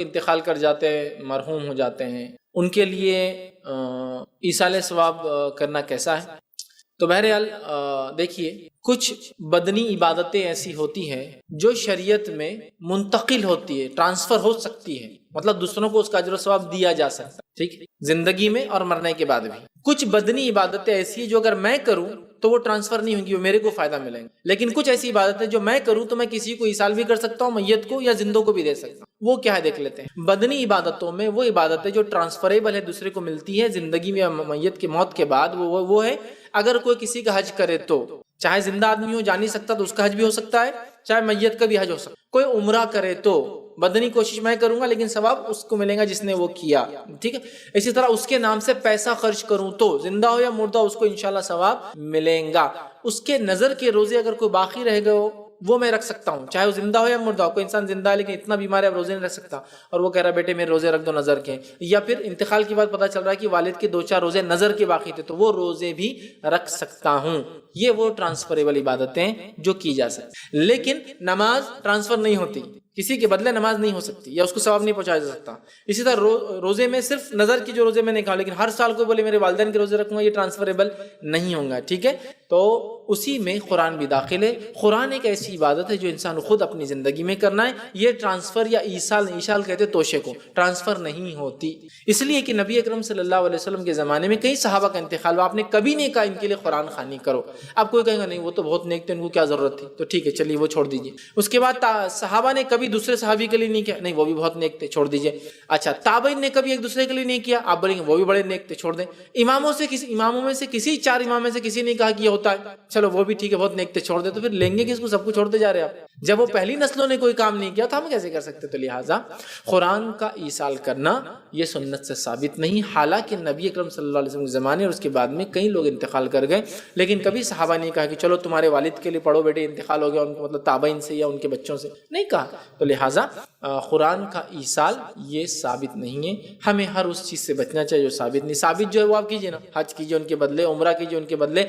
انتقال کر جاتے ہیں، مرحوم ہو جاتے ہیں، ان کے لیے ایصال ثواب کرنا کیسا ہے؟ تو بہرحال دیکھیے، کچھ بدنی عبادتیں ایسی ہوتی ہیں جو شریعت میں منتقل ہوتی ہے، ٹرانسفر ہو سکتی ہے، مطلب دوسروں کو اس کا اجر و ثواب دیا جا سکتا ہے، ٹھیک ہے، زندگی میں اور مرنے کے بعد بھی۔ کچھ بدنی عبادتیں ایسی ہیں جو اگر میں کروں تو وہ ٹرانسفر نہیں ہوں گی، وہ میرے کو فائدہ ملیں گا، لیکن کچھ ایسی عبادتیں جو میں کروں تو میں کسی کو ایصال بھی کر سکتا ہوں، میت کو یا زندوں کو بھی دے سکتا ہوں۔ وہ کیا ہے دیکھ لیتے ہیں۔ بدنی عبادتوں میں وہ عبادتیں جو ٹرانسفریبل ہے، دوسرے کو ملتی ہے زندگی میں یا میت کے موت کے بعد، وہ ہے اگر کوئی کسی کا حج کرے تو، چاہے زندہ آدمی ہو، جا نہیں سکتا تو اس کا حج بھی ہو سکتا ہے، چاہے میت کا بھی حج ہو سکتا ہے۔ کوئی عمرہ کرے تو بدنی کوشش میں کروں گا لیکن ثواب اس کو ملے گا جس نے وہ کیا، ٹھیک ہے۔ اسی طرح اس کے نام سے پیسہ خرچ کروں تو زندہ ہو یا مردہ اس کو انشاءاللہ ثواب ملیں گا۔ اس کے نظر کے روزے اگر کوئی باقی رہ گئے ہو وہ میں رکھ سکتا ہوں، چاہے وہ زندہ ہو یا مردہ ہو۔ کوئی انسان زندہ ہے لیکن اتنا بیمار ہے اب روزے نہیں رکھ سکتا، اور وہ کہہ رہا ہے بیٹے میرے روزے رکھ دو نظر کے، یا پھر انتقال کے بعد پتہ چل رہا ہے کہ والد کے 2-4 روزے نظر کے باقی تھے تو وہ روزے بھی رکھ سکتا ہوں۔ یہ وہ ٹرانسفریبل عبادتیں جو کی جا سکتی، لیکن نماز ٹرانسفر نہیں ہوتی، کسی کے بدلے نماز نہیں ہو سکتی یا اس کو ثواب نہیں پہنچایا جا سکتا۔ اسی طرح روزے میں صرف نظر کی جو روزے میں نے کہا، لیکن ہر سال کوئی بولے میرے والدین کے روزے رکھوں گا، یہ ٹرانسفریبل نہیں ہوں گا، ٹھیک ہے۔ تو اسی میں قرآن بھی داخل ہے۔ قرآن ایک ایسی عبادت ہے جو انسان خود اپنی زندگی میں کرنا ہے، یہ ٹرانسفر یا ایصال کہتے توشے کو، ٹرانسفر نہیں ہوتی۔ اس لیے کہ نبی اکرم صلی اللہ علیہ وسلم کے زمانے میں کئی صحابہ کا انتقال ہوا، آپ نے کبھی نہیں کہا ان کے لیے قرآن خوانی کرو۔ اب کوئی کہے گا نہیں وہ تو بہت نیک تھے، ان کو کیا ضرورت تھی، تو ٹھیک ہے چلیے وہ چھوڑ دیجیے۔ اس کے بعد صحابہ نے کبھی دوسرے صحابی کے لیے نہیں کیا، نہیں وہ بھی بہت نیک تھے، چھوڑ دیجیے۔ اچھا تابعین نے کبھی ایک دوسرے کے لیے نہیں کیا، آپ بولیں گے وہ بھی بڑے نیک تھے، چھوڑ دیں۔ اماموں میں سے کسی 4 امام میں سے کسی نے کہا کہ یہ ہوتا ہے، چلو وہ بھی ٹھیک ہے بہت نیک تھے، چھوڑ دیں۔ تو پھر لیں گے کس کو، سب کو چھوڑتے جا رہے آپ؟ جب وہ پہلی نسلوں نے کوئی کام نہیں کیا تو ہم کیسے کر سکتے؟ تو لہٰذا قرآن کا ایصال کرنا یہ سنت سے ثابت نہیں، حالانکہ نبی اکرم صلی اللہ علیہ وسلم کے زمانے اور اس کے بعد میں کئی لوگ انتقال کر گئے، لیکن کبھی صحابہ نے کہا کہ چلو تمہارے والد کے لیے پڑھو بیٹے انتقال ہو گیا، ان کو مطلب تابعین سے یا ان کے بچوں سے نہیں کہا۔ تو لہٰذا قرآن کا ایصال یہ ثابت نہیں ہے۔ ہمیں ہر اس چیز سے بچنا چاہیے جو ثابت نہیں۔ ثابت جو ہے وہ آپ کیجیے نا، حج کیجیے ان کے بدلے، عمرہ کیجیے ان کے بدلے،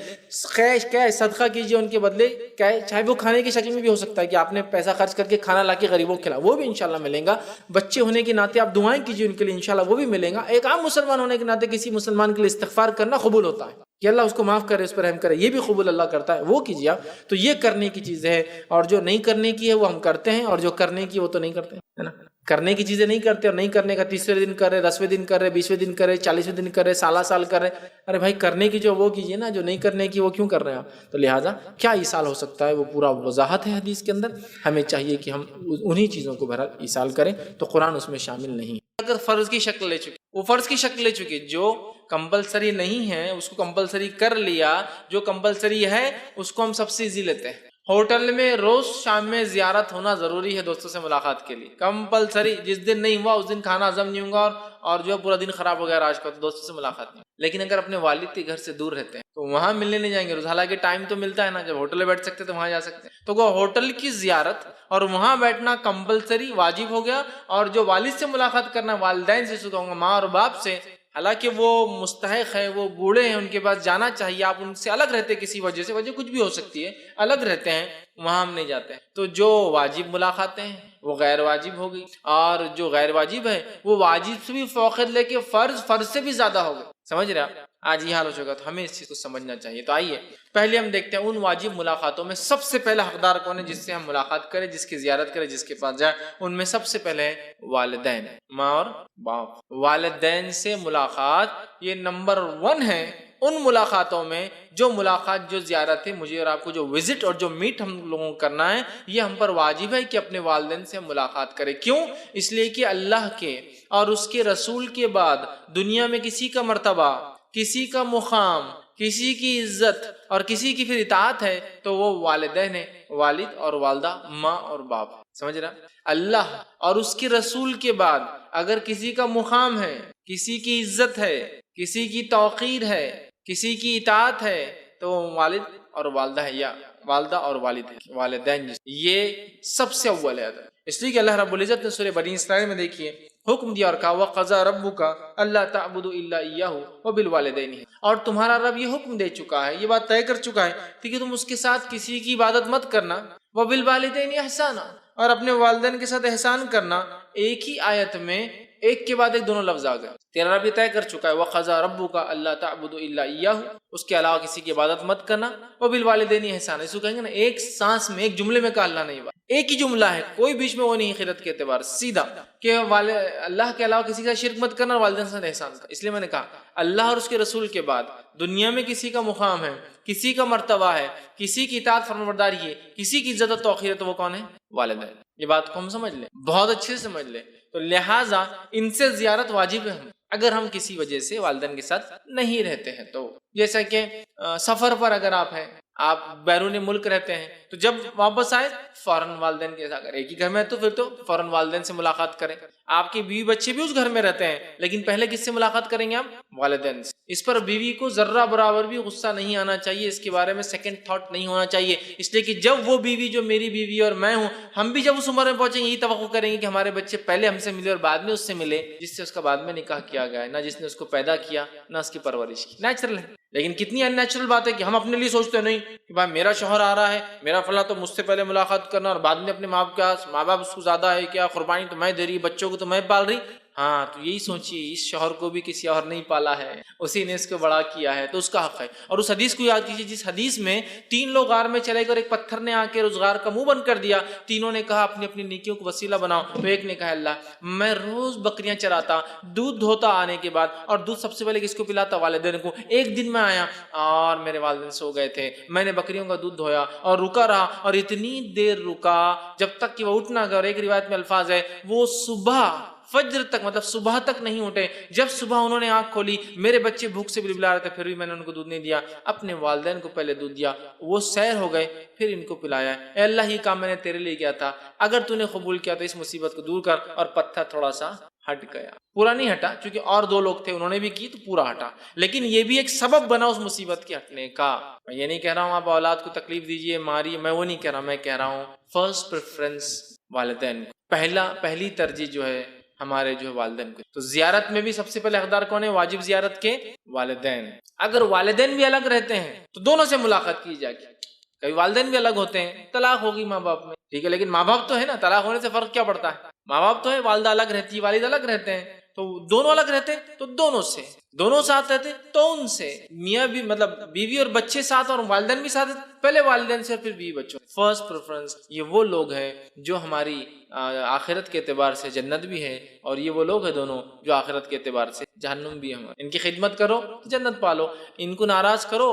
صدقہ کیجیے ان کے بدلے، چاہے وہ کھانے کی شکل میں بھی ہو سکتا ہے کہ آپ نے پیسہ خرچ کر کے کھانا لا کے غریبوں کو کھلا، وہ بھی انشاءاللہ ملے گا۔ بچے ہونے کے ناطے آپ دعائیں کیجیے ان کے لیے، انشاءاللہ وہ بھی ملے گا۔ ایک عام مسلمان ہونے کے ناطے کسی مسلمان کے لیے استغفار کرنا قبول ہوتا ہے کہ اللہ اس کو معاف کرے، اس پر رحم کرے، یہ بھی قبول اللہ کرتا ہے، وہ کیجیے آپ۔ تو یہ کرنے کی چیز ہے، اور جو نہیں کرنے کی ہے وہ ہم کرتے ہیں، اور جو کرنے کی وہ تو نہیں کرتے ہے نا۔ کرنے کی چیزیں نہیں کرتے، اور نہیں کرنے کا 30ویں دن کر رہے، 10ویں دن کر رہے، 20ویں دن کر رہے، 40ویں دن کر رہے، سال کر رہے۔ ارے بھائی کرنے کی جو وہ کیجیے نا، جو نہیں کرنے کی وہ کیوں کر رہے ہیں آپ؟ تو لہٰذا کیا ایصال ہو سکتا ہے وہ پورا وضاحت ہے حدیث کے اندر۔ ہمیں چاہیے کہ ہم انہی چیزوں کو بہرحال ایصال کریں، تو قرآن اس میں شامل نہیں۔ اگر فرض کی شکل لے چکے، وہ فرض کی شکل لے چکے، جو کمپلسری نہیں ہے اس کو کمپلسری کر لیا، جو کمپلسری ہے اس کو ہم سبسڈی لیتے ہیں۔ ہوٹل میں روز شام میں زیارت ہونا ضروری ہے دوستوں سے ملاقات کے لیے، کمپلسری۔ جس دن نہیں ہوا اس دن کھانا ہضم نہیں ہوگا، اور جو پورا دن خراب ہو گیا آج کا، تو دوستوں سے ملاقات نہیں۔ لیکن اگر اپنے والد کے گھر سے دور رہتے ہیں تو وہاں ملنے نہیں جائیں گے روز، حالانکہ ٹائم تو ملتا ہے نا، جب ہوٹل میں بیٹھ سکتے تو وہاں جا سکتے ہیں۔ تو وہ ہوٹل کی زیارت اور وہاں بیٹھنا کمپلسری واجب ہو گیا، اور جو والد سے ملاقات کرنا، والدین سے کہوں گا، ماں اور باپ سے، حالانکہ وہ مستحق ہے، وہ بوڑھے ہیں، ان کے پاس جانا چاہیے، آپ ان سے الگ رہتے کسی وجہ سے، وجہ کچھ بھی ہو سکتی ہے، الگ رہتے ہیں، وہاں ہم نہیں جاتے ہیں۔ تو جو واجب ملاقاتیں ہیں وہ غیر واجب ہو گئی، اور جو غیر واجب ہے وہ واجب سے بھی فوقیت لے کے فرض سے بھی زیادہ ہو گئی۔ سمجھ رہے آپ؟ آج یہ حال ہو چکا، تو ہمیں اس چیز کو سمجھنا چاہیے۔ تو آئیے پہلے ہم دیکھتے ہیں ان واجب ملاقاتوں میں سب سے پہلا حقدار کون ہے، جس سے ہم ملاقات کریں، جس کی زیارت کریں، جس کے پاس جائیں۔ ان میں سب سے پہلے والدین، ماں اور باپ۔ والدین سے ملاقات یہ نمبر 1 ہے ان ملاقاتوں میں، جو ملاقات، جو زیارت ہے، مجھے اور آپ کو جو وزٹ اور جو میٹ ہم لوگوں کو کرنا ہے، یہ ہم پر واجب ہے کہ اپنے والدین سے ملاقات کریں۔ کیوں؟ اس لیے کہ اللہ کے اور اس کے رسول کے بعد دنیا میں کسی کا مرتبہ، کسی کا مقام، کسی کی عزت اور کسی کی پھر اطاعت ہے تو وہ والدین ہیں، والد اور والدہ، ماں اور باپ۔ سمجھ رہا؟ اللہ اور اس کے رسول کے بعد اگر کسی کا مقام ہے، کسی کی عزت ہے، کسی کی توقیر ہے، کسی کی اطاعت ہے، تو وہ والد اور والدہ ہے، یا والدہ اور والد ہے، والدین، یہ سب سے اول ہے۔ اس لیے کہ اللہ رب العزت نے سورہ بنی اسرائیل میں دیکھیے حکم دیا اور کہا وَقَضَىٰ رَبُّكَ أَلَّا تَعْبُدُوا إِلَّا إِيَّاهُ وَبِالْوَالِدَيْنِ، اور تمہارا رب یہ حکم دے چکا ہے، یہ بات طے کر چکا ہے کہ تم اس کے ساتھ کسی کی عبادت مت کرنا، وَبِالْوَالِدَيْنِ إِحْسَانًا، اور اپنے والدین کے ساتھ احسان کرنا ایک ہی آیت میں ایک کے بعد ایک دونوں لفظ آ گئے. تیرا رب طے کر چکا ہے وَقَضَىٰ رَبُّكَ أَلَّا تَعْبُدُوا إِلَّا إِيَّاهُ، اس کے علاوہ کسی کی عبادت مت کرنا. وَبِالْوَالِدَيْنِ إِحْسَانًا، اس کو کہیں گے نا ایک سانس میں ایک جملے میں کہا اللہ نے، ایک ہی جملہ ہے، کوئی بیچ میں وہ نہیں خیرت کے اعتبار سیدھا کہ اللہ کے علاوہ کسی کا شرک مت کرنا اور والدین کے ساتھ احسان کرنا. اس لیے میں نے کہا اللہ اور اس کے رسول کے بعد دنیا میں کسی کا مقام ہے، کسی کا مرتبہ ہے، کسی کی اطاعت فرمانبرداری ہے، کسی کی عزت و توقیر ہے، تو وہ کون ہے؟ والدین. یہ بات کو ہم سمجھ لیں، بہت اچھے سے سمجھ لیں. تو لہٰذا ان سے زیارت واجب ہے اگر ہم کسی وجہ سے والدین کے ساتھ نہیں رہتے ہیں. تو جیسا کہ سفر پر اگر آپ ہیں، آپ بیرون ملک رہتے ہیں، تو جب واپس آئے فوراً والدین کے ساتھ، اگر ایک ہی گھر میں ہے تو پھر تو فوراً والدین سے ملاقات کریں. آپ کے بیوی بچے بھی اس گھر میں رہتے ہیں لیکن پہلے کس سے ملاقات کریں گے آپ؟ والدین سے. اس پر بیوی کو ذرہ برابر بھی غصہ نہیں آنا چاہیے، اس کے بارے میں سیکنڈ تھاٹ نہیں ہونا چاہیے. اس لیے کہ جب وہ بیوی جو میری بیوی اور میں ہوں، ہم بھی جب اس عمر میں پہنچیں گے یہی توقع کریں گے کہ ہمارے بچے پہلے ہم سے ملے اور بعد میں اس سے ملے جس سے اس کا بعد میں نکاح کیا گیا ہے، نہ جس نے اس کو پیدا کیا نہ اس کی پرورش کی. نیچرل ہے. لیکن کتنی ان نیچرل بات ہے کہ ہم اپنے لیے سوچتے نہیں کہ بھائی میرا شوہر آ رہا ہے، میرا فلاں، تو مجھ سے پہلے ملاقات کرنا اور بعد میں اپنے ماں باپ اس کو زیادہ ہے کیا، قربانی تو میں دے رہی، بچوں کو تو میں پال رہی. ہاں تو یہی سوچیے اس شوہر کو بھی کسی اور نہیں پالا ہے، اسی نے اس کو بڑا کیا ہے تو اس کا حق ہے. اور اس حدیث کو یاد کیجیے جس حدیث میں 3 لوگ غار میں چلے گئے اور ایک پتھر نے آ کے روزگار کا منہ بند کر دیا. تینوں نے کہا اپنی اپنی نیکیوں کو وسیلہ بناؤ. تو ایک نے کہا اللہ میں روز بکریاں چراتا، دودھ دھوتا آنے کے بعد، اور دودھ سب سے پہلے کس کو پلاتا؟ والدین کو. ایک دن میں آیا اور میرے والدین سو گئے تھے، میں نے بکریوں کا دودھ دھویا اور رکا رہا، اور اتنی دیر رکا جب تک کہ وہ اٹھ نہ گئے. اور ایک روایت میں الفاظ ہے وہ صبح فجر تک، مطلب صبح تک نہیں اٹھے. جب صبح انہوں نے آنکھ کھولی میرے بچے بھوک سے بلبلا رہے تھے، پھر بھی میں نے ان کو دودھ نہیں دیا، اپنے والدین کو پہلے دودھ دیا. وہ سیر ہو گئے پھر ان کو پلایا. اے اللہ یہ کام میں نے تیرے لیے کیا تھا، اگر تو نے قبول کیا تو اس مصیبت کو دور کر. اور پتھر تھوڑا سا ہٹ گیا، پورا نہیں ہٹا چونکہ اور 2 لوگ تھے انہوں نے بھی کی تو پورا ہٹا، لیکن یہ بھی ایک سبب بنا اس مصیبت کے ہٹنے کا. میں یہ نہیں کہہ رہا ہوں آپ اولاد کو تکلیف دیجئے ماریے، میں وہ نہیں کہہ رہا. میں کہہ رہا ہوں فرسٹ پریفرنس والدین، پہلی ترجیح جو ہے ہمارے جو والدین کو. تو زیارت میں بھی سب سے پہلے حقدار کون ہے واجب زیارت کے؟ والدین. اگر والدین بھی الگ رہتے ہیں تو دونوں سے ملاقات کی جائے گی. کبھی والدین بھی الگ ہوتے ہیں، طلاق ہوگی ماں باپ میں، ٹھیک ہے، لیکن ماں باپ تو ہے نا. طلاق ہونے سے فرق کیا پڑتا ہے؟ ماں باپ تو ہے، والدہ الگ رہتی ہے، والد الگ رہتے ہیں. تو دونوں الگ رہتے تو دونوں سے، دونوں ساتھ رہتے تو ان سے. میاں بھی مطلب بیوی اور بچے ساتھ اور والدین بھی ساتھ، پہلے والدین سے پھر بیوی بچوں. فرسٹ پریفرنس یہ وہ لوگ ہیں جو ہماری آخرت کے اعتبار سے جنت بھی ہے، اور یہ وہ لوگ ہیں دونوں جو آخرت کے اعتبار سے جہنم بھی ہیں. ان کی خدمت کرو تو جنت پالو، ان کو ناراض کرو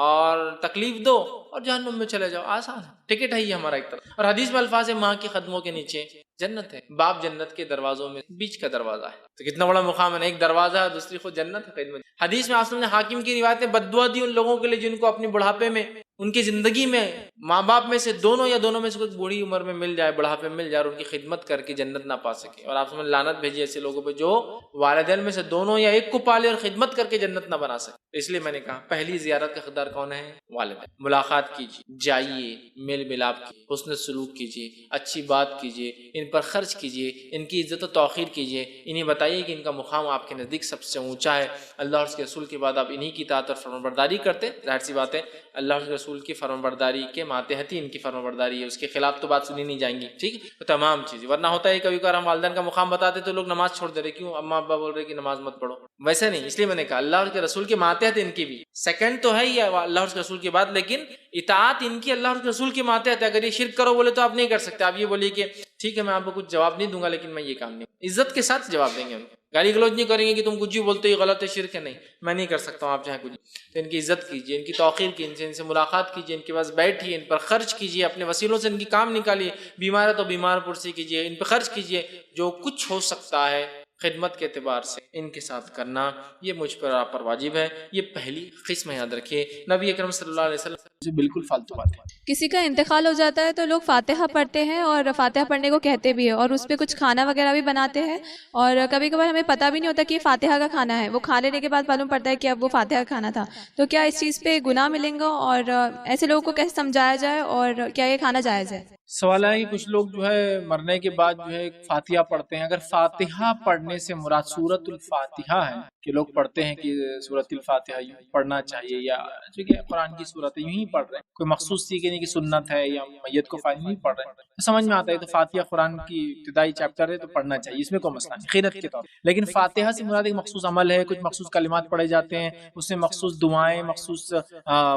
اور تکلیف دو اور جہنم میں چلے جاؤ. آسان ہے، ٹکٹ ہے یہ ہمارا ایک طرف. اور حدیث میں الفاظ ہے ماں کے قدموں کے نیچے جنت ہے. باپ جنت کے دروازوں میں بیچ کا دروازہ ہے. تو کتنا بڑا مقام ہے نا، ایک دروازہ ہے دوسری خود جنت ہے خدمت. حدیث میں آپ نے حاکم کی روایت ہے بد دعا دی ان لوگوں کے لیے جن کو اپنی بڑھاپے میں، ان کی زندگی میں ماں باپ میں سے دونوں یا دونوں میں سے کوئی بوڑھی عمر میں مل جائے، بڑھاپے میں مل جائے اور ان کی خدمت کر کے جنت نہ پا سکے. اور آپ نے لعنت بھیجی ایسے لوگوں پہ جو والدین میں سے دونوں یا ایک کو پالے اور خدمت کر کے جنت نہ بنا سکے. اس لیے میں نے کہا پہلی زیارت کا حقدار کون ہے؟ والدین. ملاقات کیجیے، جائیے، میل ملاپ کیجیے، حسن سلوک کیجیے، اچھی بات کیجیے، ان پر خرچ کیجیے، ان کی عزت و توقیر کیجیے. انہیں بتائیے کہ ان کا مقام آپ کے نزدیک سب سے اونچا ہے. اللہ اور اس کے رسول کے بعد آپ انہی کی اطاعت اور فرمانبرداری کرتے، ظاہر سی بات ہے اللہ اور اس کے رسول کی فرمانبرداری کے ماتحت ہی ان کی فرمانبرداری ہے، اس کے خلاف تو بات سنی نہیں جائیں گی. ٹھیک ہے، تو تمام چیزیں. ورنہ ہوتا ہے کبھی کبھار ہم والدین کا مقام بتاتے تو لوگ نماز چھوڑ دے رہے، کیوں؟ اما ابا بول رہے کہ نماز مت پڑھو. ویسے نہیں، اس لیے میں نے کہا اللہ اور کے رسول کے ماتحت ان کی بھی سیکنڈ تو ہے ہی اللہ اور اس کے رسول کے بعد، لیکن اطاعت ان کی اللہ اور اس کے رسول کے ماتحت ہے. اگر یہ شرک کرو بولے تو آپ نہیں کر سکتے. آپ یہ بولیے کہ ٹھیک ہے میں آپ کو کچھ جواب نہیں دوں گا لیکن میں یہ کام نہیں، عزت کے ساتھ جواب دیں گے. ان کو گالی گلوچ نہیں کریں گے کہ تم کچھ بھی بولتے ہو غلط ہے، شرک ہے. نہیں، میں نہیں کر سکتا ہوں، آپ چاہیں کچھ. تو ان کی عزت کیجیے، ان کی توقیر کیجیے، ان سے ملاقات کیجیے، ان کے پاس بیٹھیے، ان پر خرچ کیجیے، اپنے وسیلوں سے ان کی کام نکالیے. بیمار ہے تو بیمار پرسی کیجیے، ان پہ خرچ کیجیے. جو کچھ ہو سکتا ہے خدمت کے اعتبار سے ان کے ساتھ کرنا، یہ مجھ پر آپ پر واجب ہے. یہ پہلی قسم یاد رکھیے. نبی اکرم صلی اللہ علیہ وسلم سے بالکل فالتو بات ہے. کسی کا انتقال ہو جاتا ہے تو لوگ فاتحہ پڑھتے ہیں اور فاتحہ پڑھنے کو کہتے بھی ہیں اور اس پہ کچھ کھانا وغیرہ بھی بناتے ہیں، اور کبھی کبھار ہمیں پتہ بھی نہیں ہوتا کہ یہ فاتحہ کا کھانا ہے، وہ کھا لینے کے بعد معلوم پڑتا ہے کہ اب وہ فاتحہ کا کھانا تھا. تو کیا اس چیز پہ گناہ ملیں گا، اور ایسے لوگوں کو کیسے سمجھایا جائے، اور کیا یہ کھانا جائز ہے؟ سوال ہے کہ کچھ لوگ جو ہے مرنے کے بعد جو ہے فاتحہ پڑھتے ہیں. اگر فاتحہ پڑھنے سے مراد سورۃ الفاتحہ ہے کہ لوگ پڑھتے ہیں کہ سورۃ الفاتحہ یوں پڑھنا چاہیے، یا چونکہ قرآن کی سورت ہے یوں ہی پڑھ رہے ہیں، کوئی مخصوص طریقے نہیں کہ سنت ہے یا میت کو فائدہ نہیں پڑھ رہے ہیں، تو سمجھ میں آتا ہے تو فاتحہ قرآن کی ابتدائی چیپٹر ہے تو پڑھنا چاہیے، اس میں کوئی مسئلہ نہیں خیرت کے طور پر۔ لیکن فاتحہ سے مراد ایک مخصوص عمل ہے، کچھ مخصوص کلمات پڑھے جاتے ہیں، اس میں مخصوص دعائیں، مخصوص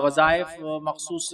وظائف، مخصوص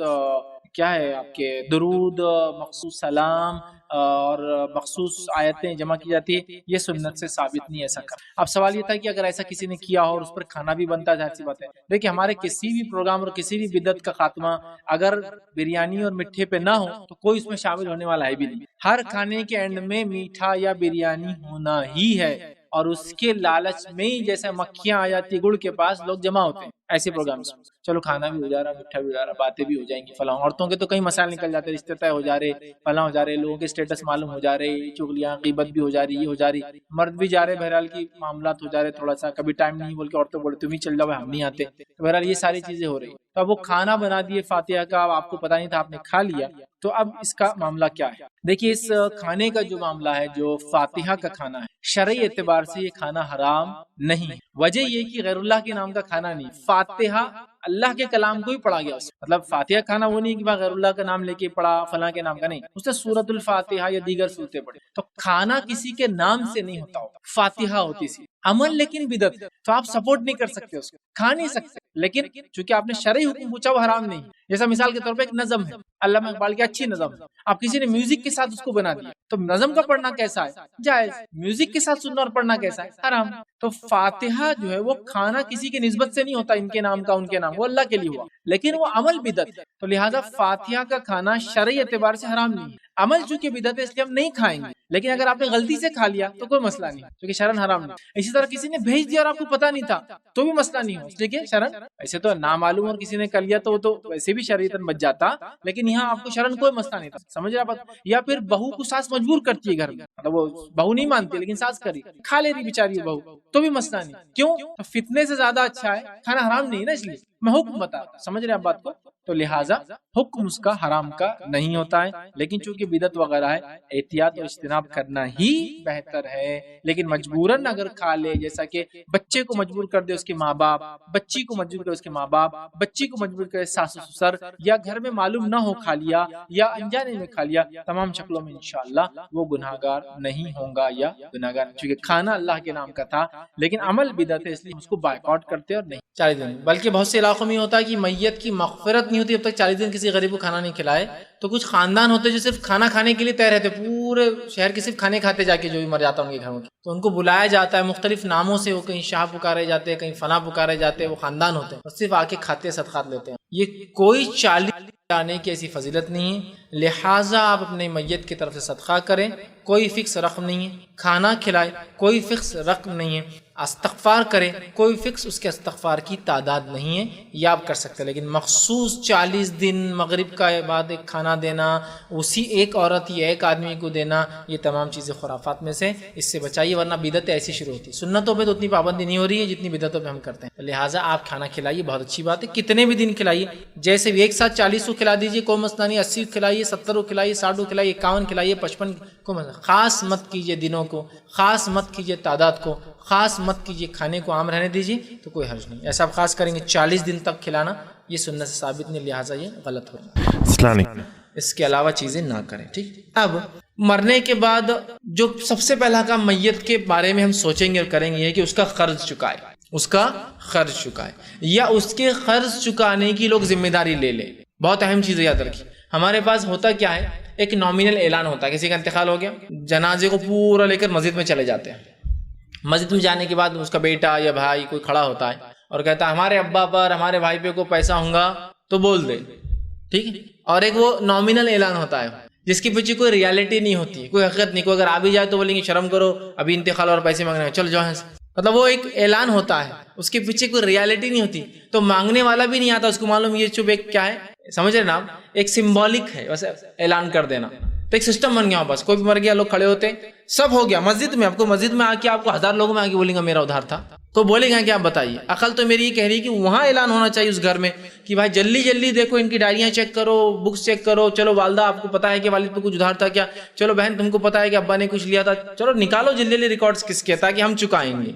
کیا ہے آپ کے درود، مخصوص سلام اور مخصوص آیتیں جمع کی جاتی ہے، یہ سنت سے ثابت نہیں ایسا کر۔ اب سوال یہ تھا کہ اگر ایسا کسی نے کیا ہو اور اس پر کھانا بھی بنتا ہے، ظاہر سی بات ہے، دیکھیں ہمارے کسی بھی پروگرام اور کسی بھی بدعت کا خاتمہ اگر بریانی اور مٹھے پہ نہ ہو تو کوئی اس میں شامل ہونے والا ہے بھی نہیں۔ ہر کھانے کے اینڈ میں میٹھا یا بریانی ہونا ہی ہے، اور اس کے لالچ میں ہی جیسے مکھیاں آ جاتی ہے گڑ کے پاس، لوگ جمع ہوتے ہیں ایسے پروگرامز میں۔ چلو کھانا بھی ہو جا رہا، میٹھا بھی ہو جا رہا، باتیں بھی ہو جائیں گی، فلاں عورتوں کے تو کئی مسائل نکل جاتے ہیں، رشتے طے ہو جا رہے، فلاں ہو جا رہے، لوگوں کے اسٹیٹس معلوم ہو جا رہے، چغلیاں غیبت بھی ہو جا رہی، یہ ہو جا رہی، مرد بھی جا رہے، بہرحال کی معاملات ہو جا رہے، تھوڑا سا کبھی ٹائم نہیں بول کے عورتوں بولے تم ہی چل جاؤ ہم نہیں آتے، تو بہرحال یہ ساری چیزیں ہو رہی۔ تو اب وہ کھانا بنا دیے فاتحہ کا، اب آپ کو پتہ نہیں تھا، آپ نے کھا لیا، تو اب اس کا معاملہ کیا ہے؟ دیکھیے اس کھانے کا جو معاملہ ہے، جو فاتحہ کا کھانا ہے، شرعی اعتبار سے یہ کھانا حرام نہیں ہے۔ وجہ یہ کہ غیر اللہ کے نام کا کھانا نہیں، فاتحہ اللہ کے کلام کو ہی پڑھا گیا، مطلب فاتحہ کھانا وہ نہیں کہ غیر اللہ کا نام لے کے پڑھا، فلاں کے نام کا نہیں، اس نے سورۃ الفاتحہ یا دیگر سورتیں پڑھی۔ تو کھانا کسی کے نام سے نہیں ہوتا، فاتحہ ہوتی سی عمل، لیکن بدعت، تو آپ سپورٹ نہیں کر سکتے اس کو، کھا نہیں سکتے، لیکن چونکہ آپ نے شرعی حکم پوچھا وہ حرام نہیں۔ جیسا مثال کے طور پہ ایک نظم ہے، علامہ اقبال کی اچھی نظم ہے، آپ کسی نے میوزک کے ساتھ اس کو بنا دیا، تو نظم کا پڑھنا کیسا ہے؟ جائز۔ میوزک کے ساتھ سننا اور پڑھنا کیسا ہے؟ حرام۔ تو فاتحہ جو ہے وہ کھانا کسی کی نسبت سے نہیں ہوتا، ان کے نام کا ان کے نام، وہ اللہ کے لیے ہوا، لیکن وہ عمل بدعت ہے، تو لہٰذا فاتحہ کا کھانا شرعی اعتبار سے حرام نہیں ہے۔ عمل چونکہ بدعت ہے اس لیے ہم نہیں کھائیں گے، لیکن اگر آپ نے غلطی سے کھا لیا تو کوئی مسئلہ نہیں، کیونکہ شرعاً حرام نہیں۔ اسی طرح کسی نے بھیج دیا اور آپ کو پتہ نہیں تھا تو بھی مسئلہ نہیں ہو، اس لیے کہ شرعاً، ایسے تو نامعلوم اور کسی نے کر لیا تو وہ تو ویسے بھی شریعتاً بچ جاتا، لیکن یہاں آپ کو شرعاً کوئی مسئلہ نہیں تھا، سمجھ رہے آپ؟ یا پھر بہو کو ساس مجبور کرتی ہے گھر میں، مطلب وہ بہو نہیں مانتی لیکن ساس کری، کھا لے رہی بیچاری بہو، تو بھی مسئلہ نہیں۔ کیوں؟ تو فتنے سے زیادہ اچھا ہے، کھانا حرام نہیں نا، اس لیے میں حکم بتا، سمجھ رہے آپ بات کو؟ تو لہٰذا حکم اس کا حرام کا نہیں ہوتا ہے، لیکن چونکہ بدعت وغیرہ ہے، احتیاط اور اجتناب کرنا ہی بہتر ہے۔ لیکن مجبوراً اگر کھا لے، جیسا کہ بچے کو مجبور کر دے اس کے ماں باپ، بچی کو مجبور کرے اس کے ماں باپ، بچی کو مجبور کرے ساس و سسر، یا گھر میں معلوم نہ ہو کھا لیا یا انجانے میں کھا لیا، تمام شکلوں میں انشاءاللہ وہ گناہگار نہیں ہوگا یا گناہگار، چونکہ کھانا اللہ کے نام کا تھا لیکن عمل بدعت ہے، اس لیے اس کو بائیکاٹ کرتے اور نہیں 40 دن۔ بلکہ بہت سے علاقوں میں ہوتا ہے کہ میت کی مغفرت نہیں ہوتی جب تک 40 دن کسی غریب کو کھانا نہیں کھلائے، تو کچھ خاندان ہوتے جو صرف کھانا کھانے کے لیے تیار رہتے، پورے شہر کے صرف کھانے کھاتے جا کے جو بھی مر جاتا ان کے گھروں کے، تو ان کو بلایا جاتا ہے مختلف ناموں سے، وہ کہیں شاہ پکارے جاتے ہیں، کہیں فلاں پکارے جاتے ہیں، وہ خاندان ہوتے ہیں اور صرف آ کے کھاتے صدقات لیتے ہیں۔ یہ کوئی 40 آنے کی ایسی فضیلت نہیں ہے، لہٰذا آپ اپنے میت کی طرف سے صدقہ کریں، کوئی فکس رقم نہیں ہے، کھانا کھلائے کوئی فکس رقم نہیں ہے، استغفار کرے کوئی فکس اس کے استغفار کی تعداد نہیں ہے، یہ آپ کر سکتے ہیں، لیکن مخصوص 40 دن مغرب کا بعد ایک کھانا دینا، اسی ایک عورت یا ایک آدمی کو دینا، یہ تمام چیزیں خرافات میں سے، اس سے بچائیے، ورنہ بدعتیں ایسی شروع ہوتی ہے۔ سنتوں پہ تو اتنی پابندی نہیں ہو رہی ہے جتنی بدعتوں پہ ہم کرتے ہیں، لہٰذا آپ کھانا کھلائیے، بہت اچھی بات ہے، کتنے بھی دن کھلائیے، جیسے بھی ایک ساتھ 40 کو کھلا دیجیے کوئی مسئلہ نہیں، 80 کو کھلائیے، 70 کو کھلائیے، 60 کو کھلائیے، 51 کھلائیے، 55 کو، خاص مت کیجیے دنوں کو، خاص مت کیجیے تعداد کو، خاص مت کیجیے، کھانے کو عام رہنے دیجیے تو کوئی حرج نہیں۔ ایسا آپ خاص کریں گے 40 دن تک کھلانا، یہ سنت سے ثابت نہیں، لہٰذا یہ غلط ہوگا، اس کے علاوہ چیزیں نہ کریں، ٹھیک۔ اب مرنے کے بعد جو سب سے پہلا کام میت کے بارے میں ہم سوچیں گے اور کریں گے یہ کہ اس کا قرض چکائے، اس کا قرض چکائے، یا اس کے قرض چکانے کی لوگ ذمہ داری لے لیں۔ بہت اہم چیز یاد رکھیے، ہمارے پاس ہوتا کیا ہے، ایک نامینل اعلان ہوتا ہے، کسی کا انتقال ہو گیا، جنازے کو پورا لے کر مسجد میں چلے جاتے ہیں، مسجد میں جانے کے بعد اس کا بیٹا یا بھائی کوئی کھڑا ہوتا ہے اور کہتا ہے ہمارے ابا پر ہمارے بھائی پہ کوئی پیسہ ہوگا تو بول دے، ٹھیک ہے۔ اور ایک وہ نامینل اعلان ہوتا ہے جس کے پیچھے کوئی ریالٹی نہیں ہوتی، کوئی حقیقت نہیں، کوئی اگر آ بھی جائے تو بولیں گے شرم کرو، ابھی انتقال اور پیسے مانگنے، چل جاؤ، مطلب وہ ایک اعلان ہوتا ہے، اس کے پیچھے کوئی ریالٹی نہیں ہوتی، تو مانگنے والا بھی نہیں آتا، اس کو معلوم یہ چپ ایک کیا ہے، سمجھ رہے نا آپ، ایک سمبولک ہے ویسے اعلان کر دینا، تو ایک سسٹم بن گیا، بس کوئی بھی مر گیا لوگ کھڑے ہوتے ہیں، سب ہو گیا مسجد میں، آپ کو مسجد میں آ کے آپ کو 1000 لوگوں میں آ کے بولیں گا میرا ادھار تھا، تو بولے گا کہ آپ بتائیے، عقل تو میری یہ کہہ رہی ہے کہ وہاں اعلان ہونا چاہیے اس گھر میں کہ بھائی جلدی جلدی دیکھو ان کی ڈائریاں چیک کرو، بکس چیک کرو، چلو والدہ آپ کو پتا ہے کہ والد پہ کچھ ادھار تھا کیا، چلو بہن تم کو پتا ہے کہ ابا نے کچھ لیا تھا، چلو نکالو جلدی جلدی ریکارڈز کس کے، تاکہ ہم چکائیں گے،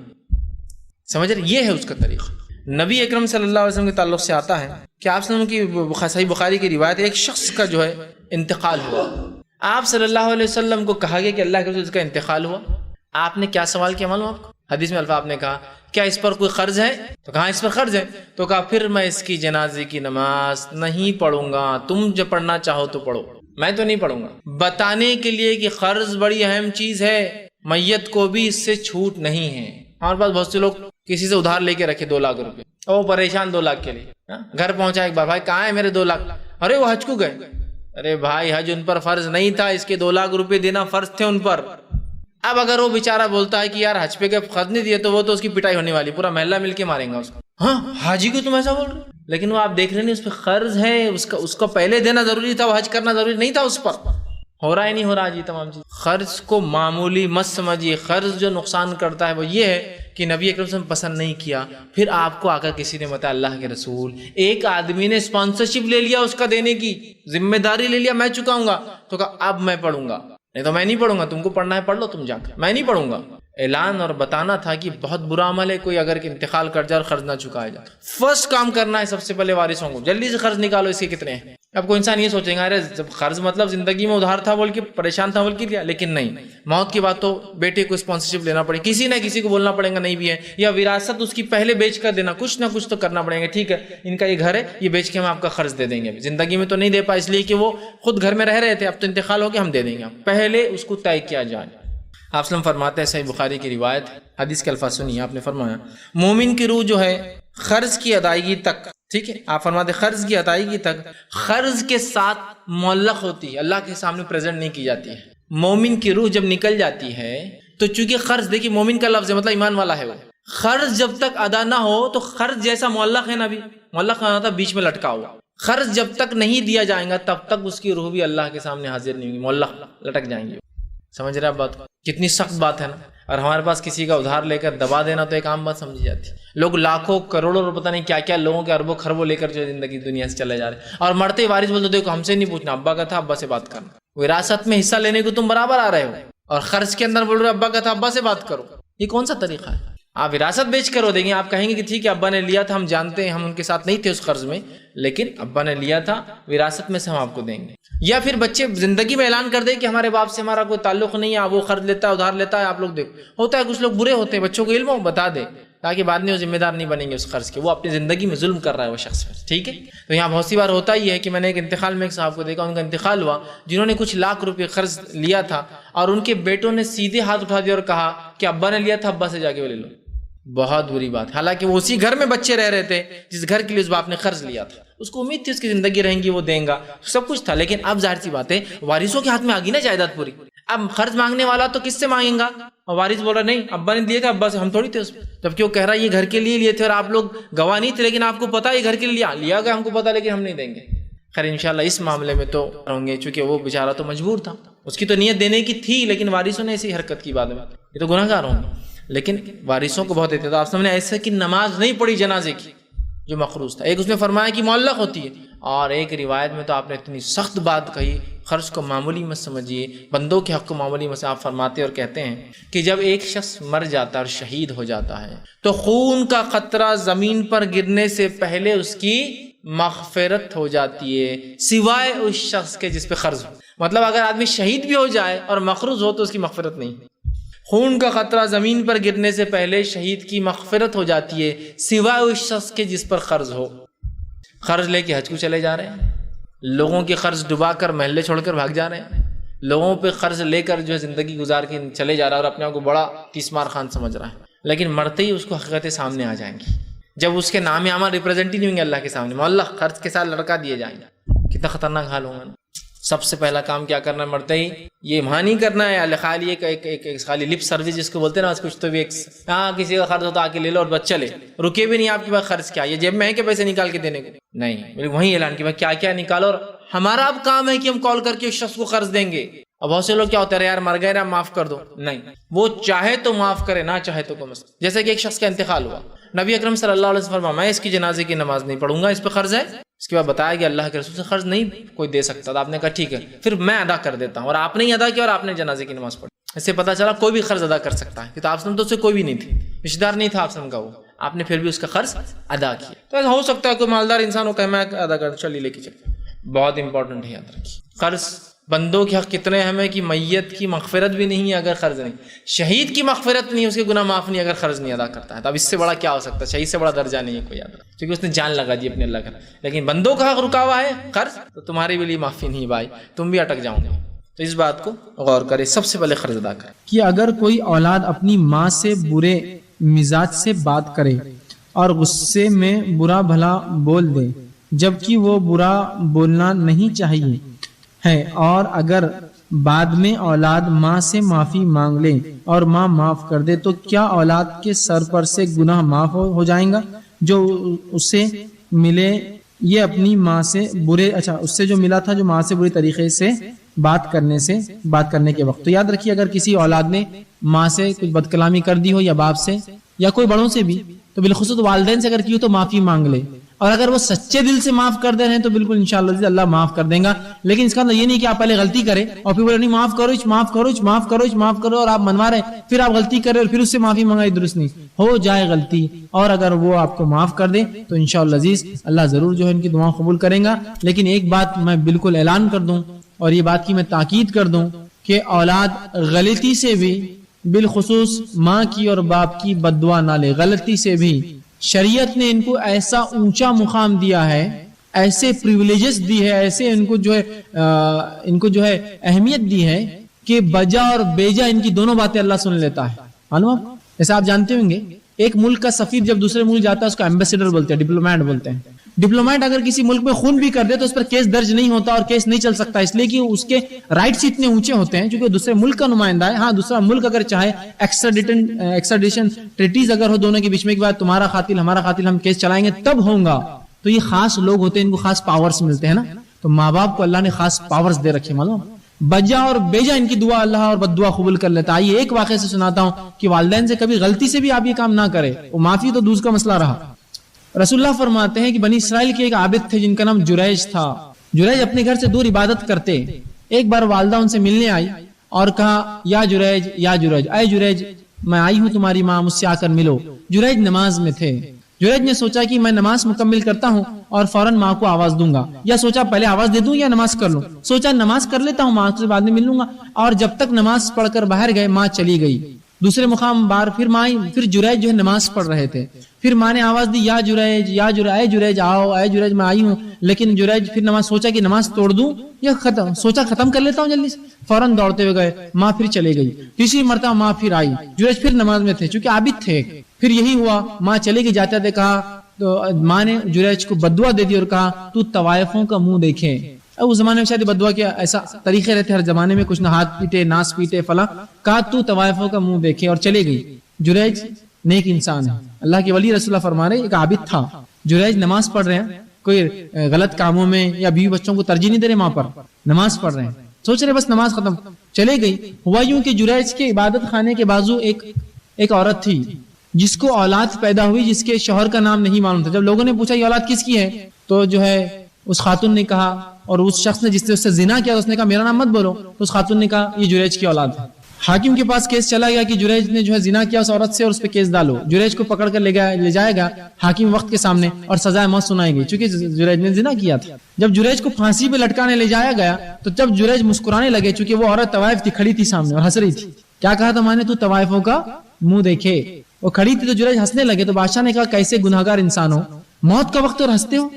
سمجھ رہے، یہ ہے اس کا طریقہ۔ نبی اکرم صلی اللہ علیہ وسلم کے تعلق سے آتا ہے کہ آپ صلی اللہ علیہ وسلم کی صحیح بخاری کی روایت ہے، ایک شخص کا جو ہے انتقال ہوا، آپ صلی اللہ علیہ وسلم کو کہا گیا کہ اللہ کے رسول اس کا انتقال ہوا، آپ نے کیا سوال کیا معلوم آپ کو؟ حدیث میں الفاظ آپ نے کہا کیا اس پر کوئی قرض ہے؟ تو کہا اس پر قرض ہے، تو کہا پھر میں اس کی جنازے کی نماز نہیں پڑھوں گا، تم جو پڑھنا چاہو تو پڑھو، میں تو نہیں پڑھوں گا، بتانے کے لیے کہ قرض بڑی اہم چیز ہے، میت کو بھی اس سے چھوٹ نہیں ہے۔ ہمارے پاس بہت سے لوگ کسی سے ادھار لے کے رکھے 2 لاکھ روپے، اور وہ پریشان 2 لاکھ کے لیے، گھر پہنچا ایک بار، بھائی کہاں ہے میرے 2 لاکھ؟ ارے وہ حج کو گئے۔ ارے بھائی حج ان پر فرض نہیں تھا، اس کے 2 لاکھ روپے دینا فرض تھے ان پر۔ اب اگر وہ بیچارہ بولتا ہے کہ یار حج پہ کے قرض نہیں دیے، تو وہ تو اس کی پٹائی ہونے والی، پورا محلہ مل کے ماریں گا اس کو، ہاں حاجی کو تم ایسا بول رہے، لیکن وہ آپ دیکھ رہے نہیں اس پہ قرض ہے، اس کو پہلے دینا ضروری تھا، وہ حج کرنا ضروری نہیں تھا اس پر، ہو رہا ہے نہیں ہو رہا جی تمام چیز۔ قرض کو معمولی مت سمجھیے، قرض جو نقصان کرتا ہے وہ یہ ہے کہ نبی اکرم صلی اللہ علیہ وسلم پسند نہیں کیا، پھر آپ کو آ کر کسی نے بتایا اللہ کے رسول، ایک آدمی نے اسپانسرشپ لے لیا اس کا دینے کی ذمہ داری لے لیا، میں چکاؤں گا، تو کہا اب میں پڑھوں گا، نہیں تو میں نہیں پڑھوں گا، تم کو پڑھنا ہے پڑھ لو تم جا کر، میں نہیں پڑھوں گا۔ اعلان اور بتانا تھا کہ بہت برا عمل ہے کوئی اگر انتقال کر جائے اور قرض نہ چکایا جائے۔ فرسٹ کام کرنا ہے سب سے پہلے وارثوں کو، جلدی سے قرض نکالو، اس کے کتنے ہیں۔ اب کوئی انسان یہ سوچیں گا ارے جب قرض مطلب زندگی میں ادھار تھا بول کے پریشان تھا بول کے لیا، لیکن نہیں، موت کی بات تو بیٹے کو اسپانسرشپ لینا پڑے، کسی نہ کسی کو بولنا پڑے گا نہیں بھی ہے، یا وراثت اس کی پہلے بیچ کر دینا، کچھ نہ کچھ تو کرنا پڑے گا، ٹھیک ہے ان کا یہ گھر ہے، یہ بیچ کے ہم آپ کا قرض دے دیں گے، زندگی میں تو نہیں دے پائے اس لیے کہ وہ خود گھر میں رہ رہے تھے، اب تو انتقال ہو گیا، ہم دے دیں گے، پہلے اس کو طے کیا جائے۔ آپ صلی اللہ علیہ وسلم فرماتے ہیں، صحیح بخاری کی روایت، حدیث کے الفاظ سنیے، آپ نے فرمایا مومن کی روح جو ہے قرض کی ادائیگی تک، ٹھیک ہے، آپ فرماتے ہیں قرض کی ادائیگی تک قرض کے ساتھ معلق ہوتی ہے، اللہ کے سامنے پریزنٹ نہیں کی جاتی ہے۔ مومن کی روح جب نکل جاتی ہے تو چونکہ قرض، دیکھیے مومن کا لفظ ہے مطلب ایمان والا ہے، وہ قرض جب تک ادا نہ ہو تو قرض جیسا معلق ہے نا، بھی معلق ہونا تھا بیچ میں لٹکا ہوا، قرض جب تک نہیں دیا جائے گا تب تک اس کی روح بھی اللہ کے سامنے حاضر نہیں ہوگی، معلق لٹک جائیں گے۔ سمجھ رہے آپ بات کو؟ کتنی سخت بات ہے نا، اور ہمارے پاس کسی کا ادھار لے کر دبا دینا تو ایک عام بات سمجھی جاتی ہے، لوگ لاکھوں کروڑوں روپے پتہ نہیں کیا کیا لوگوں کے اربوں خربوں لے کر جو زندگی دنیا سے چلے جا رہے ہیں، اور مرتے وارث بولتے دیکھو ہم سے نہیں پوچھنا، ابا کا تھا ابا سے بات کرنا، وراثت میں حصہ لینے کو تم برابر آ رہے ہو، اور قرض کے اندر بول رہے ابا کا تھا ابا سے بات کرو، یہ کون سا طریقہ ہے؟ آپ وراثت بیچ کر دیں گے، آپ کہیں گے کہ ٹھیک ہے ابا نے لیا تھا، ہم جانتے ہیں ہم ان کے ساتھ نہیں تھے اس قرض میں، لیکن ابا نے لیا تھا، وراثت میں سے ہم آپ کو دیں گے۔ یا پھر بچے زندگی میں اعلان کر دیں کہ ہمارے باپ سے ہمارا کوئی تعلق نہیں ہے، وہ قرض لیتا ہے ادھار لیتا ہے، آپ لوگ دیکھو، ہوتا ہے کچھ لوگ برے ہوتے ہیں، بچوں کو علم ہو بتا دے تاکہ بعد میں وہ ذمہ دار نہیں بنیں گے اس قرض کے، وہ اپنی زندگی میں ظلم کر رہا ہے وہ شخص پر، ٹھیک ہے۔ تو یہاں بہت سی بار ہوتا ہی ہے کہ میں نے ایک انتقال میں ایک صاحب کو دیکھا، ان کا انتقال ہوا، جنہوں نے کچھ لاکھ روپے قرض لیا تھا، اور ان کے بیٹوں نے سیدھے ہاتھ اٹھا دیا اور کہا کہ ابا نے لیا تھا ابا سے جا کے وہ لے لو۔ بہت بری بات، حالانکہ وہ اسی گھر میں بچے رہ رہے تھے جس گھر کے لیے اس باپ نے قرض لیا تھا، اس کو امید تھی اس کی زندگی رہیں گی وہ دیں گا، سب کچھ تھا، لیکن اب ظاہر سی بات ہے وارثوں کے ہاتھ میں آ گئی نا جائیداد پوری، اب قرض مانگنے والا تو کس سے مانگیں گا، اور وارث بول رہا نہیں ابا نے دیے تھا ابا سے، ہم تھوڑی تھے اس میں، جبکہ وہ کہہ رہا ہے یہ گھر کے لیے لیے تھے اور آپ لوگ گواہ نہیں تھے، لیکن آپ کو پتا یہ گھر کے لیے لیا گیا، ہم کو پتا لیکن ہم نہیں دیں گے۔ خیر انشاءاللہ اس معاملے میں تو ہوں گے، چونکہ وہ بیچارہ تو مجبور تھا، اس کی تو نیت دینے کی تھی، لیکن وارثوں نے ایسی حرکت کی، بعد میں یہ تو گناہ گار ہوں گے، لیکن وارثوں کو بہت اعتداد۔ آپ سامنے ایسے کہ نماز نہیں پڑھی جنازے کی جو مخروض تھا، ایک اس نے فرمایا کہ معلق ہوتی ہے، اور ایک روایت میں تو آپ نے اتنی سخت بات کہی، قرض کو معمولی مت سمجھیے، بندوں کے حق کو معمولی مت، آپ فرماتے اور کہتے ہیں کہ جب ایک شخص مر جاتا اور شہید ہو جاتا ہے تو خون کا قطرہ زمین پر گرنے سے پہلے اس کی مغفرت ہو جاتی ہے، سوائے اس شخص کے جس پہ قرض ہو، مطلب اگر آدمی شہید بھی ہو جائے اور مقروض ہو تو اس کی مغفرت نہیں۔ خون کا قطرہ زمین پر گرنے سے پہلے شہید کی مغفرت ہو جاتی ہے، سوائے اس شخص کے جس پر قرض ہو۔ قرض لے کے حج کو چلے جا رہے ہیں، لوگوں کے قرض ڈبا کر محلے چھوڑ کر بھاگ جا رہے ہیں، لوگوں پہ قرض لے کر جو ہے زندگی گزار کے چلے جا رہا ہے اور اپنے آپ کو بڑا تیسمار خان سمجھ رہا ہے، لیکن مرتے ہی اس کو حقیقتیں سامنے آ جائیں گی، جب اس کے نام عامہ ریپرزینٹ ہی نہیں ہوں گے اللہ کے سامنے، معلق قرض کے ساتھ لڑکا دیے جائیں گے، کتنا خطرناک حال ہوگا نا۔ سب سے پہلا کام کیا کرنا ہے مرتے ہی، یہ وہاں نہیں کرنا ہے خالی ایک خالی لپ سروس جس کو بولتے ہیں نا، کچھ تو بھی ایک ہاں کسی کا قرض ہوتا آ کے لے لو اور بس چلے، رکے بھی نہیں آپ کے پاس قرض کیا، یہ جیب میں ہے کہ پیسے نکال کے دینے کو نہیں، وہیں اعلان کہ کیا کیا نکالو، اور ہمارا اب کام ہے کہ ہم کال کر کے اس شخص کو قرض دیں گے۔ اب بہت سے لوگ کیا ہوتا ہے یار مر گئے نا معاف کر دو، نہیں، وہ چاہے تو معاف کرے، نہ چاہے تو کوئی مسئلہ۔ جیسے کہ ایک شخص کا انتقال ہوا، نبی اکرم صلی اللہ علیہ وسلم فرمایا میں اس کی جنازے کی نماز نہیں پڑھوں گا، اس پہ قرض ہے، اس کے بعد بتایا کہ اللہ کے رسول سے قرض نہیں کوئی دے سکتا تھا، آپ نے کہا ٹھیک ہے پھر میں ادا کر دیتا ہوں، اور آپ نے ہی ادا کیا اور آپ نے جنازے کی نماز پڑھی، اس سے پتہ چلا کوئی بھی قرض ادا کر سکتا ہے، کہ تو آپ سے تو کوئی بھی نہیں تھی، رشتہ دار نہیں تھا آپ سے کا وہ، آپ نے پھر بھی اس کا قرض ادا کیا. تو ایسا ہو سکتا ہے کوئی مالدار انسان ہو کہ میں ادا کر چلیے لے کے چلتے. بہت امپورٹنٹ ہے یاد رکھیے. قرض بندوں کے حق کتنے اہم ہے کہ میت کی مغفرت بھی نہیں ہے اگر قرض نہیں, شہید کی مغفرت نہیں, اس کے گناہ معاف نہیں اگر قرض نہیں ادا کرتا ہے. تو اب اس سے بڑا کیا ہو سکتا ہے؟ شہید سے بڑا درجہ نہیں ہے کوئی, یاد رکھ, کیونکہ اس نے جان لگا دی اپنے اللہ کا. لیکن بندوں کا حق رکا ہوا ہے قرض, تو تمہارے بھی لیے معافی نہیں بھائی, تم بھی اٹک جاؤ گے. تو اس بات کو غور کرے, سب سے پہلے قرض ادا کرے. کہ اگر کوئی اولاد اپنی ماں سے برے مزاج سے بات کرے اور غصے میں برا بھلا بول دے جبکہ وہ برا بولنا نہیں چاہیے ہے, اور اگر بعد میں اولاد ماں سے معافی مانگ لے اور ماں معاف کر دے, تو کیا اولاد کے سر پر سے گناہ معاف ہو جائیں گا جو اسے ملے یہ اپنی ماں سے برے اس سے جو ملا تھا جو ماں سے برے طریقے سے بات کرنے کے وقت. تو یاد رکھیے اگر کسی اولاد نے ماں سے کچھ بد کلامی کر دی ہو یا باپ سے یا کوئی بڑوں سے بھی, تو بالخصوص والدین سے اگر کی ہو تو معافی مانگ لے, اور اگر وہ سچے دل سے معاف کر دے رہے ہیں تو بالکل انشاءاللہ اللہ معاف کر دیں گا. لیکن اس کا مطلب یہ نہیں کہ آپ پہلے غلطی کریں اور پھر بولے نہیں معاف کرو اور آپ منوا رہے ہیں, پھر آپ غلطی کر رہے اور پھر اس سے معافی منگائی, درست نہیں. ہو جائے غلطی اور اگر وہ آپ کو معاف کر دے تو انشاءاللہ عزیز اللہ ضرور جو ہے ان کی دعا قبول کریں گا. لیکن ایک بات میں بالکل اعلان کر دوں اور یہ بات کی میں تاکید کر دوں کہ اولاد غلطی سے بھی, بالخصوص ماں کی اور باپ کی بد دعا نہ لے. غلطی سے بھی شریعت نے ان کو ایسا اونچا مقام دیا ہے, ایسے پریویلیجز دی ہے, ایسے ان کو جو ہے اہمیت دی ہے کہ بجا اور بیجا ان کی دونوں باتیں اللہ سن لیتا ہے. معلوم آپ, جیسے آپ جانتے ہوں گے ایک ملک کا سفیر جب دوسرے ملک جاتا ہے اس کو ایمبیسیڈر بولتے ہیں, ڈپلومیٹ بولتے ہیں. ڈپلومیٹ اگر کسی ملک میں خون بھی کر دے تو اس پر کیس درج نہیں ہوتا اور کیس نہیں چل سکتا, اس لیے کہ اس کے رائٹس اتنے اونچے ہوتے ہیں چونکہ دوسرے ملک کا نمائندہ ہے. ہاں دوسرا ملک اگر چاہے ایکسٹریڈیشن ٹریٹیز اگر ہو دونوں کے بیچ میں, کے بعد تمہارا قاتل ہمارا قاتل ہم کیس چلائیں گے تب ہوگا. تو یہ خاص لوگ ہوتے ہیں, ان کو خاص پاورز ملتے ہیں نا. تو ماں باپ کو اللہ نے خاص پاورز دے رکھے, معلوم بجا اور بیجا ان کی دعا اللہ اور بد دعا قبول کر لیتا. آئیے ایک واقعے سے سناتا ہوں کہ والدین سے کبھی غلطی سے بھی آپ یہ کام نہ کرے, وہ معافی تو دوسرا مسئلہ رہا. رسول اللہ فرماتے ہیں کہ بنی اسرائیل کے ایک عابد تھے جن کا نام جریج تھا. جریج اپنے گھر سے دور عبادت کرتے. ایک بار والدہ ان سے ملنے آئی اور کہا یا جریج اے جریج میں آئی ہوں تمہاری ماں, مجھ سے آ کر ملو. جریج نماز میں تھے. جریج نے سوچا کہ میں نماز مکمل کرتا ہوں اور فوراً ماں کو آواز دوں گا, یا سوچا پہلے آواز دے دوں یا نماز کر لوں. سوچا نماز کر لیتا ہوں, ماں سے بعد میں مل لوں گا. اور جب تک نماز پڑھ کر باہر گئے ماں چلی گئی. دوسرے مقام بار پھر ماں, پھر جریج جو ہے نماز پڑھ رہے تھے. پھر ماں نے آواز دی یا جریج اے جریج آؤ, اے جریج میں آئی ہوں. لیکن جریج پھر نماز سوچا کہ نماز توڑ دوں یا ختم کر لیتا ہوں جلدی سے. فوراً دوڑتے ہوئے گئے, ماں پھر چلے گئی. تیسری مرتبہ ماں پھر آئی, جریج پھر نماز میں تھے چونکہ عابد تھے. پھر یہی ہوا, ماں چلے گئی. جاتے تھے کہا تو ماں نے جریج کو بددعا دے دی اور کہا تو طوائفوں کا منہ دیکھے. اب اس زمانے میں شاید بددعا کے ایسا طریقے رہتے ہر زمانے میں, کچھ نہ ہاتھ پیٹے ناس پیٹے فلاں. کہا تو طوائفوں کا منہ دیکھے اور چلے گئی. جریج نیک انسان ہے, اللہ کے ولی رسول اللہ فرما رہے ایک عابد تھا. جریج نماز پڑھ رہے ہیں, کوئی غلط کاموں میں یا بیوی بچوں کو ترجیح نہیں دے رہے, ماں پر نماز پڑھ رہے ہیں, سوچ رہے بس نماز ختم, چلے گئی. ہوا یوں کہ جریج کے عبادت خانے کے بازو ایک عورت تھی جس کو اولاد پیدا ہوئی جس کے شوہر کا نام نہیں معلوم تھا. جب لوگوں نے پوچھا یہ اولاد کس کی ہے تو جو ہے اس خاتون نے کہا, اور اس شخص نے جس نے اس سے زنا کیا اس نے کہا میرا نام مت بولو. تو اس خاتون نے کہا یہ جریج کی اولاد ہے. حاکم کے پاس کیس چلا گیا کہ جریج نے جو ہے زنا کیا اس عورت سے اور اس پہ کیس ڈالو. جریج کو پکڑ کر لے جائے گا حاکم وقت کے سامنے اور سزائے موت سنائے گی چونکہ جریج نے زنا کیا تھا. جب جریج کو پھانسی پہ لٹکانے لے جایا گیا تو جب جریج مسکرانے لگے, چونکہ وہ عورت طوائف تھی, کھڑی تھی سامنے اور ہنس رہی تھی. کیا کہا تھا میں نے, تو طوائفوں کا منہ دیکھے. وہ کھڑی تھی تو جریج ہنسنے لگے. تو بادشاہ نے کہا کیسے گناہگار انسان ہو, موت کا وقت اور ہنستے ہو.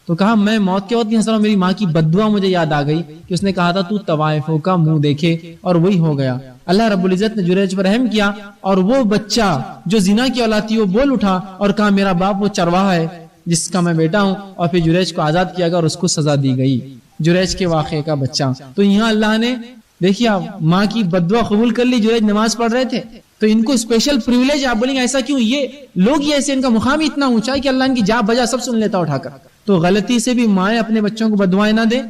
تو کہا میں موت کے وقت نہیں ہنس رہا ہوں, میری ماں کی بددعا مجھے یاد آ گئی کہ اس نے کہا تھا تو طوائفوں کا منہ دیکھے, اور وہی ہو گیا. اللہ رب العزت نے جریج پر رحم کیا اور وہ بچہ جو زنا کی اولاد تھی وہ بول اٹھا اور کہا میرا باپ وہ چرواہا ہے جس کا میں بیٹا ہوں, اور پھر جریج کو آزاد کیا گیا اور اس کو سزا دی گئی. جریج کے واقعے کا بچہ. تو یہاں اللہ نے دیکھیے ماں کی بددعا قبول کر لی. جریج نماز پڑھ رہے تھے تو ان کو اسپیشل پریویلیج. آپ بولیں گے ایسا کیوں, یہ لوگ ہی ایسے, ان کا مقام اتنا اونچا ہے کہ اللہ ان کی جا بجا سب سن لیتا اٹھا کر. تو غلطی سے بھی مائیں اپنے بچوں کو بددعائیں نہ دیں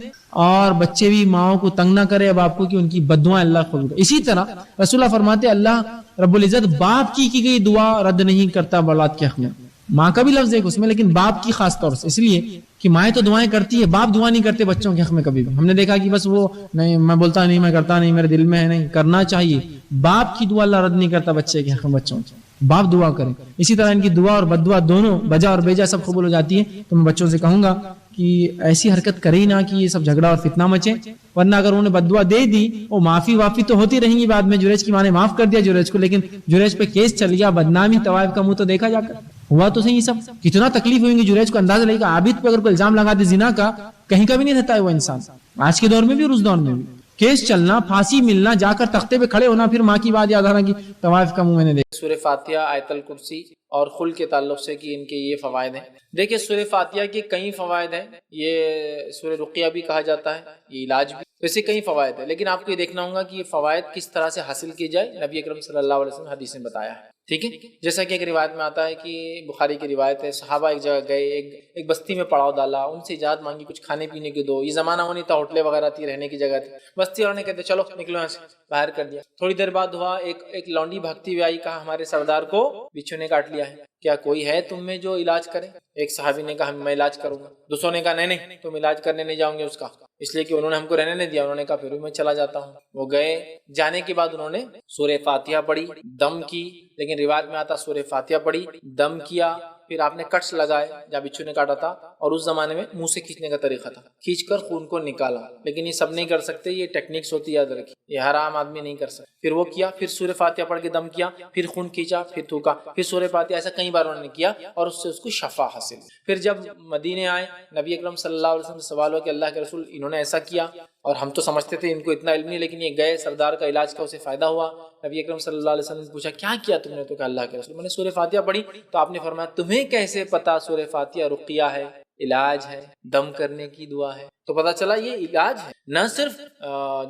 اور بچے بھی ماؤں کو تنگ نہ کرے اب آپ کو کہ ان کی بددعائیں اللہ قبول کرے. اسی طرح رسول اللہ فرماتے اللہ رب العزت باپ کی گئی دعا رد نہیں کرتا اولاد کے حق میں. ماں کا بھی لفظ ہے اس میں, لیکن باپ کی خاص طور سے, اس لیے کہ مائیں تو دعائیں کرتی ہے, باپ دعا نہیں کرتے بچوں کے حق میں کبھی بھی. ہم نے دیکھا کہ بس وہ نہیں, میں بولتا نہیں, میں کرتا نہیں, میرے دل میں ہے نہیں, کرنا چاہیے. باپ کی دعا اللہ رد نہیں کرتا بچے کے حق میں, بچوں کی. باپ دعا کریں. اسی طرح ان کی دعا اور بددعا دونوں بجا اور بیجا سب قبول ہو جاتی ہے. تو میں بچوں سے کہوں گا کہ ایسی حرکت کرے ہی نہ کہ یہ سب جھگڑا اور فتنہ مچے, ورنہ اگر انہوں نے بددعا دے دی وہ معافی وافی تو ہوتی رہیں گی بعد میں. جریج کی ماں نے معاف کر دیا جریج کو, لیکن جریج پہ کیس چل گیا, بدنامی, طوائف کا منہ تو دیکھا جا کر ہوا تو صحیح. سب کتنا تکلیف ہوئیں گی جریج کو, اندازہ لگے گا. عابد پہ اگر کوئی الزام لگا دے زنا کا, کہیں کا بھی نہیں رہتا ہے وہ انسان, آج کے دور میں بھی اور اس دور میں بھی. کیس چلنا, پھانسی ملنا, جا کر تختے پہ کھڑے ہونا, پھر ماں کی بات یاد آنا کہ طوائف کا منہ میں نے دیکھا. سورہ فاتحہ, آیت الکرسی اور خل کے تعلق سے کہ ان کے یہ فوائد ہیں. دیکھیں سورہ فاتحہ کے کئی فوائد ہیں. یہ سورہ رقیہ بھی کہا جاتا ہے, یہ علاج بھی, ویسے کئی فوائد ہیں. لیکن آپ کو یہ دیکھنا ہوگا کہ یہ فوائد کس طرح سے حاصل کی جائے. نبی اکرم صلی اللہ علیہ وسلم حدیث میں بتایا ہے. ٹھیک ہے, جیسا کہ ایک روایت میں آتا ہے کہ بخاری کی روایت ہے, صحابہ ایک جگہ گئے, ایک بستی میں پڑاؤ ڈالا, ان سے اجازت مانگی کچھ کھانے پینے کے دو. یہ زمانہ وہ نہیں تھا, ہوٹلیں وغیرہ تھی, رہنے کی جگہ تھی. بستی والوں نے کہتے چلو نکلو یہاں سے, باہر کر دیا. تھوڑی دیر بعد ہوا, ایک لونڈی بھاگتی ہوئی آئی, کہا ہمارے سردار کو بچھو نے کاٹ لیا ہے, کیا کوئی ہے تم میں جو علاج کرے؟ ایک صحابی نے کہا میں علاج کروں گا. دوسروں نے کہا نہیں تم علاج کرنے نہیں جاؤں گے اس کا, اس لیے کہ انہوں نے ہم کو رہنے نہیں دیا. انہوں نے کہا پھر بھی میں چلا جاتا ہوں. وہ گئے, جانے کے بعد انہوں نے سورہ فاتحہ پڑھی, دم کی. لیکن روایت میں آتا سورہ فاتحہ پڑھی, دم کیا, پھر آپ نے کٹس لگائے جہاں بچھو نے کاٹا تھا, اور اس زمانے میں منہ سے کھینچنے کا طریقہ تھا, کھینچ کر خون کو نکالا. لیکن یہ سب نہیں کر سکتے, یہ ٹیکنیکس ہوتی ہے, یاد رکھیے, یہ ہر عام آدمی نہیں کر سکتا. پھر وہ کیا, پھر سورہ فاتحہ پڑھ کے دم کیا, پھر خون کھینچا, پھر تھوکا, پھر سورہ فاتحہ, ایسا کئی بار انہوں نے کیا, اور اس سے اس کو شفا حاصل. پھر جب مدینے آئے, نبی اکرم صلی اللہ علیہ وسلم سے سوال ہوا کہ اللہ کے رسول انہوں نے ایسا کیا, اور ہم تو سمجھتے تھے ان کو اتنا علم نہیں, لیکن یہ گئے, سردار کا علاج کا اسے فائدہ ہوا. نبی اکرم صلی اللہ علیہ وسلم نے پوچھا کیا کیا تم نے؟ تو کہا اللہ کے رسول میں نے سورہ فاتحہ پڑھی. تو آپ نے فرمایا تمہیں کیسے پتا سورہ فاتحہ رقیہ ہے, علاج ہے, دم کرنے کی دعا ہے؟ تو پتا چلا یہ علاج ہے, نہ صرف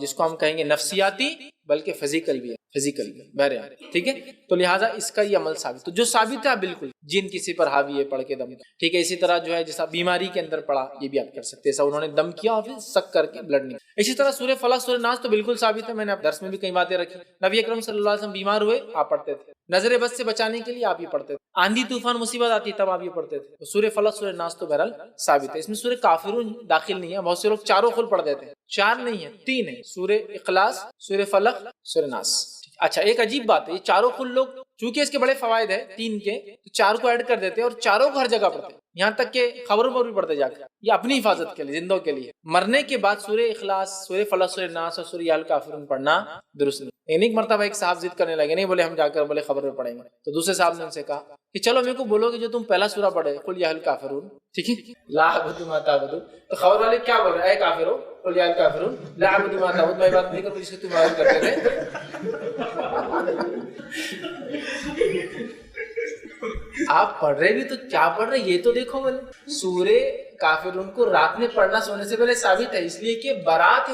جس کو ہم کہیں گے نفسیاتی, بلکہ فزیکل بھی ہے, فزیکل بھی بہرحال. ٹھیک ہے, تو لہٰذا اس کا یہ عمل ثابت, تو جو ثابت ہے بالکل جن کسی پر حاوی ہے پڑھ کے دم. ٹھیک ہے, اسی طرح جو ہے جیسا بیماری کے اندر پڑا, یہ بھی آپ کر سکتے ہیں. ایسا انہوں نے دم کیا اور پھر سک کر کے بلڈ نکلا. اسی طرح سورہ فلق, سورہ ناس تو بالکل ثابت ہے, میں نے درس میں بھی کئی باتیں رکھی. نبی اکرم صلی اللہ علیہ وسلم بیمار ہوئے, آپ پڑھتے تھے. نظر بد سے بچانے کے لیے آپ یہ پڑھتے تھے. آندھی طوفان مصیبت آتی تب آپ یہ پڑھتے تھے. سورہ فلق, سورہ ناس تو بہرحال ثابت ہے. اس میں سورہ کافرون داخل نہیں ہے. بہت سے لوگ چاروں خل پڑھ دیتے ہیں, 4 نہیں ہے 3 ہے, سورہ اخلاص, سورہ فلق, سورہ ناس. اچھا, ایک عجیب بات ہے, یہ چاروں خل لوگ چونکہ اس کے بڑے فوائد ہیں 3 کے, تو 4 کو ایڈ کر دیتے ہیں اور چاروں کو ہر جگہ پڑھتے ہیں, یہاں تک کہ خبروں پر بھی پڑھتے جا کر. یہ اپنی حفاظت کے لیے, زندوں کے لیے. مرنے کے بعد سورہ اخلاص, سورہ فلق, سورہ ناس اور سورہ الکافرون پڑھنا درست نہیں. ایک مرتبہ ایک صاحب ضد کرنے لگے, نہیں بولے ہم جا کر بولے خبر میں پڑھیں گے. تو دوسرے صاحب نے ان سے کہا کہ چلو میرے کو بولو کہ جو تم پہلا سورہ پڑھے قل یا الکافرون, ٹھیک ہے, لا اعبد ما تعبدون, تو خبر والے کیا بول رہے ہیں, اے کافرو قل یا الکافرون لا اعبد ما تعبدون, میں بات نہیں کروں جس کو تم عبادت کرتے تھے. آپ پڑھ رہے بھی تو کیا پڑھ رہے, یہ تو دیکھو. بولے سورہ کافرون کو رات میں پڑھنا سونے سے پہلے ثابت ہے, اس لیے کہ برات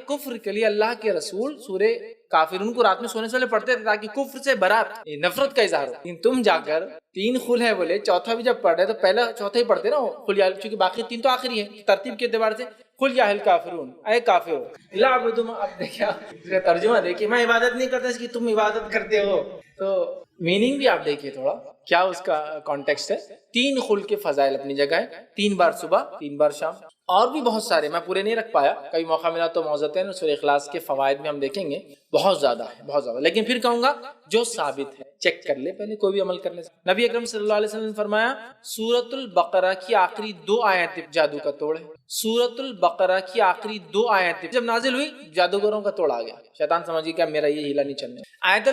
کفر کے لیے اللہ کے رسول سورہ کافرون کو رات میں سونے سے پہلے پڑھتے تھے, تاکہ کفر سے برات, نفرت کا اظہار ہو. تم جا کر 3 خل ہے بولے, چوتھا بھی جب پڑھ رہے تو پہلا چوتھا ہی پڑھتے نا خل یا, چونکہ باقی 3 تو آخری ہے ترتیب کے اعتبار سے. قل یا الکافرون, اے کافر لا اعبد ما, اب دیکھیں اس کا ترجمہ دیکھیں, میں عبادت نہیں کرتا, اس کی تم عبادت کرتے ہو. تو میننگ بھی آپ دیکھیے تھوڑا کیا اس کا کانٹیکسٹ ہے. 3 خل کے فضائل اپنی جگہ ہے, 3 بار صبح 3 بار شام, اور بھی بہت سارے, میں پورے نہیں رکھ پایا, کبھی موقع ملا تو موضوعتین سورہ اخلاص کے فوائد میں ہم دیکھیں گے, بہت زیادہ ہے, بہت زیادہ. لیکن پھر کہوں گا جو ثابت ہے چیک کر لے پہلے, کوئی بھی عمل کرنے سے. نبی اکرم صلی اللہ علیہ وسلم نے فرمایا سورۃ البقرہ کی آخری 2 آیتیں جادو کا توڑ ہے. سورۃ البقرہ کی آخری 2 آیتیں جب نازل ہوئی, جادوگروں کا توڑ آ گیا. شیطان سمجھ گیا میرا یہ ہیلا نہیں چلنے. آیت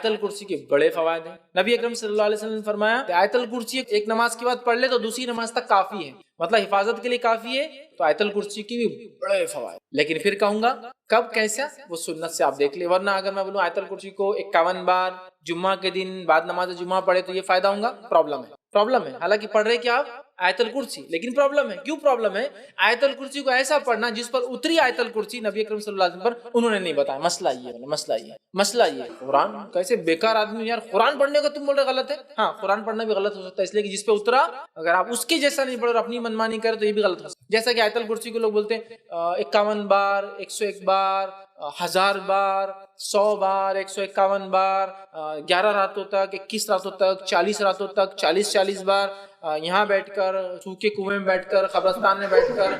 الکرسی کے بڑے فوائد ہیں. نبی اکرم صلی اللہ علیہ وسلم نے فرمایا آیت الکرسی ایک نماز کے بعد پڑھ لے تو دوسری نماز تک کافی ہے, مطلب حفاظت کے لیے کافی ہے. تو آیت الکرسی کی بھی بڑے فوائد. لیکن پھر کہوں گا کب کیسا, وہ سنت سے آپ دیکھ لیں. ورنہ اگر میں بولوں آیت الکرسی کو 51 بار جمعہ کے دن بعد نماز جمعہ پڑھے تو یہ فائدہ ہوگا, پرابلم ہے. حالانکہ پڑھ رہے کیا آپ آیت الکرسی, لیکن پرابلم ہے. کیوں پرابلم ہے؟ آیت الکرسی کو ایسا پڑھنا جس پر اتری آیت الکرسی نبی اکرم صلی اللہ علیہ وسلم پر انہوں نے نہیں بتایا. مسئلہ یہ قرآن کیسے بیکار آدمی یار, قرآن پڑھنے کا تم بول رہے غلط ہے. ہاں قرآن پڑھنا بھی غلط ہو سکتا ہے, اس لیے کہ جس پہ اترا اگر آپ اس کے جیسا نہیں پڑھو اور اپنی منمانی کرے تو یہ بھی غلط ہو سکتا ہے. جیسا کہ آیت الکرسی کو لوگ بولتے ہیں 51 بار, 101 بار, 1000 بار, 100 بار, 151 بار, 11 راتوں تک, 21 راتوں تک, 40 راتوں تک, 40 بار, یہاں بیٹھ کر, سوکھے کنویں میں بیٹھ کر, قبرستان میں بیٹھ کر,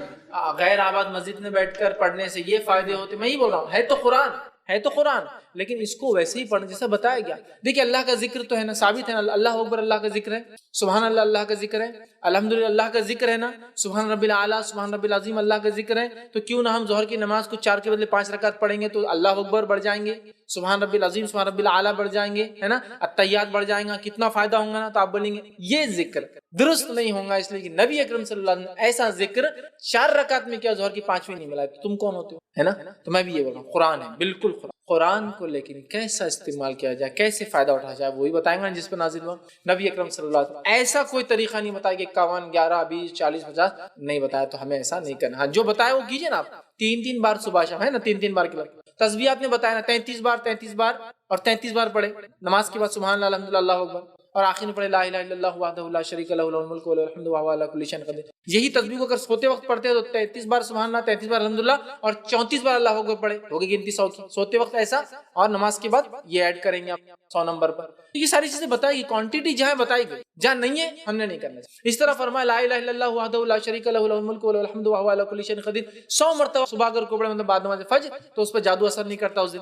غیر آباد مسجد میں بیٹھ کر پڑھنے سے یہ فائدے ہوتے. میں ہی بول رہا ہوں, ہے تو قرآن, ہے تو قرآن، لیکن اس کو ویسے ہی پڑھنا جیسا بتایا گیا. دیکھیے اللہ کا ذکر تو ہے نا، ثابت ہے نا، اللہ اکبر اللہ کا ذکر ہے، سبحان اللہ اللہ کا ذکر ہے، الحمدللہ اللہ کا ذکر ہے نا، سبحان ربی الاعلیٰ سبحان ربی العظیم اللہ کا ذکر ہے. تو کیوں نہ ہم ظہر کی نماز کو 4 کے بدلے 5 رکعت پڑھیں گے تو اللہ اکبر بڑھ جائیں گے، سبحان ربی العظیم سبحان ربی الاعلیٰ بڑھ جائیں گے، ہے نا، التحیات بڑھ جائیں گا، کتنا فائدہ ہوگا نا. تو آپ بولیں گے یہ ذکر درست نہیں ہوگا، اس لیے کہ نبی اکرم صلی اللہ علیہ وسلم ایسا ذکر 4 رکعت میں کیا ظہر کی 5ویں نہیں ملا. تم کون ہوتے ہو، ہے نا. تو میں بھی یہ بول رہا ہوں قرآن ہے، بالکل قرآن کو لیکن کیسا استعمال کیا جائے، کیسے فائدہ اٹھایا جائے، وہی بتائیں گے جس پہ نازل ہوا. نبی اکرم صلی اللہ علیہ وسلم ایسا کوئی طریقہ نہیں بتایا کہ 51 11 20 40 50 نہیں بتایا، تو ہمیں ایسا نہیں کرنا. ہاں جو بتایا وہ کیجیے نا. آپ 3 بار صبح شام، ہے نا، 3 بار کے بعد تسبیحات نے بتایا نا، 33 بار اور 33 بار پڑھے نماز کے بعد سبحان اللہ الحمدللہ اللہ اکبر، اور آخر میں پڑھے لا الہ الا اللہ وحدہ لا شریک لہ لہ الملک و لہ الحمد وہو علی کل شیء قدیر. یہی تسبیح کو اگر سوتے وقت پڑھتے ہیں تو 33 بار سبحان اللہ، 33 بار الحمدللہ اور 34 بار اللہ اکبر پڑھے، ہوگی گنتی 100 کی. سوتے وقت ایسا، اور نماز کے بعد یہ ایڈ کریں گے آپ 100 نمبر پر. یہ ساری چیزیں بتائی گئی، کوانٹٹی جہاں بتائی گئی، جہاں نہیں ہے ہم نے نہیں کرنا. اس طرح فرمایا لا الہ الا اللہ وحدہ لا شریک لہ لہ الملک و لہ الحمد وہو علی کل شیء قدیر 100 مرتبہ صبح اگر کو پڑھے، مطلب بعد نماز فجر، تو اس پہ جادو اثر نہیں کرتا اس دن.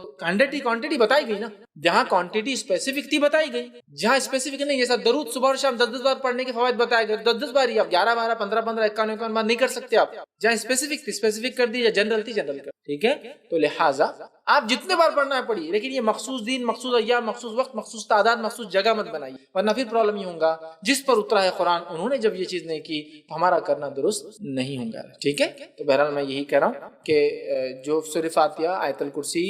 کوانٹٹی بتائی گئی نا، جہاں کوانٹٹی اسپیسیفک تھی بتائی گئی، جہاں اسپیسیفک نہیں، جیسا درود صبح اور شام 10 بار پڑھنے کے فوائد بتائے گئے، 10 بار ہی، آپ 11 12 15 15 51 بار نہیں کر سکتے. آپ جہاں اسپیسیفک تھی اسپیسیفک کر دی، یا جنرل تھی جنرل کر. ٹھیک ہے، تو لہٰذا آپ جتنے بار پڑھنا ہے پڑھیے، لیکن یہ مخصوص دن، مخصوص ایام، مخصوص وقت، مخصوص تعداد، مخصوص جگہ مت بنائیے، ورنہ پھر پرابلم یہ ہوگا جس پر اترا ہے قرآن انہوں نے جب یہ چیز نہیں کی تو ہمارا کرنا درست نہیں ہوگا. ٹھیک ہے، تو بہرحال میں یہی کہہ رہا ہوں کہ جو سورہ فاتحہ، آیت الکرسی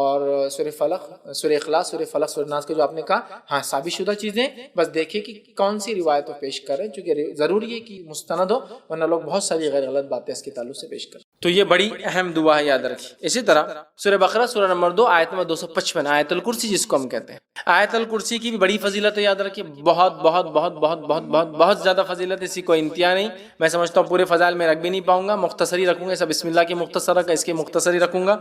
اور سورہ فلق، سورہ اخلاص، سورہ فلق، سورہ ناس کے جو آپ نے کہا، ہاں ثابت شدہ چیزیں، بس دیکھیں کہ کون سی روایت کو پیش کر رہے ہیں، چونکہ ضروری ہے کہ مستند ہو، ورنہ لوگ بہت ساری غیر غلط باتیں اس کے تعلق سے پیش کریں. تو یہ بڑی اہم دعا ہے، یاد رکھیں. اسی طرح سورہ بقرہ سورہ نمبر 2 آیت نمبر 255 آیت الکرسی جس کو ہم کہتے ہیں. آیت الکرسی کی بھی بڑی فضیلت ہے، یاد رکھیے. بہت بہت بہت بہت بہت بہت بہت زیادہ فضیلت، اسی کوئی انتہا نہیں. میں سمجھتا ہوں پورے فضائل میں رکھ بھی نہیں پاؤں گا، مختصر ہی رکھوں گا. سب بسم اللہ کی مختصر رکھا، اس کی مختصر ہی رکھوں گا.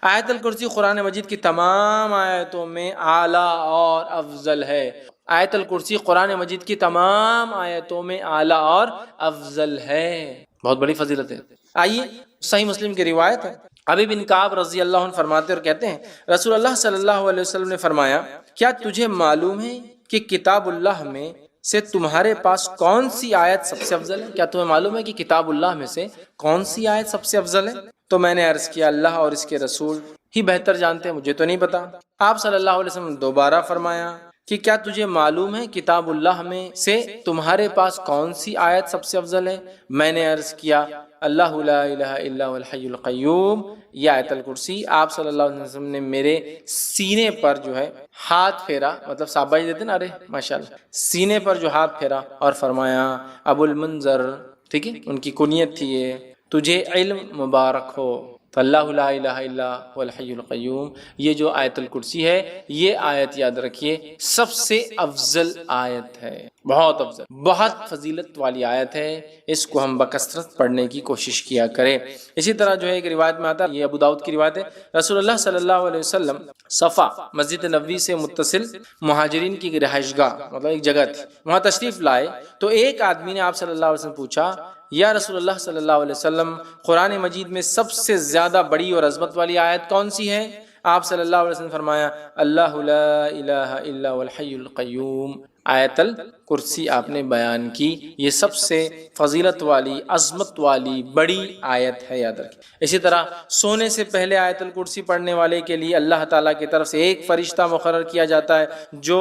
آیت الکرسی قرآن مجید کی تمام آیتوں میں اعلیٰ اور افضل ہے. آیت الکرسی قرآن مجید کی تمام آیتوں میں اعلیٰ اور افضل ہے، بہت بڑی فضیلت ہے. آئیے صحیح مسلم کی روایت ہے، ابی بن کعب رضی اللہ عنہ فرماتے اور کہتے ہیں رسول اللہ صلی اللہ علیہ وسلم نے فرمایا، کیا تجھے معلوم ہے کہ کتاب اللہ میں سے تمہارے پاس کون سی آیت سب سے افضل ہے؟ کیا تمہیں معلوم ہے کہ کتاب اللہ میں سے کون سی آیت سب سے افضل ہے؟ تو میں نے عرض کیا اللہ اور اس کے رسول ہی بہتر جانتے ہیں، مجھے تو نہیں پتا. آپ صلی اللہ علیہ وسلم نے دوبارہ فرمایا کہ کیا تجھے معلوم ہے کتاب اللہ میں سے تمہارے پاس کون سی آیت سب سے افضل ہے؟ میں نے عرض کیا اللہ لا الہ الا هو الحی القیوم، یہ آیت الکرسی. آپ صلی اللہ علیہ وسلم نے میرے سینے پر جو ہے ہاتھ پھیرا، مطلب شاباشی دیتے نا، ارے ماشاءاللہ، سینے پر جو ہاتھ پھیرا اور فرمایا ابو المنذر، ٹھیک ہے، ان کی کنیت تھی یہ، تجھے علم مبارک ہو. تو اللہ لا الہ الا هو الحی القیوم، یہ جو آیت الکرسی ہے، یہ آیت یاد رکھیے سب سے افضل آیت ہے، بہت افضل، بہت فضیلت والی آیت ہے. اس کو ہم بکثرت پڑھنے کی کوشش کیا کریں. اسی طرح جو ہے ایک روایت میں آتا ہے، یہ ابو داؤد کی روایت ہے، رسول اللہ صلی اللہ علیہ وسلم صفا مسجد نبوی سے متصل مہاجرین کی رہائش گاہ، مطلب ایک جگہ تھی، وہاں تشریف لائے. تو ایک آدمی نے آپ صلی اللہ علیہ وسلم پوچھا، یا رسول اللہ صلی اللہ علیہ وسلم قرآن مجید میں سب سے زیادہ بڑی اور عظمت والی آیت کون سی ہے؟ آپ صلی اللہ علیہ وسلم فرمایا اللہ لا الہ الا هو الحی القیوم. آیت الکرسی آپ نے بیان کی، یہ سب سے فضیلت والی، عظمت والی بڑی آیت ہے، یاد رکھیں. اسی طرح سونے سے پہلے آیت الکرسی پڑھنے والے کے لیے اللہ تعالیٰ کی طرف سے ایک فرشتہ مقرر کیا جاتا ہے جو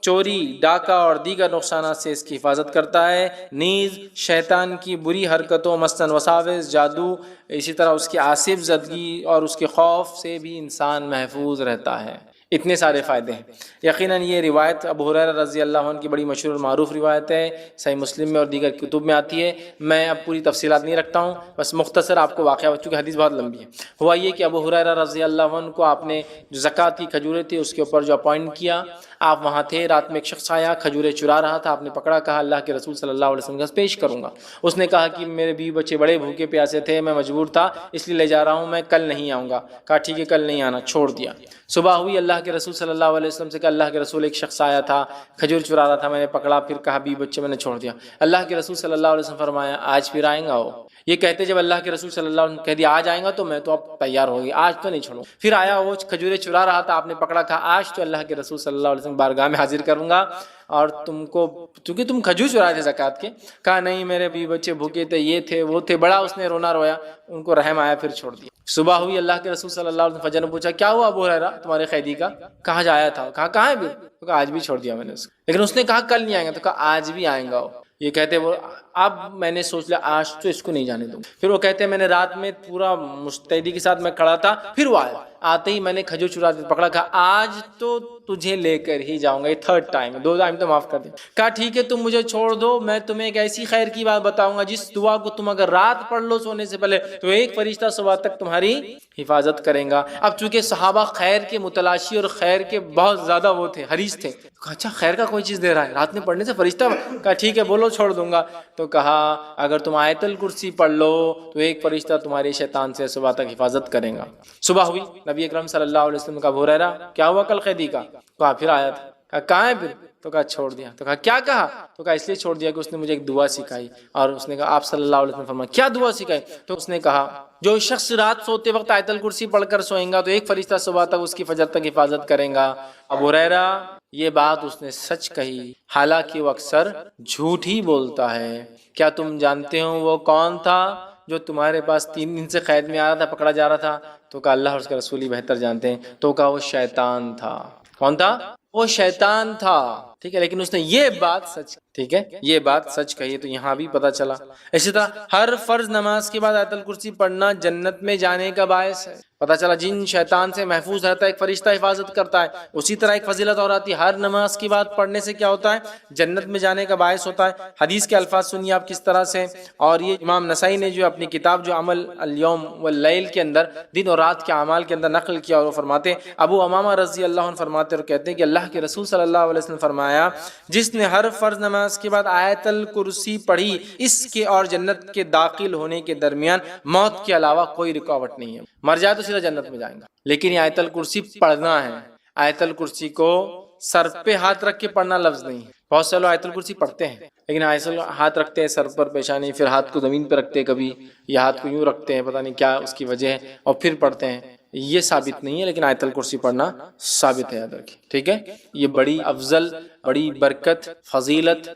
چوری، ڈاکہ اور دیگر نقصانات سے اس کی حفاظت کرتا ہے، نیز شیطان کی بری حرکتوں مثلاً وساوس، جادو، اسی طرح اس کی آصف زدگی اور اس کے خوف سے بھی انسان محفوظ رہتا ہے. اتنے سارے فائدے ہیں. یقیناً یہ روایت ابو ہریرہ رضی اللہ عنہ کی بڑی مشہور اور معروف روایت ہے، صحیح مسلم میں اور دیگر کتب میں آتی ہے. میں اب پوری تفصیلات نہیں رکھتا ہوں، بس مختصر آپ کو واقعہ، چونکہ حدیث بہت لمبی ہے. ہوا یہ کہ ابو ہریرہ رضی اللہ عنہ کو آپ نے جو زکوٰۃ کی کھجوریں تھی اس کے اوپر جو اپوائنٹ کیا، آپ وہاں تھے، رات میں ایک شخص آیا، کھجوریں چرا رہا تھا، آپ نے پکڑا، کہا اللہ کے رسول صلی اللہ علیہ وسلم کے پاس پیش کروں گا۔ اس نے کہا کہ میرے بیوی بچے بڑے بھوکے پیاسے تھے، میں مجبور تھا اس لیے لے جا رہا ہوں، میں کل نہیں آؤں گا۔ کہا ٹھیک ہے کل نہیں آنا، چھوڑ دیا۔ صبح ہوئی، اللہ کے رسول صلی اللہ علیہ وسلم سے کہا اللہ کے رسول ایک شخص آیا تھا، کھجور چرا رہا تھا، میں نے پکڑا، پھر کہا بیوی بچے میں نے چھوڑ دیا۔ اللہ کے رسول صلی اللہ علیہ وسلم فرمایا آج پھر آئیں گا وہ؟ یہ کہتے جب اللہ کے رسول صلی اللہ علیہ وسلم کہہ دیا آج آئیں گا تو میں تو اب تیار ہوگی، آج تو نہیں چھوڑوں۔ پھر آیا وہ کھجوریں چرا رہا تھا، آپ نے پکڑا، کہا آج تو اللہ کے رسول صلی اللہ علیہ وسلم بارگاہ میں حاضر کروں گا اور تم کو، چونکہ تم کھجور چرائے تھے زکوٰۃ کے۔ کہا نہیں میرے بیوی بچے بھوکے تھے، یہ تھے وہ تھے، بڑا اس نے رونا رویا، ان کو رحم آیا، پھر چھوڑ دیا۔ صبح ہوئی، اللہ کے رسول صلی اللہ علیہ وسلم فجر میں پوچھا کیا ہوا ابو ہریرہ تمہارے قیدی کا؟ کہاں جایا تھا؟ کہا کہاں ہے بھی؟ تو کہا آج بھی چھوڑ دیا میں نے اس کو، لیکن اس نے کہا کل نہیں آئیں گا، تو کہا آج بھی آئیں گا وہ۔ یہ کہتے وہ اب میں نے سوچ لیا آج تو اس کو نہیں جانے دوں۔ پھر وہ کہتے میں نے رات میں پورا مستعدی کے ساتھ میں کھڑا تھا، پھر وہ آیا، آتے ہی میں نے کھجور چرا دی، پکڑا، کہا آج تو تجھے لے کر ہی جاؤں گا، یہ تھرڈ ٹائم ہے، 2 ٹائم تو معاف کر دیں۔ کہا ٹھیک ہے تم مجھے چھوڑ دو، میں تمہیں ایک ایسی خیر کی بات بتاؤں گا جس دعا کو تم اگر رات پڑھ لو سونے سے پہلے تو ایک فرشتہ صبح تک تمہاری حفاظت کریں گا۔ اب چونکہ صحابہ خیر کے متلاشی اور خیر کے بہت زیادہ وہ تھے، حریص تھے، کہا اچھا خیر کا کوئی چیز دے رہا ہے رات میں پڑھنے سے فرشتہ؟ کہا ٹھیک ہے بولو چھوڑ دوں گا۔ تو کہا اگر تم آیت الکرسی پڑھ لو تو ایک فرشتہ تمہارے شیطان سے صبح تک حفاظت کریں گا۔ صبح ہوئی، نبی اکرم صلی اللہ علیہ وسلم کا ابو ہریرہ کیا ہوا کل قیدی کا؟ کہا پھر آیا تھا۔ کہا کہاں ہے پھر؟ تو کہا چھوڑ دیا۔ تو کہا کیا کہا؟ تو کہا اس لیے چھوڑ دیا کہ اس نے مجھے ایک دعا سکھائی، اور اس نے کہا آپ صلی اللہ علیہ وسلم فرمایا کیا دعا سکھائی؟ تو اس نے کہا جو شخص رات سوتے وقت آیت الکرسی پڑھ کر سوئیں گا تو ایک فرشتہ صبح تک اس کی فجر تک حفاظت کریں گا۔ ابو ہریرہ یہ بات اس نے سچ کہی، حالانکہ وہ اکثر جھوٹ ہی بولتا ہے۔ کیا تم جانتے ہو وہ کون تھا جو تمہارے پاس 3 دن سے قید میں آ رہا تھا، پکڑا جا رہا تھا؟ تو کہا اللہ اور اس کے رسول ہی بہتر جانتے ہیں۔ تو کہا وہ شیطان تھا۔ کون تھا؟ وہ شیطان تھا، ٹھیک ہے، لیکن اس نے یہ بات سچ، ٹھیک ہے، یہ بات سچ کہی، تو یہاں بھی پتہ چلا۔ اسی طرح ہر فرض نماز کے بعد آیت الکرسی پڑھنا جنت میں جانے کا باعث ہے۔ پتہ چلا جن شیطان سے محفوظ رہتا ہے ایک فرشتہ حفاظت کرتا ہے۔ اسی طرح ایک فضیلت اور آتی ہے، ہر نماز کی بعد پڑھنے سے کیا ہوتا ہے؟ جنت میں جانے کا باعث ہوتا ہے۔ حدیث کے الفاظ سنیے آپ کس طرح سے، اور یہ امام نسائی نے جو اپنی کتاب جو عمل الیوم واللیل کے اندر دن اور رات کے اعمال کے اندر نقل کیا، اور وہ فرماتے ہیں ابو امامہ رضی اللہ عنہ فرماتے اور کہتے ہیں کہ اللہ کے رسول صلی اللہ علیہ وسلم فرمایا جس نے ہر فرض نماز کے بعد آیت الکرسی پڑھی اس کے اور جنت کے داخل ہونے کے درمیان موت کے علاوہ کوئی رکاوٹ نہیں ہے، مر جائے تو سیدھا جنت میں جائیں گا۔ لیکن یہ آیت الکرسی پڑھنا ہے، آیت الکرسی کو سر پہ ہاتھ رکھ کے پڑھنا لفظ نہیں ہے۔ بہت سے لوگ آیت الکرسی پڑھتے ہیں لیکن ہاتھ رکھتے ہیں سر پر پیشانی، پھر ہاتھ کو زمین پہ رکھتے ہیں کبھی، یا ہاتھ کو یوں رکھتے ہیں، پتہ نہیں کیا اس کی وجہ ہے، اور پھر پڑھتے ہیں۔ یہ ثابت نہیں ہے، لیکن آیت الکرسی پڑھنا ثابت ہے، یاد رکھیں، ٹھیک ہے۔ یہ بڑی افضل، بڑی برکت، فضیلت،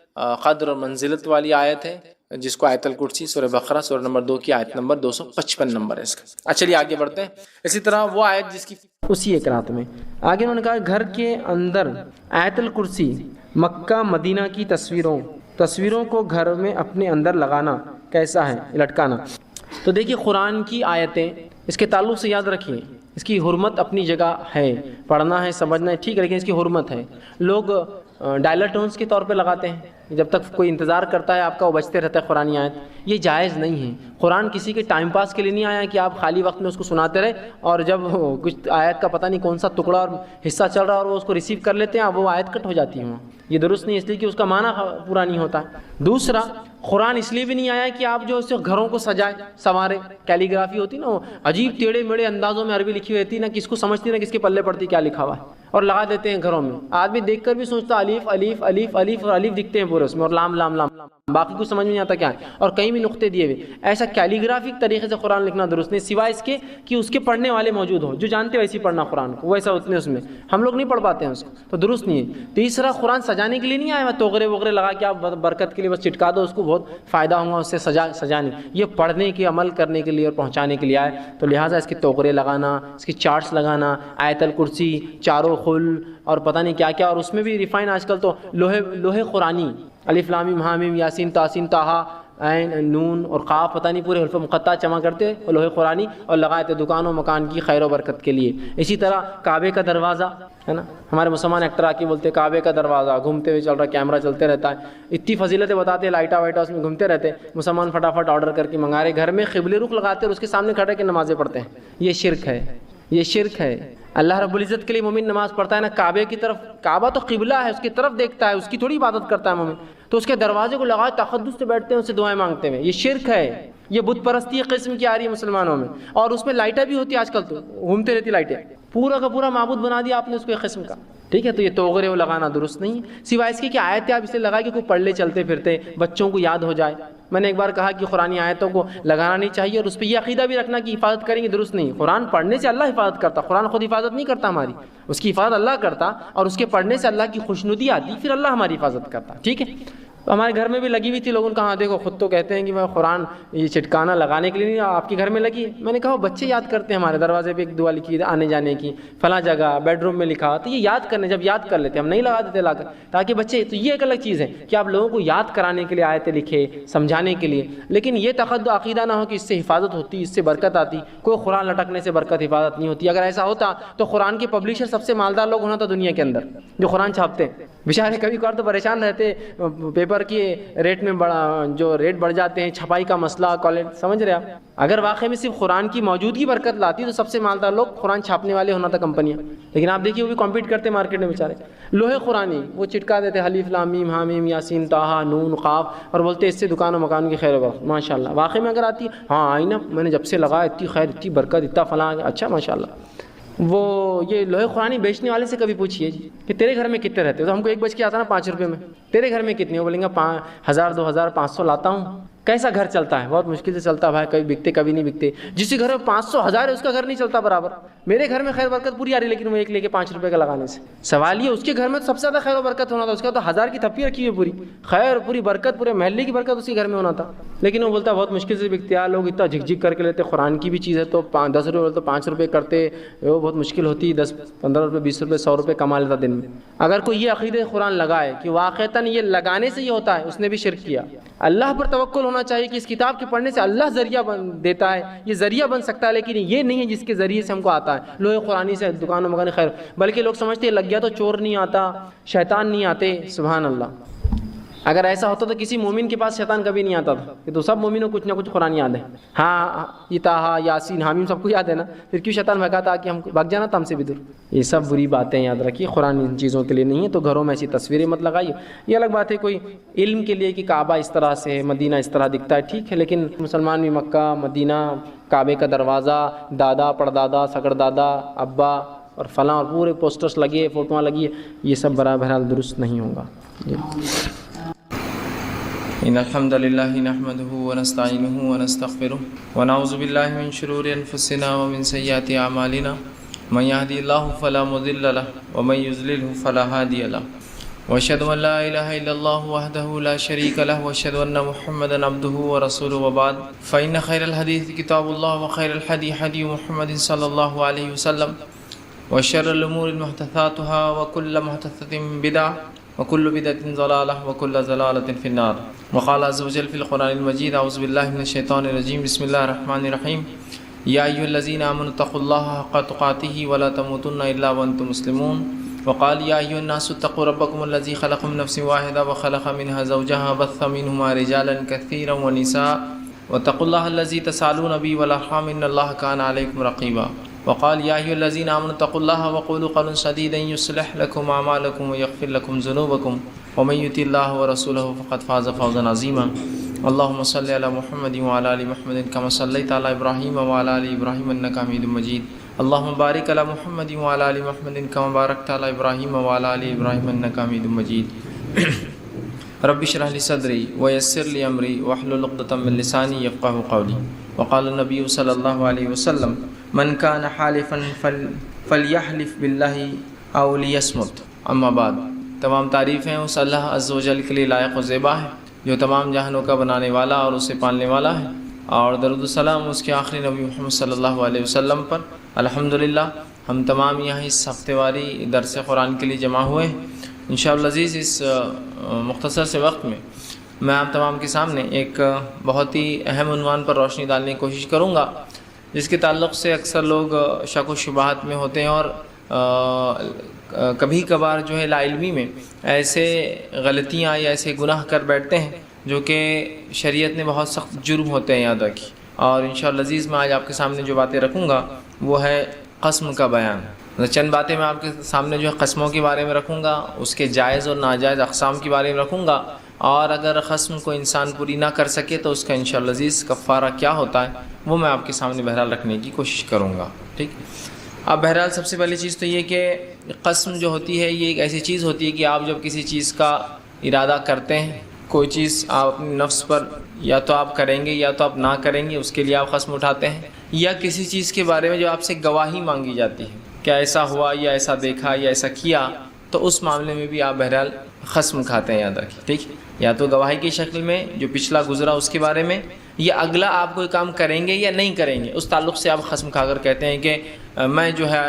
قدر اور منزلت والی آیت ہے، جس کو آیت الکرسی سورہ بقرہ سورہ نمبر 2 کی آیت نمبر 255 نمبر ہے اس کا۔ اچھا چلیے آگے بڑھتے ہیں۔ اسی طرح وہ آیت جس کی اسی ایک رات میں آگے انہوں نے کہا گھر کے اندر آیت الکرسی، مکہ مدینہ کی تصویروں کو گھر میں اپنے اندر لگانا کیسا ہے، لٹکانا؟ تو دیکھیے قرآن کی آیتیں، اس کے تعلق سے یاد رکھیے اس کی حرمت اپنی جگہ ہے، پڑھنا ہے سمجھنا ہے ٹھیک ہے، لیکن اس کی حرمت ہے۔ لوگ ڈائلر ٹونز کے طور پہ لگاتے ہیں، جب تک کوئی انتظار کرتا ہے آپ کا وہ بجتے رہتا ہے قرآن آیت، یہ جائز نہیں ہے۔ قرآن کسی کے ٹائم پاس کے لیے نہیں آیا کہ آپ خالی وقت میں اس کو سناتے رہے، اور جب کچھ آیت کا پتہ نہیں کون سا ٹکڑا اور حصہ چل رہا ہے اور وہ اس کو ریسیو کر لیتے ہیں، اب وہ آیت کٹ ہو جاتی ہے، یہ درست نہیں، اس لیے کہ اس کا معنی پورا نہیں ہوتا۔ دوسرا، قرآن اس لیے بھی نہیں آیا کہ آپ جو اس گھروں کو سجائے سنوارے، کیلیگرافی ہوتی نا، وہ عجیب ٹیڑھے میڑے اندازوں میں عربی لکھی ہوئی ہوتی ہے، نہ کس کو سمجھتی نہ کس کے پلے پڑتی کیا لکھا ہوا ہے، اور لگا دیتے ہیں گھروں میں۔ آدمی دیکھ کر بھی سوچتا الف الف الف الف، اور الف دکھتے ہیں پورے اس میں، اور لام لام لام، باقی کچھ سمجھ میں نہیں آتا کیا ہے، اور کہیں بھی نقطے دیے ہوئے۔ ایسا کیلیگرافک طریقے سے قرآن لکھنا درست نہیں، سوائے اس کے کہ اس کے پڑھنے والے موجود ہوں جو جانتے ویسے ہی پڑھنا قرآن کو، ویسا اتنے اس میں ہم لوگ نہیں پڑھ پاتے ہیں اس کو، تو درست نہیں ہے۔ تیسرا، قرآن سجانے کے لیے نہیں آیا، توغرے وغیرہ لگا کے آپ برکت کے لیے بس چٹکا دو اس کو، بہت فائدہ ہوگا اس سے، سجانے، یہ پڑھنے کے عمل کرنے کے لیے اور پہنچانے کے لیے آئے، تو لہٰذا اس کے توغرے لگانا، اس کی چارٹس لگانا، آیت الکرسی، چاروں خل اور پتہ نہیں کیا کیا، اور اس میں بھی ریفائن آج کل تو لوہے قرآنی، الف لام میم ہا میم یاسین تاسین طٰہٰ عین نون اور قاف، پتہ نہیں پورے حروف مقطع جمع کرتے لوہے قرآنی اور لگائے تھے دکان و مکان کی خیر و برکت کے لیے۔ اسی طرح کعبے کا دروازہ ہے نا، ہمارے مسلمان ایکٹر آ کے بولتے ہیں کعبے کا دروازہ گھومتے ہوئے چل رہا، کیمرہ چلتے رہتا ہے، اتنی فضیلتیں بتاتے ہیں، لائٹا وائٹا اس میں گھومتے رہتے ہیں، مسلمان فٹافٹ آرڈر کر کے منگا رہے، گھر میں قبلے رخ لگاتے اور اس کے سامنے کھڑے کے نمازیں پڑھتے ہیں، یہ شرک ہے، یہ شرک ہے۔ اللہ رب العزت کے لیے مومن نماز پڑھتا ہے نا کعبے کی طرف، کعبہ تو قبلہ ہے، اس کی طرف دیکھتا ہے، اس کی تھوڑی عبادت کرتا ہے مومن، تو اس کے دروازے کو لگائے تقدس سے بیٹھتے ہیں، اس سے دعائیں مانگتے ہیں، یہ شرک ہے، یہ بت پرستی قسم کی آ رہی ہے مسلمانوں میں، اور اس میں لائٹیں بھی ہوتی ہیں آج کل، تو گھومتے رہتی لائٹیں، پورا کا پورا معبود بنا دیا آپ نے اس کو ایک قسم کا، ٹھیک ہے؟ تو یہ توغرے وہ لگانا درست نہیں ہے، سوائے اس کی کہ آیتیں آپ اسے لگائے کہ کوئی پڑھ لے چلتے پھرتے، بچوں کو یاد ہو جائے۔ میں نے ایک بار کہا کہ قرآنی آیتوں کو لگانا نہیں چاہیے، اور اس پہ یہ عقیدہ بھی رکھنا کہ حفاظت کریں گے، درست نہیں۔ قرآن پڑھنے سے اللہ حفاظت کرتا، قرآن خود حفاظت نہیں کرتا ہماری، اس کی حفاظت اللہ کرتا، اور اس کے پڑھنے سے اللہ کی خوشنودی آتی، پھر اللہ ہماری حفاظت کرتا، ٹھیک ہے؟ ہمارے گھر میں بھی لگی ہوئی تھی، لوگوں نے کہا دیکھو خود تو کہتے ہیں کہ میں قرآن یہ چٹکانا لگانے کے لیے نہیں، آپ کے گھر میں لگی ہے۔ میں نے کہا بچے یاد کرتے ہیں، ہمارے دروازے پہ ایک دعا لکھی ہے آنے جانے کی، فلاں جگہ بیڈ روم میں لکھا، تو یہ یاد کرنے، جب یاد کر لیتے ہم نہیں لگا دیتے لا کر، تاکہ بچے، تو یہ ایک الگ چیز ہے کہ آپ لوگوں کو یاد کرانے کے لیے آیتیں لکھے، سمجھانے کے لیے، لیکن یہ عقیدہ نہ ہو کہ اس سے حفاظت ہوتی، اس سے برکت آتی۔ کوئی قرآن لٹکنے سے برکت حفاظت نہیں ہوتی۔ اگر ایسا ہوتا تو قرآن کے پبلشر سب سے مالدار لوگ ہونا تھا دنیا کے اندر، جو قرآن چھاپتے ہیں، بیچارے کبھی کبھار تو پریشان رہتے، پیپر کی ریٹ میں جو ریٹ بڑھ جاتے ہیں، چھپائی کا مسئلہ، کالج، سمجھ رہے آپ؟ اگر واقعی میں صرف قرآن کی موجودگی برکت لاتی تو سب سے مالدار لوگ قرآن چھاپنے والے ہونا تھا، کمپنیاں، لیکن آپ دیکھیے وہ بھی کمپیٹ کرتے مارکیٹ میں بیچارے، لوہے قرآنی وہ چٹکا دیتے، الف لام میم حامیم یاسین طٰہٰ نون قاف، اور بولتے اس سے دکان و مکان کی خیر وقت، ماشاء اللہ۔ واقعی میں اگر آتی، ہاں آئی نا، میں نے جب سے لگایا اتنی خیر، اتنی برکت، اتنا فلاں، اچھا ماشاء اللہ۔ وہ یہ لوہے قرآنی بیچنے والے سے کبھی پوچھیے کہ تیرے گھر میں کتنے رہتے؟ تو ہم کو ایک بچ کے آتا نا 5 روپے میں، تیرے گھر میں کتنے؟ وہ بولیں گے 1000 2000 500 لاتا ہوں۔ کیسا گھر چلتا ہے؟ بہت مشکل سے چلتا ہے بھائی، کبھی بکتے کبھی نہیں بکتے۔ جس کے گھر میں 500 1000 ہے اس کا گھر نہیں چلتا برابر۔ میرے گھر میں خیر برکت پوری آ رہی، لیکن وہ ایک لے کے 5 روپے کا لگانے سے۔ سوال یہ اس کے گھر میں تو سب سے زیادہ خیر و برکت ہونا تھا، اس کا تو 1000 کی تھپی رکھی ہوئی، پوری خیر، پوری برکت، پورے محلے کی برکت اسی گھر میں ہونا تھا، لیکن وہ بولتا بہت مشکل سے بکتے ہیں لوگ، اتنا جھک جھک کر کے لیتے، قرآن کی بھی چیز ہے تو 10 روپے بولتے 5 روپے کرتے، وہ بہت مشکل ہوتی، 10 15 روپے 20 روپے 100 روپے کما لیتا دن میں۔ اگر کوئی یہ عقیدہ قرآن لگائے کہ واقعتاً یہ لگانے سے یہ ہوتا ہے، اس نے بھی شرک کیا۔ اللہ پر توکل ہونا چاہیے کہ اس کتاب کے پڑھنے سے اللہ ذریعہ دیتا ہے، یہ ذریعہ بن سکتا ہے، لیکن یہ نہیں ہے جس کے ذریعے سے ہم کو آتا ہے لوہے قرآنی سے دکان و مکان خیر، بلکہ لوگ سمجھتے ہیں لگ گیا تو چور نہیں آتا، شیطان نہیں آتے، سبحان اللہ۔ اگر ایسا ہوتا تو کسی مومن کے پاس شیطان کبھی نہیں آتا تھا، کہ تو سب مومنوں کو کچھ نہ کچھ قرآن یاد ہے، ہاں یہ طٰہٰ یاسین حامیم سب کو یاد ہے نا، پھر کیوں شیطان بھگاتا کہ ہم بھگ جانا تھا ہم سے بھی دور؟ یہ سب بری باتیں یاد رکھیے، قرآن ان چیزوں کے لیے نہیں ہے، تو گھروں میں ایسی تصویریں مت لگائیے۔ یہ الگ بات ہے کوئی علم کے لیے کہ کعبہ اس طرح سے ہے، مدینہ اس طرح دکھتا ہے، ٹھیک ہے، لیکن مسلمان بھی مکہ مدینہ، کعبے کا دروازہ، دادا پردادا سگڑ دادا ابا اور فلاں اور پورے پوسٹرز لگے، فوٹوਆਂ لگی، یہ سب بہرحال درست نہیں ہوگا۔ ان الحمد لله نحمده ونستعينه ونستغفره ونعوذ بالله من شرور انفسنا ومن سيئات اعمالنا من يهدي الله فلا مضل له ومن يضلل فلا هادي له واشهد ان لا اله الا الله وحده لا شريك له واشهد ان محمدا عبده ورسوله وبعد فان خير الحديث كتاب الله وخير الهدي هدي محمد صلى الله عليه وسلم وشر الامور محدثاتها وكل محدثة بدعة وكل بدعة ضلالة وكل ضلالة في النار وقال عز وجل في القرآن المجيد أعوذ بالله من الشيطان الرجيم بسم الله الرحمن الرحيم يا أيها الذين آمنوا اتقوا الله حق تقاته ولا تموتن إلا وأنتم مسلمون وقال يا أيها الناس اتقوا ربكم الذي خلقكم من نفس واحدة وخلق منها زوجها وبث منهما رجالا كثيرا ونساء واتقوا الله الذي تسألون به والأرحام إن الله كان عليكم رقيبا وقال يا أيها الذين آمنوا اتقوا الله وقولوا قولا سديدا يصلح لكم أعمالكم ويغفر لكم ذنوبكم ومن يطع الله ورسوله فقد فاز فوزا عظيما اللهم صل على محمد وعلى آل محمد كما صليت على إبراهيم وعلى آل إبراهيم إنك حميد مجيد اللهم بارك على محمد وعلى آل محمد كما باركت على إبراهيم وعلى آل إبراهيم إنك حميد مجيد رب اشرح لي صدري ويسر لي أمري واحلل عقدة من لساني يفقهوا قولي وقال النبي صلى الله عليه وسلم من كان حالفا فليحلف بالله او ليصمت اما بعد تمام تعریفیں اس اللہ عز و جل کے لیے لائق و زیبا ہے جو تمام جہانوں کا بنانے والا اور اسے پالنے والا ہے، اور درود السلام اس کے آخری نبی محمد صلی اللہ علیہ وسلم پر۔ الحمدللہ ہم تمام یہاں اس ہفتے واری درس قرآن کے لیے جمع ہوئے ہیں۔ انشاءاللہ عزیز اس مختصر سے وقت میں میں آپ تمام کے سامنے ایک بہت ہی اہم عنوان پر روشنی ڈالنے کی کوشش کروں گا، جس کے تعلق سے اکثر لوگ شک و شبہات میں ہوتے ہیں، اور کبھی کبھار جو ہے لا علمی میں ایسے غلطیاں یا ایسے گناہ کر بیٹھتے ہیں جو کہ شریعت نے بہت سخت جرم ہوتے ہیں یاد رکھی۔ اور انشاءاللہ عزیز میں آج آپ کے سامنے جو باتیں رکھوں گا وہ ہے قسم کا بیان۔ چند باتیں میں آپ کے سامنے جو ہے قسموں کے بارے میں رکھوں گا، اس کے جائز اور ناجائز اقسام کے بارے میں رکھوں گا، اور اگر قسم کو انسان پوری نہ کر سکے تو اس کا انشاءاللہ عزیز کفارہ کیا ہوتا ہے وہ میں آپ کے سامنے بہرحال رکھنے کی کوشش کروں گا. ٹھیک. اب بہرحال سب سے پہلی چیز تو یہ کہ قسم جو ہوتی ہے یہ ایک ایسی چیز ہوتی ہے کہ آپ جب کسی چیز کا ارادہ کرتے ہیں، کوئی چیز آپ اپنے نفس پر یا تو آپ کریں گے یا تو آپ نہ کریں گے، اس کے لیے آپ قسم اٹھاتے ہیں، یا کسی چیز کے بارے میں جو آپ سے گواہی مانگی جاتی ہے کہ ایسا ہوا یا ایسا دیکھا یا ایسا کیا، تو اس معاملے میں بھی آپ بہرحال قسم کھاتے ہیں. یاد رکھیں. ٹھیک. یا تو گواہی کی شکل میں جو پچھلا گزرا اس کے بارے میں، یا اگلا آپ کوئی کام کریں گے یا نہیں کریں گے اس تعلق سے آپ قسم کھا کر کہتے ہیں کہ میں جو ہے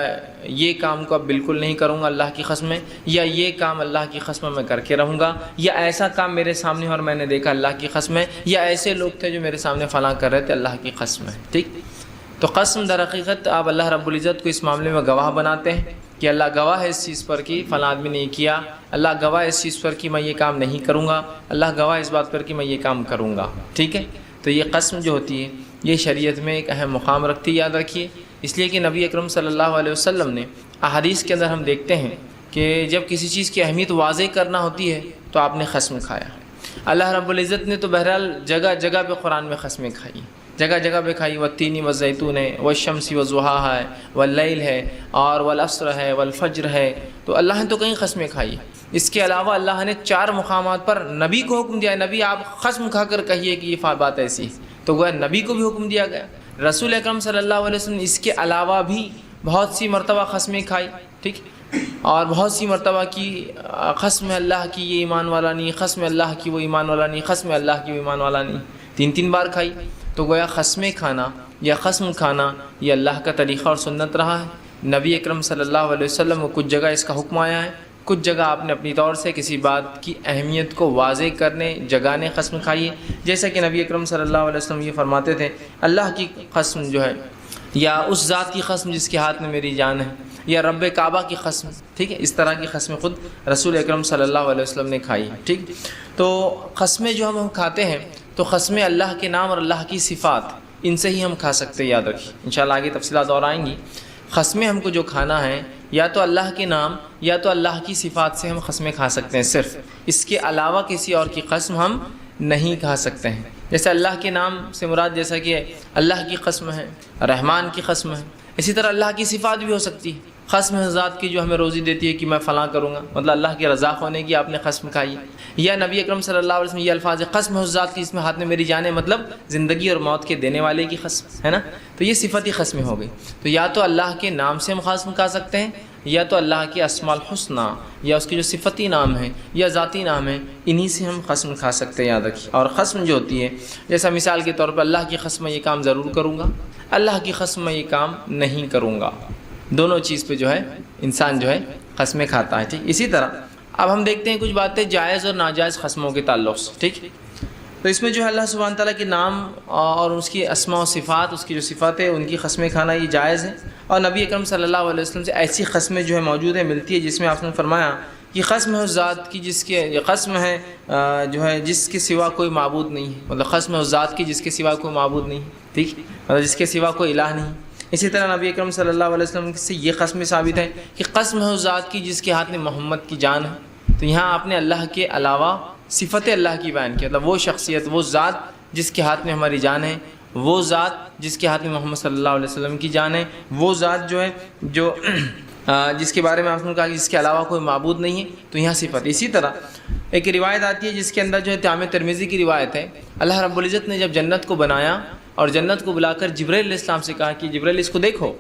یہ کام کو اب بالکل نہیں کروں گا اللہ کی قسم ہے، یا یہ کام اللہ کی قسم میں کر کے رہوں گا، یا ایسا کام میرے سامنے اور میں نے دیکھا اللہ کی قسم ہے، یا ایسے لوگ تھے جو میرے سامنے فلاں کر رہے تھے اللہ کی قسم ہے. ٹھیک. تو قسم در حقیقت آپ اللہ رب العزت کو اس معاملے میں گواہ بناتے ہیں کہ اللہ گواہ ہے اس چیز پر کہ فلاں آدمی نے یہ کیا، اللہ گواہ ہے اس چیز پر کہ میں یہ کام نہیں کروں گا، اللہ گواہ اس بات پر کہ میں یہ کام کروں گا. ٹھیک ہے. تو یہ قسم جو ہوتی ہے یہ شریعت میں ایک اہم مقام رکھتی ہے. یاد رکھیے. اس لیے کہ نبی اکرم صلی اللہ علیہ وسلم نے احادیث کے اندر ہم دیکھتے ہیں کہ جب کسی چیز کی اہمیت واضح کرنا ہوتی ہے تو آپ نے قسم کھایا. اللہ رب العزت نے تو بہرحال جگہ جگہ پہ قرآن میں قسمیں کھائی، جگہ جگہ پہ کھائی. والتین والزیتون ہے، والشمس والضحیٰ ہے، واللیل ہے، اور والعصر ہے، والفجر ہے. تو اللہ نے تو کہیں قسمیں کھائی. اس کے علاوہ اللہ نے 4 مقامات پر نبی کو حکم دیا، نبی آپ قسم کھا کر کہیے کہ یہ بات ایسی ہے. تو گویا نبی کو بھی حکم دیا گیا. رسول اکرم صلی اللہ علیہ وسلم نے اس کے علاوہ بھی بہت سی مرتبہ قسمیں کھائی. ٹھیک. اور بہت سی مرتبہ کی قسم اللہ کی یہ ایمان والا نہیں، قسم اللہ کی وہ ایمان والا نہیں، قسم اللہ کی وہ ایمان والا نہیں، 3 بار کھائی. تو گویا قسمیں کھانا یا قسم کھانا یہ اللہ کا طریقہ اور سنت رہا ہے. نبی اکرم صلی اللہ علیہ وسلم کو کچھ جگہ اس کا حکم آیا ہے، کچھ جگہ آپ نے اپنی طور سے کسی بات کی اہمیت کو واضح کرنے جگانے قسم کھائی ہے. جیسا کہ نبی اکرم صلی اللہ علیہ وسلم یہ فرماتے تھے اللہ کی قسم جو ہے، یا اس ذات کی قسم جس کے ہاتھ میں میری جان ہے، یا رب کعبہ کی قسم. ٹھیک ہے. اس طرح کی قسمیں خود رسول اکرم صلی اللہ علیہ وسلم نے کھائی. ٹھیک. تو قسمیں جو ہم کھاتے ہیں تو قسمیں اللہ کے نام اور اللہ کی صفات ان سے ہی ہم کھا سکتے ہیں. یاد رکھیے. انشاءاللہ آگے تفصیلات اور آئیں گی. قسمیں ہم کو جو کھانا ہے یا تو اللہ کے نام یا تو اللہ کی صفات سے ہم قسمیں کھا سکتے ہیں صرف. اس کے علاوہ کسی اور کی قسم ہم نہیں کھا سکتے ہیں. جیسے اللہ کے نام سے مراد جیسا کہ اللہ کی قسم ہے، رحمان کی قسم ہے، اسی طرح اللہ کی صفات بھی ہو سکتی ہے. قسم ہے ذات کی جو ہمیں روزی دیتی ہے کہ میں فلاں کروں گا، مطلب اللہ کی رضا ہونے کی آپ نے قسم کھائی. یا نبی اکرم صلی اللہ علیہ وسلم یہ الفاظ ہے قسم ہے ذات کی اس میں ہاتھ میں میری جان ہے، مطلب زندگی اور موت کے دینے والے کی قسم ہے نا. تو یہ صفتی قسمیں ہو گئی. تو یا تو اللہ کے نام سے ہم قسم کھا سکتے ہیں، یا تو اللہ کے اسماء الحسنی یا اس کے جو صفتی نام ہیں یا ذاتی نام ہیں انہی سے ہم قسم کھا سکتے ہیں. یاد رکھیے. اور قسم جو ہوتی ہے جیسا مثال کے طور پر اللہ کی قسم میں یہ کام ضرور کروں گا، اللہ کی قسم میں یہ کام نہیں کروں گا. دونوں چیز پہ جو ہے انسان جو ہے قسمیں کھاتا ہے. ٹھیک. اسی طرح اب ہم دیکھتے ہیں کچھ باتیں جائز اور ناجائز قسموں کے تعلق سے. ٹھیک. تو اس میں جو ہے اللہ سبحانہ تعالیٰ کے نام اور اس کی اسماء و صفات، اس کی جو صفات ہے ان کی قسمیں کھانا یہ جائز ہے. اور نبی اکرم صلی اللہ علیہ وسلم سے ایسی قسمیں جو ہے موجود ہیں ملتی ہے جس میں آپ نے فرمایا کہ قسم ہے اس ذات کی جس کے یہ قسم ہے جو ہے جس کے سوا کوئی معبود نہیں ہے، مطلب قسم ہے اس ذات کی جس کے سوا کوئی معبود نہیں. ٹھیک. مطلب جس کے سوا کوئی الہ نہیں. اسی طرح نبی اکرم صلی اللہ علیہ وسلم سے یہ قسم ثابت ہے کہ قسم ہے اس ذات کی جس کے ہاتھ میں محمد کی جان ہے. تو یہاں آپ نے اللہ کے علاوہ صفت اللہ کی بیان کی، مطلب وہ شخصیت، وہ ذات جس کے ہاتھ میں ہماری جان ہے، وہ ذات جس کے ہاتھ میں محمد صلی اللہ علیہ وسلم کی جان ہے، وہ ذات جو ہے جو جس کے بارے میں آپ نے کہا کہ جس کے علاوہ کوئی معبود نہیں ہے. تو یہاں صفت. اسی طرح ایک روایت آتی ہے جس کے اندر جو ہے جامع ترمذی کی روایت ہے، اللہ رب العزت نے جب جنت کو بنایا اور جنت کو بلا کر جبرائیل علیہ السلام سے کہا کہ جبرائیل اس کو دیکھو.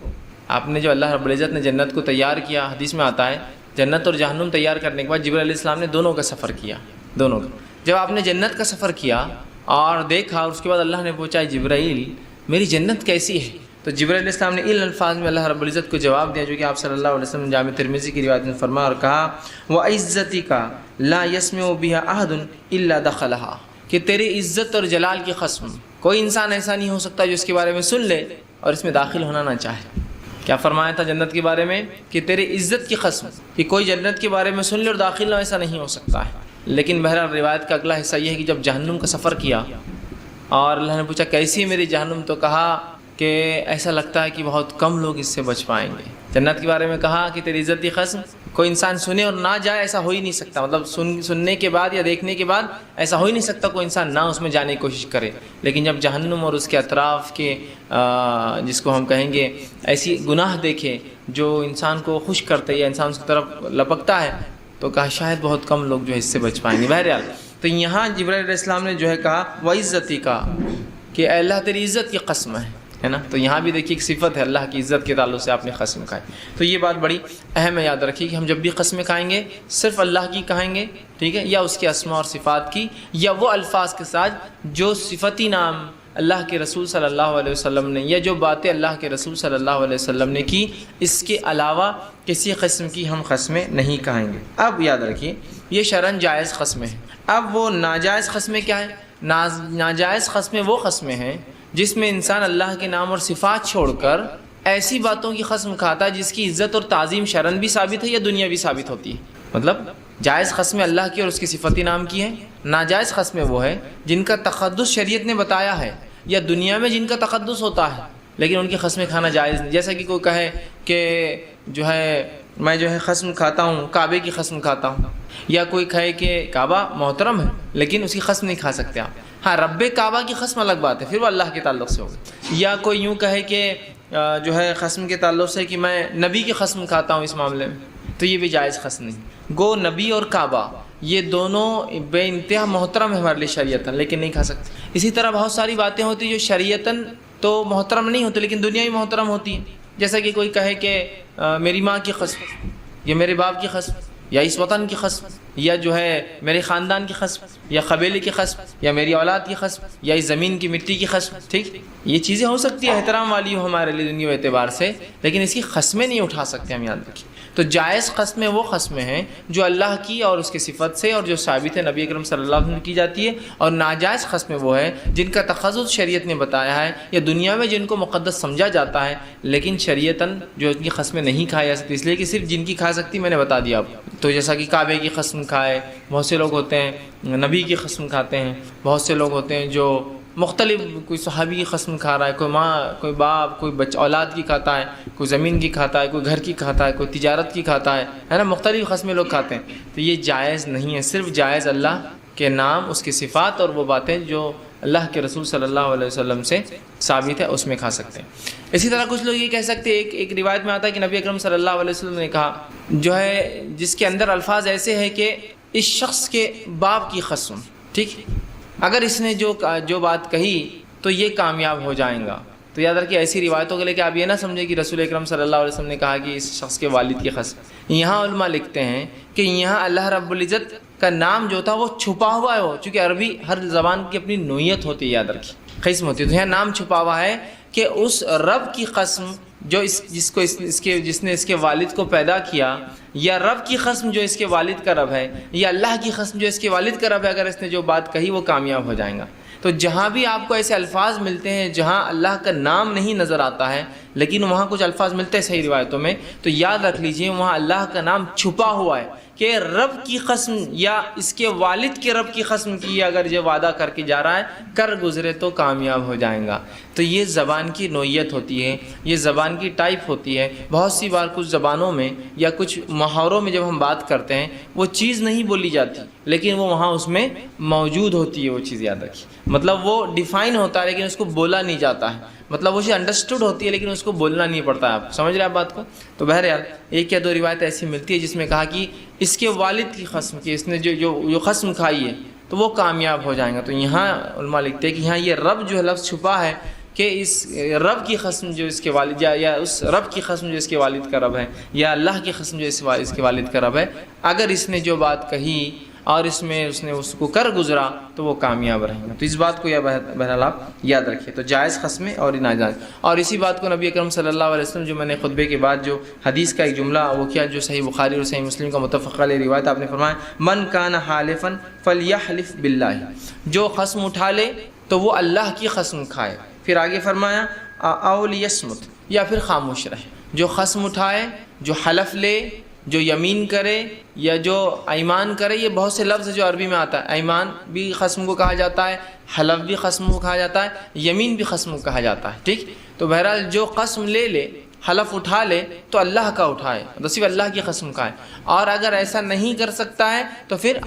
آپ نے جو اللہ رب العزت نے جنت کو تیار کیا، حدیث میں آتا ہے جنت اور جہنم تیار کرنے کے بعد جبرائیل علیہ السلام نے دونوں کا سفر کیا. دونوں کا جب آپ نے جنت کا سفر کیا اور دیکھا، اور اس کے بعد اللہ نے پوچھا جبرائیل میری جنت کیسی ہے؟ تو جبرائیل علیہ السلام نے ان الفاظ میں اللہ رب العزت کو جواب دیا جو کہ آپ صلی اللہ علیہ وسلم جامع ترمذی کی روایت میں فرمایا اور کہا وَعِزَّتِكَ لَا يَسْمِعُ بِهَا أَحَدٌ إِلَّا دَخَلَهَا، کہ تیری عزت اور جلال کی قسم کوئی انسان ایسا نہیں ہو سکتا جو اس کے بارے میں سن لے اور اس میں داخل ہونا نہ چاہے. کیا فرمایا تھا جنت کے بارے میں کہ تیری عزت کی قسم کہ کوئی جنت کے بارے میں سن لے اور داخل نہ، ایسا نہیں ہو سکتا ہے. لیکن بہرحال روایت کا اگلا حصہ یہ ہے کہ جب جہنم کا سفر کیا اور اللہ نے پوچھا کیسی ہے میری جہنم، تو کہا کہ ایسا لگتا ہے کہ بہت کم لوگ اس سے بچ پائیں گے. جنت کے بارے میں کہا کہ تیری عزت کی قسم کوئی انسان سنے اور نہ جائے، ایسا ہو ہی نہیں سکتا، مطلب سننے کے بعد یا دیکھنے کے بعد ایسا ہو ہی نہیں سکتا کوئی انسان نہ اس میں جانے کی کوشش کرے۔ لیکن جب جہنم اور اس کے اطراف کے جس کو ہم کہیں گے ایسی گناہ دیکھے جو انسان کو خوش کرتے یا انسان اس کی طرف لپکتا ہے، تو کہا شاید بہت کم لوگ جو ہے اس سے بچ پائیں گے۔ بہرحال تو یہاں جبرائیل علیہ السلام نے جو ہے کہا وَعِزَّتِكَ کا کہ اے اللہ تیری عزت کی قسم ہے نا، تو یہاں بھی دیکھیے ایک صفت ہے اللہ کی عزت کے تعلق سے آپ نے قسم کھائی۔ تو یہ بات بڑی اہم ہے، یاد رکھیے کہ ہم جب بھی قسمیں کھائیں گے صرف اللہ کی کھائیں گے، ٹھیک ہے، یا اس کے اسماء اور صفات کی، یا وہ الفاظ کے ساتھ جو صفتی نام اللہ کے رسول صلی اللہ علیہ وسلم نے یا جو باتیں اللہ کے رسول صلی اللہ علیہ وسلم نے کی، اس کے علاوہ کسی قسم کی ہم قسمیں نہیں کھائیں گے۔ اب یاد رکھیے یہ شرعاً جائز قسمیں ہیں۔ اب وہ ناجائز قسمیں کیا ہیں؟ ناجائز قسمیں وہ قسمیں ہیں جس میں انسان اللہ کے نام اور صفات چھوڑ کر ایسی باتوں کی قسم کھاتا ہے جس کی عزت اور تعظیم شرعاً بھی ثابت ہے یا دنیا بھی ثابت ہوتی ہے۔ مطلب جائز قسمیں اللہ کی اور اس کی صفتی نام کی ہیں، ناجائز قسمیں وہ ہیں جن کا تقدس شریعت نے بتایا ہے یا دنیا میں جن کا تقدس ہوتا ہے لیکن ان کی قسمیں کھانا جائز نہیں۔ جیسا کہ کوئی کہے کہ جو ہے میں جو ہے قسم کھاتا ہوں کعبے کی قسم کھاتا ہوں، یا کوئی کہے کہ کعبہ محترم ہے لیکن اس کی قسم نہیں کھا سکتے آپ۔ ہاں رب کعبہ کی قسم الگ بات ہے، پھر وہ اللہ کے تعلق سے ہوگی۔ یا کوئی یوں کہے کہ جو ہے قسم کے تعلق سے کہ میں نبی کی قسم کھاتا ہوں اس معاملے میں، تو یہ بھی جائز قسم نہیں۔ گو نبی اور کعبہ یہ دونوں بے انتہا محترم ہے ہمارے لیے شریعتاً، لیکن نہیں کھا سکتے۔ اسی طرح بہت ساری باتیں ہوتی ہیں جو شریعتاً تو محترم نہیں ہوتی لیکن دنیا میں محترم ہوتی ہیں، جیسا کہ کوئی کہے کہ میری ماں کی قسم یا میرے باپ کی قسم یا اس وطن کی قسم یا جو ہے میرے خاندان کی قسم یا قبیلے کی قسم یا میری اولاد کی قسم یا اس زمین کی مٹی کی قسم، ٹھیک، یہ چیزیں ہو سکتی ہیں احترام والی ہو ہمارے لیے دنیا اعتبار سے، لیکن اس کی قسمیں نہیں اٹھا سکتے ہم، یاد رکھیں۔ تو جائز قسمیں وہ قسمیں ہیں جو اللہ کی اور اس کے صفت سے اور جو ثابت ہے نبی اکرم صلی اللہ علیہ وسلم کی جاتی ہے، اور ناجائز قسمیں وہ ہیں جن کا تخصص شریعت نے بتایا ہے یا دنیا میں جن کو مقدس سمجھا جاتا ہے لیکن شریعتاً جو ان کی قسمیں نہیں کھائی جا سکتی، اس لیے کہ صرف جن کی کھا سکتی میں نے بتا دیا آپ کو۔ تو جیسا کہ کعبے کی قسم کھائے، بہت سے لوگ ہوتے ہیں نبی کی قسم کھاتے ہیں، بہت سے لوگ ہوتے ہیں جو مختلف، کوئی صحابی کی قسم کھا رہا ہے، کوئی ماں، کوئی باپ، کوئی بچہ اولاد کی کھاتا ہے، کوئی زمین کی کھاتا ہے، کوئی گھر کی کھاتا ہے، کوئی تجارت کی کھاتا ہے نا، مختلف قسمیں لوگ کھاتے ہیں۔ تو یہ جائز نہیں ہے، صرف جائز اللہ کے نام، اس کی صفات اور وہ باتیں جو اللہ کے رسول صلی اللہ علیہ وسلم سے ثابت ہے اس میں کھا سکتے ہیں۔ اسی طرح کچھ لوگ یہ کہہ سکتے ہیں، ایک روایت میں آتا ہے کہ نبی اکرم صلی اللہ علیہ وسلم نے کہا جو ہے جس کے اندر الفاظ ایسے ہیں کہ اس شخص کے باپ کی قسم، ٹھیک، اگر اس نے جو بات کہی تو یہ کامیاب ہو جائیں گا۔ تو یاد رکھیے ایسی روایتوں کے لے کہ آپ یہ نہ سمجھیں کہ رسول اکرم صلی اللہ علیہ وسلم نے کہا کہ اس شخص کے والد کی قسم۔ یہاں علماء لکھتے ہیں کہ یہاں اللہ رب العزت کا نام جو تھا وہ چھپا ہوا ہے، ہو چونکہ عربی ہر زبان کی اپنی نوعیت ہوتی ہے، یاد رکھیے قسم ہوتی ہے، تو یہاں نام چھپا ہوا ہے کہ اس رب کی قسم جو جس نے اس کے والد کو پیدا کیا، یا رب کی قسم جو اس کے والد کا رب ہے، یا اللہ کی قسم جو اس کے والد کا رب ہے، اگر اس نے جو بات کہی وہ کامیاب ہو جائیں گا۔ تو جہاں بھی آپ کو ایسے الفاظ ملتے ہیں جہاں اللہ کا نام نہیں نظر آتا ہے لیکن وہاں کچھ الفاظ ملتے ہیں صحیح روایتوں میں، تو یاد رکھ لیجئے وہاں اللہ کا نام چھپا ہوا ہے کہ رب کی قسم یا اس کے والد کے رب کی قسم کی اگر یہ وعدہ کر کے جا رہا ہے، کر گزرے تو کامیاب ہو جائیں گا۔ تو یہ زبان کی نوعیت ہوتی ہے، یہ زبان کی ٹائپ ہوتی ہے۔ بہت سی بار کچھ زبانوں میں یا کچھ محاوروں میں جب ہم بات کرتے ہیں وہ چیز نہیں بولی جاتی لیکن وہ وہاں اس میں موجود ہوتی ہے، وہ چیز یاد رکھیے، مطلب وہ ڈیفائن ہوتا ہے لیکن اس کو بولا نہیں جاتا ہے، مطلب وہ چیز انڈرسٹوڈ ہوتی ہے لیکن اس کو بولنا نہیں پڑتا ہے۔ آپ سمجھ رہے ہیں بات کو؟ تو بہرحال ایک یا دو روایت ایسی ملتی ہے جس میں کہا کہ اس کے والد کی قسم کی، اس نے جو قسم کھائی ہے تو وہ کامیاب ہو جائیں گا۔ تو یہاں علماء لکھتے ہیں کہ یہاں یہ رب جو ہے لفظ چھپا ہے کہ اس رب کی قسم جو اس کے والد یا اس رب کی قسم جو اس کے والد کا رب ہے، یا اللہ کی قسم جو اس کے والد کا رب ہے، اگر اس نے جو بات کہی اور اس میں اس نے اس کو کر گزرا تو وہ کامیاب رہیں گا۔ تو اس بات کو یا بہرحال آپ یاد رکھیے۔ تو جائز قسمیں اور ناجائز، اور اسی بات کو نبی اکرم صلی اللہ علیہ وسلم جو میں نے خطبے کے بعد جو حدیث کا ایک جملہ وہ کیا جو صحیح بخاری اور صحیح مسلم کا متفق علیہ روایت، آپ نے فرمایا من کان حالفا فلیحلف باللہ، جو قسم اٹھا لے تو وہ اللہ کی قسم کھائے۔ پھر آگے فرمایا او لیصمت، یا پھر خاموش رہے۔ جو قسم اٹھائے، جو حلف لے، جو یمین کرے یا جو ایمان کرے، یہ بہت سے لفظ جو عربی میں آتا ہے، ایمان بھی قسم کو کہا جاتا ہے، حلف بھی قسم کو کہا جاتا ہے، یمین بھی قسم کو کہا جاتا ہے، ٹھیک۔ تو بہرحال جو قسم لے حلف اٹھا لے تو اللہ کا اٹھائے، تو صرف اللہ کی قسم کھائے، اور اگر ایسا نہیں کر سکتا ہے تو پھر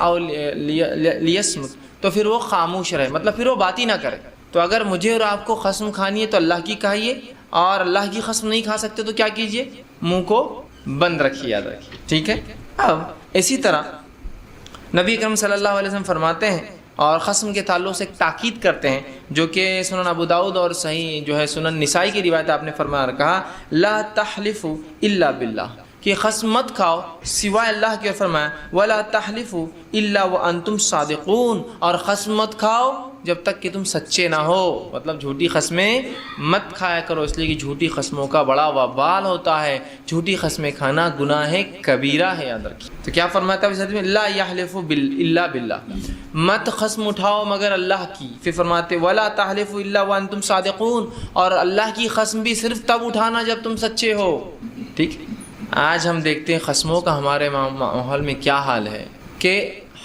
لیسمت، تو پھر وہ خاموش رہے، مطلب پھر وہ بات ہی نہ کرے۔ تو اگر مجھے اور آپ کو قسم کھانی ہے تو اللہ کی کھائیے، اور اللہ کی قسم نہیں کھا سکتے تو کیا کیجئے؟ منہ کو بند رکھیے، یاد رکھیے، ٹھیک ہے۔ اب اسی طرح نبی اکرم صلی اللہ علیہ وسلم فرماتے ہیں اور قسم کے تعلق سے ایک تاکید کرتے ہیں، جو کہ سنن ابو داؤد اور صحیح جو ہے سنن نسائی کی روایت آپ نے فرمایا، کہا لا تحلفوا الا باللہ، کہ قسم مت کھاؤ سوائے اللہ کے، اور فرمایا ولا تحلفوا الا وانتم صادقون، اور قسم مت کھاؤ جب تک کہ تم سچے نہ ہو، مطلب جھوٹی قسمیں مت کھایا کرو، اس لیے کہ جھوٹی قسموں کا بڑا وبال ہوتا ہے، جھوٹی قسمیں کھانا گناہ کبیرہ ہے، یاد رکھیے۔ تو کیا فرماتا ہے اس حدیث میں؟ لا یحلف الا باللہ، مت قسم اٹھاؤ مگر اللہ کی، پھر فرماتے ولا تحلفوا الا وانتم صادقون، اور اللہ کی قسم بھی صرف تب اٹھانا جب تم سچے ہو، ٹھیک۔ آج ہم دیکھتے ہیں قسموں کا ہمارے ماحول میں کیا حال ہے کہ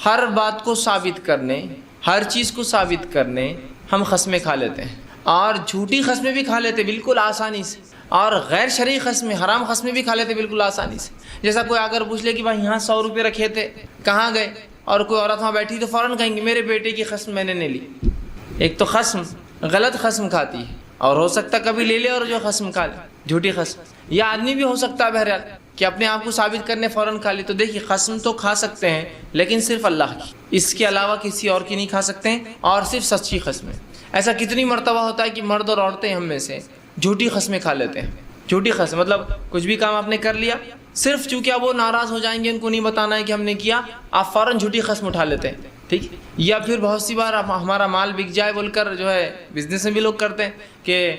ہر بات کو ثابت کرنے، ہر چیز کو ثابت کرنے ہم قسمیں کھا لیتے ہیں، اور جھوٹی قسمیں بھی کھا لیتے بالکل آسانی سے، اور غیر شرعی قسمیں، حرام قسمیں بھی کھا لیتے بالکل آسانی سے۔ جیسا کوئی اگر پوچھ لے کہ بھائی یہاں 100 روپے رکھے تھے کہاں گئے، اور کوئی عورت وہاں بیٹھی تو فوراً کہیں گے میرے بیٹے کی قسم میں نے نہیں لی۔ ایک تو قسم غلط قسم کھاتی ہے، اور ہو سکتا کبھی لے لے اور جو قسم کھا لے جھوٹی قسم، یا آدمی بھی ہو سکتا ہے بہرحال کہ اپنے آپ کو ثابت کرنے فوراً کھا لی۔ تو دیکھیے قسم تو کھا سکتے ہیں لیکن صرف اللہ کی، اس کے علاوہ کسی اور کی نہیں کھا سکتے ہیں، اور صرف سچی قسمیں۔ ایسا کتنی مرتبہ ہوتا ہے کہ مرد اور عورتیں ہم میں سے جھوٹی قسمیں کھا لیتے ہیں، جھوٹی قسم مطلب کچھ بھی کام آپ نے کر لیا، صرف چونکہ اب وہ ناراض ہو جائیں گے، ان کو نہیں بتانا ہے کہ ہم نے کیا، آپ فوراً جھوٹی قسم اٹھا لیتے ہیں، ٹھیک۔ یا پھر بہت سی بار ہمارا مال بک جائے بول کر جو ہے بزنس میں بھی لوگ کرتے ہیں کہ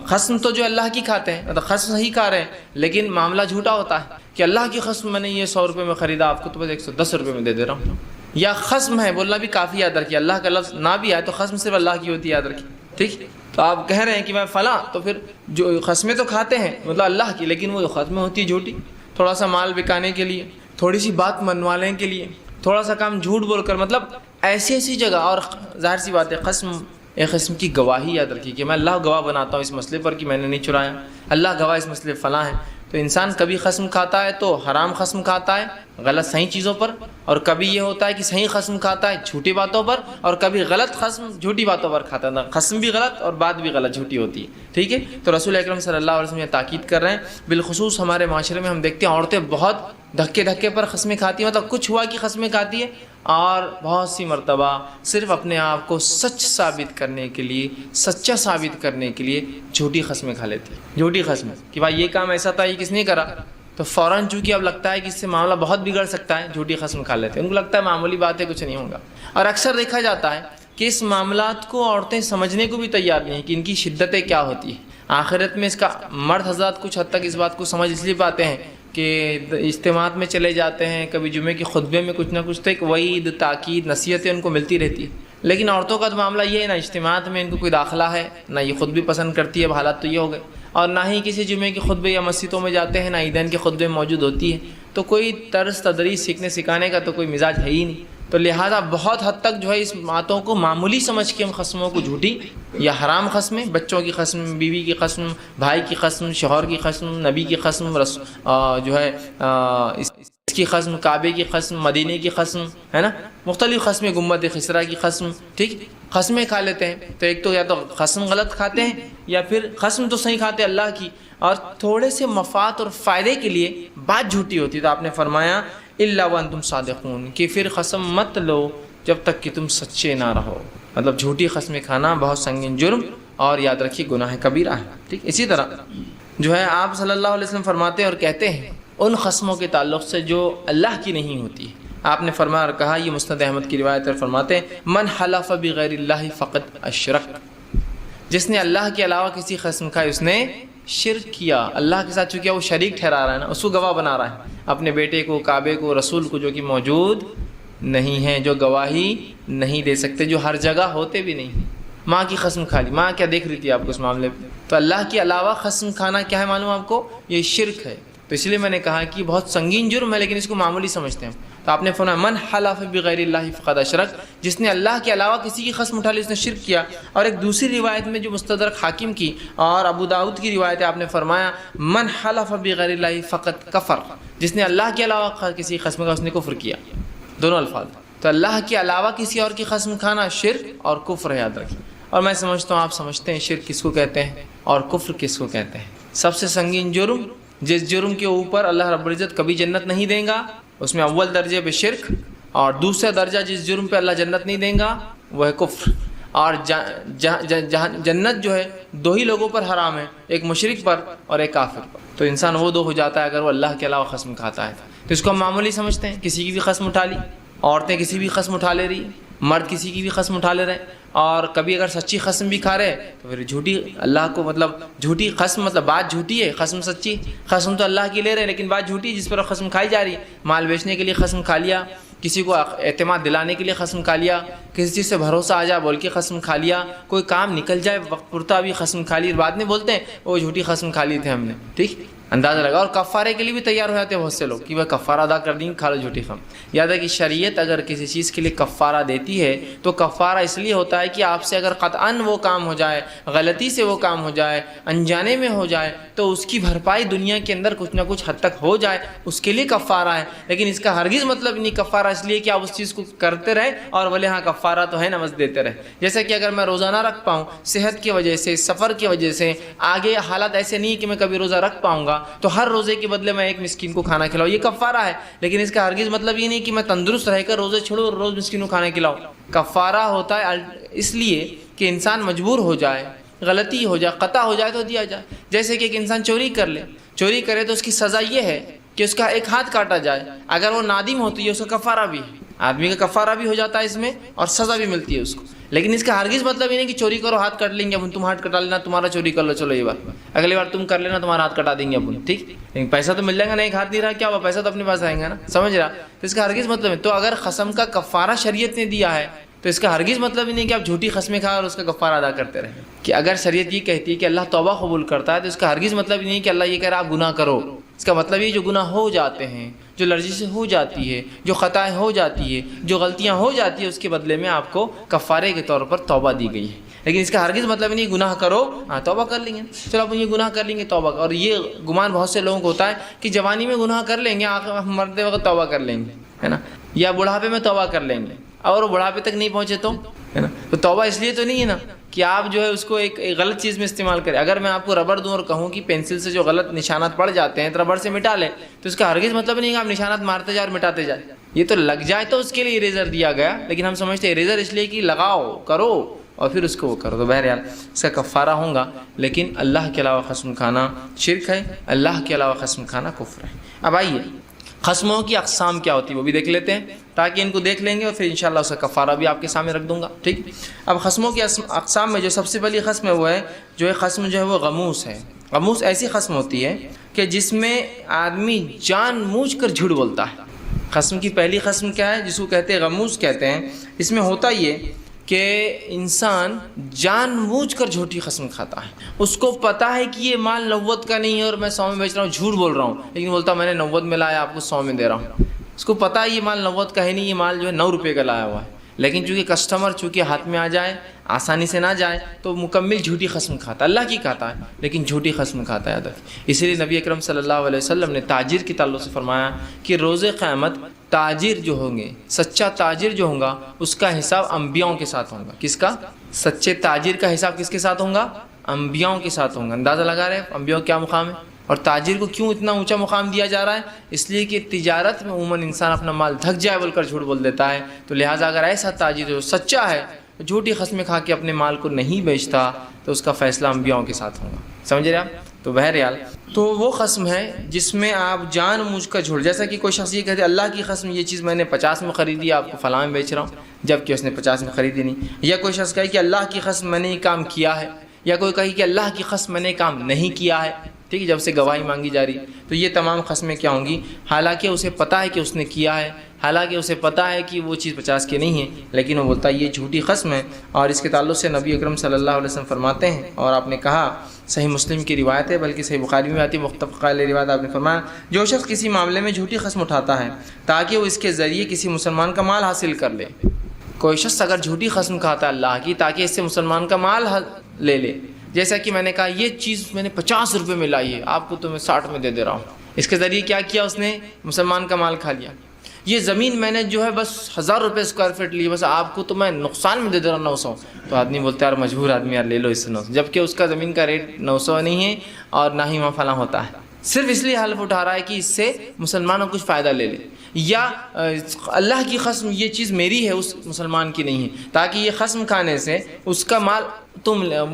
قسم تو جو اللہ کی کھاتے ہیں، مطلب قسم صحیح کھا رہے ہیں لیکن معاملہ جھوٹا ہوتا ہے کہ اللہ کی قسم میں نے یہ 100 روپے میں خریدا آپ کو تو بس 110 روپے میں دے دے رہا ہوں۔ یا قسم ہے بولنا بھی کافی، یاد رکھیے اللہ کا لفظ نہ بھی آئے تو قسم صرف اللہ کی ہوتی ہے، یاد رکھیے، ٹھیک۔ تو آپ کہہ رہے ہیں کہ میں فلاں، تو پھر جو قسمیں تو کھاتے ہیں مطلب اللہ کی، لیکن وہ قسمیں ہوتی ہے جھوٹی، تھوڑا سا مال بکانے کے لیے، تھوڑی سی بات منوانے کے لیے، تھوڑا سا کام جھوٹ بول کر، مطلب ایسی ایسی جگہ۔ اور ظاہر سی بات ہے قسم ایک قسم کی گواہی، یاد رکھیے کہ میں اللہ گواہ بناتا ہوں اس مسئلے پر کہ میں نے نہیں چرایا، اللہ گواہ اس مسئلے فلاں ہے۔ تو انسان کبھی قسم کھاتا ہے تو حرام قسم کھاتا ہے غلط صحیح چیزوں پر، اور کبھی یہ ہوتا ہے کہ صحیح قسم کھاتا ہے جھوٹی باتوں پر، اور کبھی غلط قسم جھوٹی باتوں پر کھاتا ہے، قسم بھی غلط اور بات بھی غلط جھوٹی ہوتی ہے، ٹھیک ہے۔ تو رسول اکرم صلی اللہ علیہ وسلم یہ تاکید کر رہے ہیں، بالخصوص ہمارے معاشرے میں ہم دیکھتے ہیں عورتیں بہت دھکے پر قسمیں کھاتی ہیں، مطلب کچھ ہوا کہ قسمیں کھاتی ہے، اور بہت سی مرتبہ صرف اپنے آپ کو سچ ثابت کرنے کے لیے، سچا ثابت کرنے کے لیے جھوٹی قسمیں کھا لیتی ہیں، جھوٹی قسمیں کہ بھائی یہ کام ایسا تھا، یہ کس نے کرا، تو فوراً چونکہ اب لگتا ہے کہ اس سے معاملہ بہت بگڑ سکتا ہے، جھوٹی قسم کھا لیتے ہیں، ان کو لگتا ہے معمولی بات ہے کچھ نہیں ہوگا۔ اور اکثر دیکھا جاتا ہے کہ اس معاملات کو عورتیں سمجھنے کو بھی تیار نہیں ہیں کہ ان کی شدتیں کیا ہوتی ہیں۔ آخرت میں اس کا مرد حضرات کچھ حد تک اس بات کو سمجھ اس لیے پاتے ہیں کہ اجتماعات میں چلے جاتے ہیں، کبھی جمعے کے خطبے میں کچھ نہ کچھ تو ایک وعید، تاکید، نصیحتیں ان کو ملتی رہتی ہے، لیکن عورتوں کا تو معاملہ یہ ہے، نہ اجتماعات میں ان کو کوئی داخلہ ہے، نہ یہ خود بھی پسند کرتی ہے، اب حالات تو یہ ہو گئے، اور نہ ہی کسی جمعے کے خطبے یا مسجدوں میں جاتے ہیں، نہ عیدین کے خطبے میں موجود ہوتی ہے، تو کوئی طرز تدریس سیکھنے سکھانے کا تو کوئی مزاج ہے ہی نہیں۔ تو لہٰذا بہت حد تک جو ہے اس باتوں کو معمولی سمجھ کے ہم قسموں کو جھوٹی یا حرام قسمیں، بچوں کی قسم، بیوی کی قسم، بھائی کی قسم، شوہر کی قسم، نبی کی قسم، جو ہے اس کی قسم، کعبے کی قسم، مدینے کی قسم، ہے نا، مختلف قسمیں، گنبد خضرا کی قسم، ٹھیک، قسمیں کھا لیتے ہیں۔ تو ایک تو یا تو قسم غلط کھاتے ہیں، یا پھر قسم تو صحیح کھاتے اللہ کی، اور تھوڑے سے مفاد اور فائدے کے لیے بات جھوٹی ہوتی ہے۔ تو آپ نے فرمایا الا وانتم صادقون، کہ پھر قسم مت لو جب تک کہ تم سچے نہ رہو، مطلب جھوٹی قسمیں کھانا بہت سنگین جرم، اور یاد رکھیے گناہ کبیرہ ہے، ٹھیک۔ اسی طرح جو ہے آپ صلی اللہ علیہ وسلم فرماتے ہیں اور کہتے ہیں ان قسموں کے تعلق سے جو اللہ کی نہیں ہوتی، آپ نے فرمایا اور کہا، یہ مسند احمد کی روایت ہے، فرماتے ہیں من حلف بغیر اللہ فقد اشرک، جس نے اللہ کے علاوہ کسی قسم کھائی اس نے شرک کیا، اللہ کے ساتھ چونکہ وہ شریک ٹھہرا رہا ہے نا، اس کو گواہ بنا رہا ہے، اپنے بیٹے کو، کعبے کو، رسول کو، جو کہ موجود نہیں ہیں، جو گواہی نہیں دے سکتے، جو ہر جگہ ہوتے بھی نہیں۔ ماں کی قسم کھا لی، ماں کیا دیکھ رہی تھی آپ کو اس معاملے پہ؟ تو اللہ کے علاوہ قسم کھانا کیا ہے معلوم آپ کو؟ یہ شرک ہے، تو اس لیے میں نے کہا کہ بہت سنگین جرم ہے لیکن اس کو معمولی سمجھتے ہیں. تو آپ نے فرمایا من حلف بغیر اللہ فقد اشرک، جس نے اللہ کے علاوہ کسی کی قسم اٹھا لی اس نے شرک کیا. اور ایک دوسری روایت میں جو مستدرک حاکم کی اور ابو داؤد کی روایت ہے، آپ نے فرمایا من حلف بغیر اللہ فقد کفر، جس نے اللہ کے علاوہ کسی قسم کا اس نے کفر کیا. دونوں الفاظ. تو اللہ کے علاوہ کسی اور کی قسم کھانا شرک اور کفر ہے، یاد رکھیں. اور میں سمجھتا ہوں آپ سمجھتے ہیں شرک کس کو کہتے ہیں اور کفر کس کو کہتے ہیں. سب سے سنگین جرم، جس جرم کے اوپر اللہ رب العزت کبھی جنت نہیں دیں گا، اس میں اول درجے پہ شرک، اور دوسرا درجہ جس جرم پہ اللہ جنت نہیں دیں گا وہ ہے کفر. اور جنت جو ہے دو ہی لوگوں پر حرام ہے، ایک مشرک پر اور ایک کافر پر. تو انسان وہ دو ہو جاتا ہے اگر وہ اللہ کے علاوہ قسم کھاتا ہے. تو اس کو ہم معمولی سمجھتے ہیں، کسی کی بھی قسم اٹھا لی، عورتیں کسی بھی قسم اٹھا لے رہی، مرد کسی کی بھی قسم اٹھا لے رہے، اور کبھی اگر سچی قسم بھی کھا رہے تو پھر جھوٹی اللہ کو مطلب جھوٹی قسم، مطلب بات جھوٹی ہے، قسم سچی. قسم تو اللہ کی لے رہے ہیں لیکن بات جھوٹی جس پر قسم کھائی جا رہی ہے. مال بیچنے کے لیے قسم کھا لیا، کسی کو اعتماد دلانے کے لیے قسم کھا لیا، کسی چیز سے بھروسہ آ جائے بول کے قسم کھا لیا، کوئی کام نکل جائے وقت پورتا بھی قسم کھا لی، بعد میں بولتے ہیں وہ جھوٹی قسم کھا لی تھے ہم نے. ٹھیک اندازہ لگا. اور کفارے کے لیے بھی تیار ہو جاتے ہیں بہت سے لوگ کہ وہ کفارہ ادا کر دیں، کھا لو جھوٹی قسم. یاد ہے کہ شریعت اگر کسی چیز کے لیے کفارہ دیتی ہے تو کفارہ اس لیے ہوتا ہے کہ آپ سے اگر قطعاً وہ کام ہو جائے، غلطی سے وہ کام ہو جائے، انجانے میں ہو جائے، تو اس کی بھرپائی دنیا کے اندر کچھ نہ کچھ حد تک ہو جائے، اس کے لیے کفارہ ہے. لیکن اس کا ہرگز مطلب نہیں کفارہ اس لیے کہ آپ اس چیز کو کرتے رہے اور بولے ہاں کفارہ تو ہے، نماز دیتے رہے. جیسے کہ اگر میں روزہ نہ رکھ پاؤں صحت کی وجہ سے، سفر کی وجہ سے، آگے حالات ایسے نہیں کہ میں کبھی روزہ رکھ پاؤں گا، تو ہر روزے کے بدلے میں ایک مسکین کو کھانا کھلاؤ، یہ کفارہ ہے. لیکن اس کا ہرگز مطلب یہ نہیں کہ میں تندرست رہ کر روزے چھوڑوں اور روز مسکین کو کھانا کھلاؤ. کفارہ ہوتا ہے اس لیے کہ انسان مجبور ہو جائے، غلطی ہو جائے، قطع ہو جائے تو دیا جائے. جیسے کہ ایک انسان چوری کر لے، چوری کرے تو اس کی سزا یہ ہے کہ اس کا ایک ہاتھ کاٹا جائے. اگر وہ نادم ہوتی ہے اس کا کفارہ بھی ہے، آدمی کا کفارہ بھی ہو جاتا ہے اس میں اور سزا بھی ملتی ہے اس کو. لیکن اس کا ہرگز مطلب یہ نہیں کہ چوری کرو ہاتھ کاٹ لیں گے اپن، تم ہاتھ کٹا لینا، تمہارا چوری کر لو، چلو یہ بات اگلی بار تم کر لینا، تمہارا ہاتھ کٹا دیں گے اپن. ٹھیک، لیکن پیسہ تو مل جائے گا نا، ایک ہاتھ نہیں رہا کیا ہوا، پیسہ تو اپنے پاس آئیں گا نا، سمجھ رہا. تو اس کا ہرگز مطلب ہے. تو اگر قسم کا کفارہ شریعت نے دیا ہے تو اس کا ہرگز مطلب ہی نہیں کہ آپ جھوٹی قسمیں کھا اور اس کا کفارہ ادا کرتے رہیں. کہ اگر شریعت یہ کہتی ہے کہ اللہ توبہ قبول کرتا ہے تو اس کا ہرگز مطلب نہیں کہ اللہ یہ کہہ رہا آپ گناہ کرو. اس کا مطلب یہ جو گناہ ہو جاتے ہیں، جو لرزی سے ہو جاتی ہے، جو خطائیں ہو جاتی ہے، جو غلطیاں ہو جاتی ہے، اس کے بدلے میں آپ کو کفارے کے طور پر توبہ دی گئی ہے. لیکن اس کا ہرگز مطلب نہیں گناہ کرو ہاں توبہ کر لیں گے، چلو آپ یہ گناہ کر لیں گے توبہ. اور یہ گمان بہت سے لوگوں کو ہوتا ہے کہ جوانی میں گناہ کر لیں گے، آخر مرتے وقت توبہ کر لیں گے، ہے نا، یا بڑھاپے میں توبہ کر لیں گے، اور وہ بڑھاپے تک نہیں پہنچے تو، ہے نا. تو توبہ اس لیے تو نہیں ہے نا کہ آپ جو ہے اس کو ایک غلط چیز میں استعمال کریں. اگر میں آپ کو ربڑ دوں اور کہوں کہ پینسل سے جو غلط نشانات پڑ جاتے ہیں تو ربڑ سے مٹا لیں، تو اس کا ہرگز مطلب نہیں کہ آپ نشانات مارتے جائیں اور مٹاتے جائیں. یہ تو لگ جائے تو اس کے لیے اریزر دیا گیا، لیکن ہم سمجھتے ہیں اریزر اس لیے کہ لگاؤ، کرو اور پھر اس کو وہ کرو. تو بہرحال اس کا کفارہ ہوگا. لیکن اللہ کے علاوہ قسم کھانا شرک ہے، اللہ کے علاوہ قسم کھانا کفر ہے. اب آئیے قسموں کی اقسام کیا ہوتی ہے وہ بھی دیکھ لیتے ہیں تاکہ ان کو دیکھ لیں گے اور پھر انشاءاللہ اس کا کفارہ بھی آپ کے سامنے رکھ دوں گا. ٹھیک. اب قسموں کی اقسام میں جو سب سے پہلی قسم ہے وہ ہے جو ہے قسم جو ہے وہ غموس ہے. غموس ایسی قسم ہوتی ہے کہ جس میں آدمی جان بوجھ کر جھوٹ بولتا ہے. قسم کی پہلی قسم کیا ہے؟ جس کو کہتے ہیں غموس کہتے ہیں. اس میں ہوتا یہ کہ انسان جان بوجھ کر جھوٹی قسم کھاتا ہے. اس کو پتہ ہے کہ یہ مال 90 کا نہیں ہے اور میں 100 میں بیچ رہا ہوں، جھوٹ بول رہا ہوں، لیکن بولتا میں نے 90 میں لایا، آپ کو 100 میں دے رہا ہوں. اس کو پتہ ہے یہ مال 90 کا ہے نہیں، یہ مال جو ہے 9 روپے کا لایا ہوا ہے، لیکن چونکہ کسٹمر چونکہ ہاتھ میں آ جائے، آسانی سے نہ جائے، تو مکمل جھوٹی قسم کھاتا ہے. اللہ کی کھاتا ہے لیکن جھوٹی قسم کھاتا ہے. اسی لیے نبی اکرم صلی اللہ علیہ وسلم نے تاجر کے تعلق سے فرمایا کہ روز قیامت تاجر جو ہوں گے، سچا تاجر جو ہوگا، اس کا حساب انبیاؤں کے ساتھ ہوگا. کس کا؟ سچے تاجر کا حساب کس کے ساتھ ہوگا؟ انبیاؤں کے ساتھ ہوگا. اندازہ لگا رہے ہیں انبیاؤں کیا مقام ہے اور تاجر کو کیوں اتنا اونچا مقام دیا جا رہا ہے؟ اس لیے کہ تجارت میں عموماً انسان اپنا مال تھک جائے بول کر جھوٹ بول دیتا ہے. تو لہٰذا اگر ایسا تاجر جو سچا ہے جھوٹی قسمیں کھا کے اپنے مال کو نہیں بیچتا تو اس کا فیصلہ انبیاؤں کے ساتھ ہوگا. سمجھ رہے آپ؟ تو بہرحال تو وہ قسم ہے جس میں آپ جان بوجھ کر جھوٹ، جیسا کہ کوئی شخص یہ کہتے اللہ کی قسم یہ چیز میں نے 50 میں خریدی، آپ کو فلاں میں بیچ رہا ہوں، جبکہ اس نے 50 میں خریدی نہیں. یا کوئی شخص کہے کہ اللہ کی قسم میں نے یہ کام کیا ہے، یا کوئی کہے کہ اللہ کی قسم میں نے کام نہیں کیا ہے. ٹھیک ہے، جب سے گواہی مانگی جا رہی. تو یہ تمام قسمیں کیا ہوں گی؟ حالانکہ اسے پتہ ہے کہ اس نے کیا ہے، حالانکہ اسے پتہ ہے کہ وہ چیز 50 کی نہیں ہے، لیکن وہ بولتا ہے یہ جھوٹی قسم ہے. اور اس کے تعلق سے نبی اکرم صلی اللہ علیہ وسلم فرماتے ہیں، اور آپ نے کہا صحیح مسلم کی روایت ہے، بلکہ صحیح بخاری میں آتی ہے، متفق علیہ روایت. آپ نے فرمایا جو شخص کسی معاملے میں جھوٹی قسم اٹھاتا ہے تاکہ وہ اس کے ذریعے کسی مسلمان کا مال حاصل کر لے. کوئی شخص اگر جھوٹی قسم کھاتا ہے اللہ کی تاکہ اس سے مسلمان کا مال لے لے، جیسا کہ میں نے کہا یہ چیز میں نے 50 روپے میں لائی ہے، آپ کو تو میں 60 میں دے دے رہا ہوں، اس کے ذریعے کیا کیا اس نے مسلمان کا مال کھا لیا. یہ زمین میں نے جو ہے بس 1000 روپے اسکوائر فٹ لی، بس آپ کو تو میں نقصان میں دے دے رہا ہوں 900. تو آدمی بولتا ہے یار مجبور آدمی یار لے لو اس سے 900، جبکہ اس کا زمین کا ریٹ 900 نہیں ہے اور نہ ہی وہاں فلاں ہوتا ہے، صرف اس لیے حلف اٹھا رہا ہے کہ اس سے مسلمانوں کچھ فائدہ لے لے. یا اللہ کی قسم یہ چیز میری ہے اس مسلمان کی نہیں ہے، تاکہ یہ قسم کھانے سے اس کا مال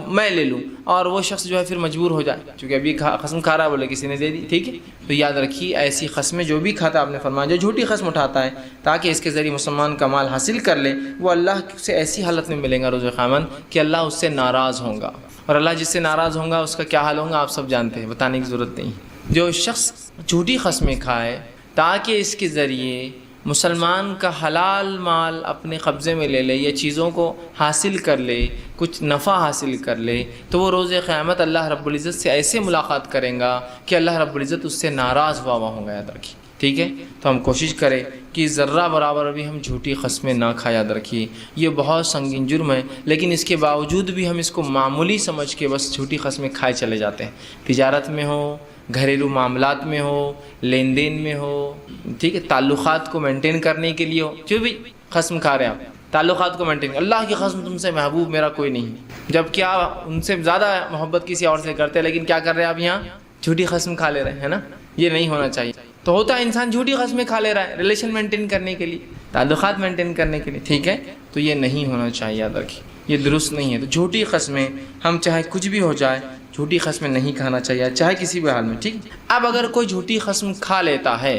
میں لے لوں اور وہ شخص جو ہے پھر مجبور ہو جائے، چونکہ ابھی قسم کھا رہا ہے بولے کسی نے دے دی. ٹھیک ہے، تو یاد رکھیے ایسی قسمیں جو بھی کھاتا آپ نے فرمایا جو جھوٹی قسم اٹھاتا ہے تاکہ اس کے ذریعے مسلمان کا مال حاصل کر لے، وہ اللہ سے ایسی حالت میں ملے گا روز قیامت کہ اللہ اس سے ناراض ہوگا، اور اللہ جس سے ناراض ہوگا اس کا کیا حال ہوگا آپ سب جانتے ہیں، بتانے کی ضرورت نہیں. جو شخص جھوٹی قسمیں کھائے تاکہ اس کے ذریعے مسلمان کا حلال مال اپنے قبضے میں لے لے یا چیزوں کو حاصل کر لے، کچھ نفع حاصل کر لے، تو وہ روز قیامت اللہ رب العزت سے ایسے ملاقات کریں گا کہ اللہ رب العزت اس سے ناراض ہوا ہوگا. یاد رکھیے. ٹھیک ہے، تو ہم کوشش کریں کہ ذرہ برابر بھی ہم جھوٹی قسمیں نہ کھائیں. یاد رکھیے یہ بہت سنگین جرم ہے، لیکن اس کے باوجود بھی ہم اس کو معمولی سمجھ کے بس جھوٹی قسمیں کھائے چلے جاتے ہیں. تجارت میں ہو، گھریلو معاملات میں ہو، لین دین میں ہو، ٹھیک ہے، تعلقات کو مینٹین کرنے کے لیے ہو، جو بھی قسم کھا رہے ہیں آپ تعلقات کو مینٹین. اللہ کی قسم تم سے محبوب میرا کوئی نہیں، جب کیا ان سے زیادہ محبت کسی اور سے کرتے ہیں، لیکن کیا کر رہے ہیں آپ یہاں جھوٹی قسم کھا لے رہے ہیں نا. یہ نہیں ہونا چاہیے. تو ہوتا ہے انسان جھوٹی قسمیں کھا لے رہا ہے ریلیشن مینٹین کرنے کے لیے، تعلقات مینٹین کرنے کے لیے. ٹھیک ہے، تو یہ نہیں ہونا چاہیے. یاد رکھیے یہ درست نہیں ہے. تو جھوٹی قسمیں ہم چاہے کچھ بھی ہو جائے جھوٹی قسمیں نہیں کھانا چاہیے، چاہے کسی بھی حال میں. ٹھیک. اب اگر کوئی جھوٹی قسم کھا لیتا ہے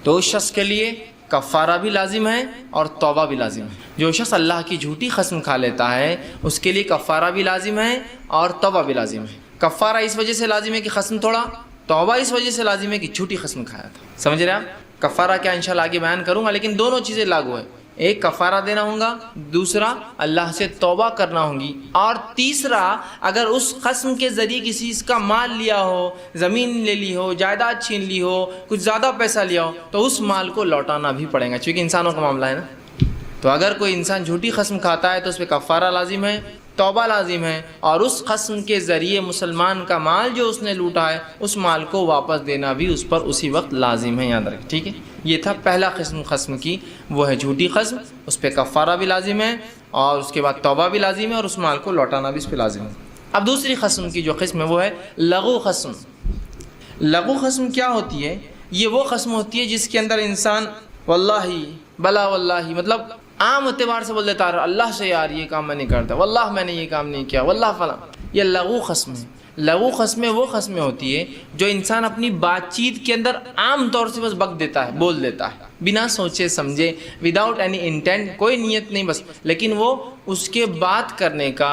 تو اس شخص کے لیے کفارہ بھی لازم ہے اور توبہ بھی لازم ہے. جو شخص اللہ کی جھوٹی قسم کھا لیتا ہے اس کے لیے کفارہ بھی لازم ہے اور توبہ بھی لازم ہے. کفارہ اس وجہ سے لازم ہے کہ قسم توڑا، توبہ اس وجہ سے لازم ہے کہ جھوٹی قسم کھایا تھا. سمجھ رہے آپ؟ کفارہ کیا انشاءاللہ آگے بیان کروں گا، لیکن دونوں چیزیں لاگو ہے. ایک کفارہ دینا ہوگا، دوسرا اللہ سے توبہ کرنا ہوگی، اور تیسرا اگر اس قسم کے ذریعے کسی چیز کا مال لیا ہو، زمین لے لی ہو، جائیداد چھین لی ہو، کچھ زیادہ پیسہ لیا ہو، تو اس مال کو لوٹانا بھی پڑے گا، چونکہ انسانوں کا معاملہ ہے نا. تو اگر کوئی انسان جھوٹی قسم کھاتا ہے تو اس پہ کفارہ لازم ہے، توبہ لازم ہے، اور اس قسم کے ذریعے مسلمان کا مال جو اس نے لوٹا ہے اس مال کو واپس دینا بھی اس پر اسی وقت لازم ہے. یاد رکھیں. ٹھیک ہے، یہ تھا پہلا قسم کی، وہ ہے جھوٹی قسم، اس پہ کفارہ بھی لازم ہے اور اس کے بعد توبہ بھی لازم ہے اور اس مال کو لوٹانا بھی اس پہ لازم ہے. اب دوسری قسم کی جو قسم ہے وہ ہے لغو قسم. لغو قسم کیا ہوتی ہے؟ یہ وہ قسم ہوتی ہے جس کے اندر انسان واللہ بلا واللہ، مطلب عام اعتبار سے بول دیتا ہے اللہ سے یار یہ کام میں نہیں کرتا، واللہ میں نے یہ کام نہیں کیا، واللہ فلاں. یہ لغو قسم ہے. لغو قسمیں وہ قسمیں ہوتی ہے جو انسان اپنی بات چیت کے اندر عام طور سے بس بک دیتا ہے، بول دیتا ہے بنا سوچے سمجھے، وداؤٹ اینی انٹینٹ، کوئی نیت نہیں بس، لیکن وہ اس کے بات کرنے کا،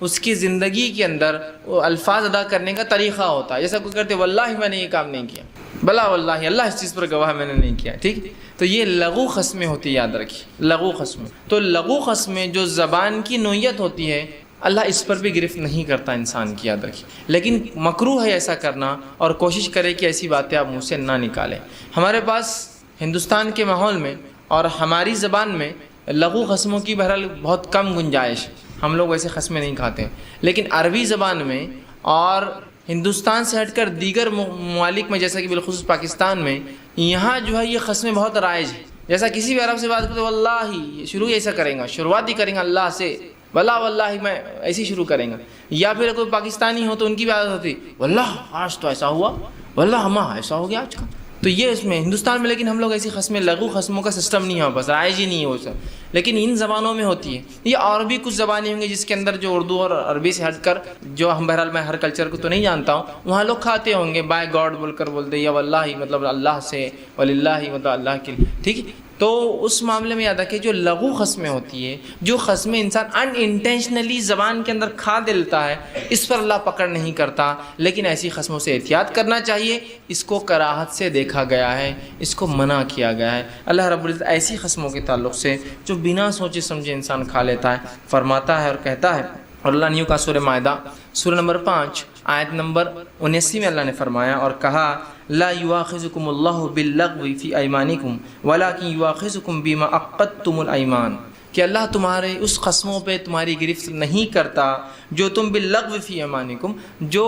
اس کی زندگی کے اندر وہ الفاظ ادا کرنے کا طریقہ ہوتا ہے. جیسا کوئی کرتے واللہ میں نے یہ کام نہیں کیا، بلا واللہ اللہ اس چیز پر گواہ میں نے نہیں کیا. ٹھیک، تو یہ لغو قسمیں ہوتی ہے. یاد رکھیے لغو قسمیں. تو لغو قسمیں جو زبان کی نوعیت ہوتی ہے اللہ اس پر بھی گرفت نہیں کرتا انسان کی. یاد رکھیے، لیکن مکروہ ہے ایسا کرنا، اور کوشش کرے کہ ایسی باتیں آپ منہ سے نہ نکالیں. ہمارے پاس ہندوستان کے ماحول میں اور ہماری زبان میں لغو قسموں کی بہرحال بہت کم گنجائش، ہم لوگ ویسے قسمیں نہیں کھاتے ہیں، لیکن عربی زبان میں اور ہندوستان سے ہٹ کر دیگر ممالک میں جیسا کہ بالخصوص پاکستان میں، یہاں جو ہے یہ قسمیں بہت رائج ہیں. جیسا کسی بھی عرب سے بات کرتے واللہ شروع ایسا کریں گا، شروعات ہی کریں گا اللہ سے، بلا واللہ میں ایسی شروع کریں گا. یا پھر کوئی پاکستانی ہو تو ان کی بھی عادت ہوتی واللہ آج تو ایسا ہوا، واللہ ہماں ایسا ہو گیا آج کا. تو یہ اس میں ہندوستان میں، لیکن ہم لوگ ایسی قسمیں لغو قسموں کا سسٹم نہیں ہے، بس رائج ہی نہیں ہے وہ سب، لیکن ان زبانوں میں ہوتی ہے. یہ اور بھی کچھ زبانیں ہوں گی جس کے اندر جو اردو اور عربی سے ہٹ کر، جو ہم بہرحال میں ہر کلچر کو تو نہیں جانتا ہوں، وہاں لوگ کھاتے ہوں گے بائی گاڈ بول کر بولتے، یا واللہ مطلب اللہ سے، وللہ مطلب اللہ کے لیے. ٹھیک ہے، تو اس معاملے میں یاد رکھیں جو لغو قسمیں ہوتی ہے، جو قسمیں انسان ان انٹینشنلی زبان کے اندر کھا دیتا ہے، اس پر اللہ پکڑ نہیں کرتا، لیکن ایسی قسموں سے احتیاط کرنا چاہیے. اس کو کراہت سے دیکھا گیا ہے، اس کو منع کیا گیا ہے. اللہ رب العزت ایسی قسموں کے تعلق سے جو بنا سوچے سمجھے انسان کھا لیتا ہے فرماتا ہے اور کہتا ہے، اور اللہ نیو کا سورہ مائدہ سورہ نمبر 5 آیت نمبر 79 میں اللہ نے فرمایا اور کہا لا یواخذکم اللہ باللغو فی ایمانکم ولکن یواخذکم بما عقدتم الایمان، کہ اللہ تمہارے اس قسموں پہ تمہاری گرفت نہیں کرتا جو تم باللغو فی ایمانکم، جو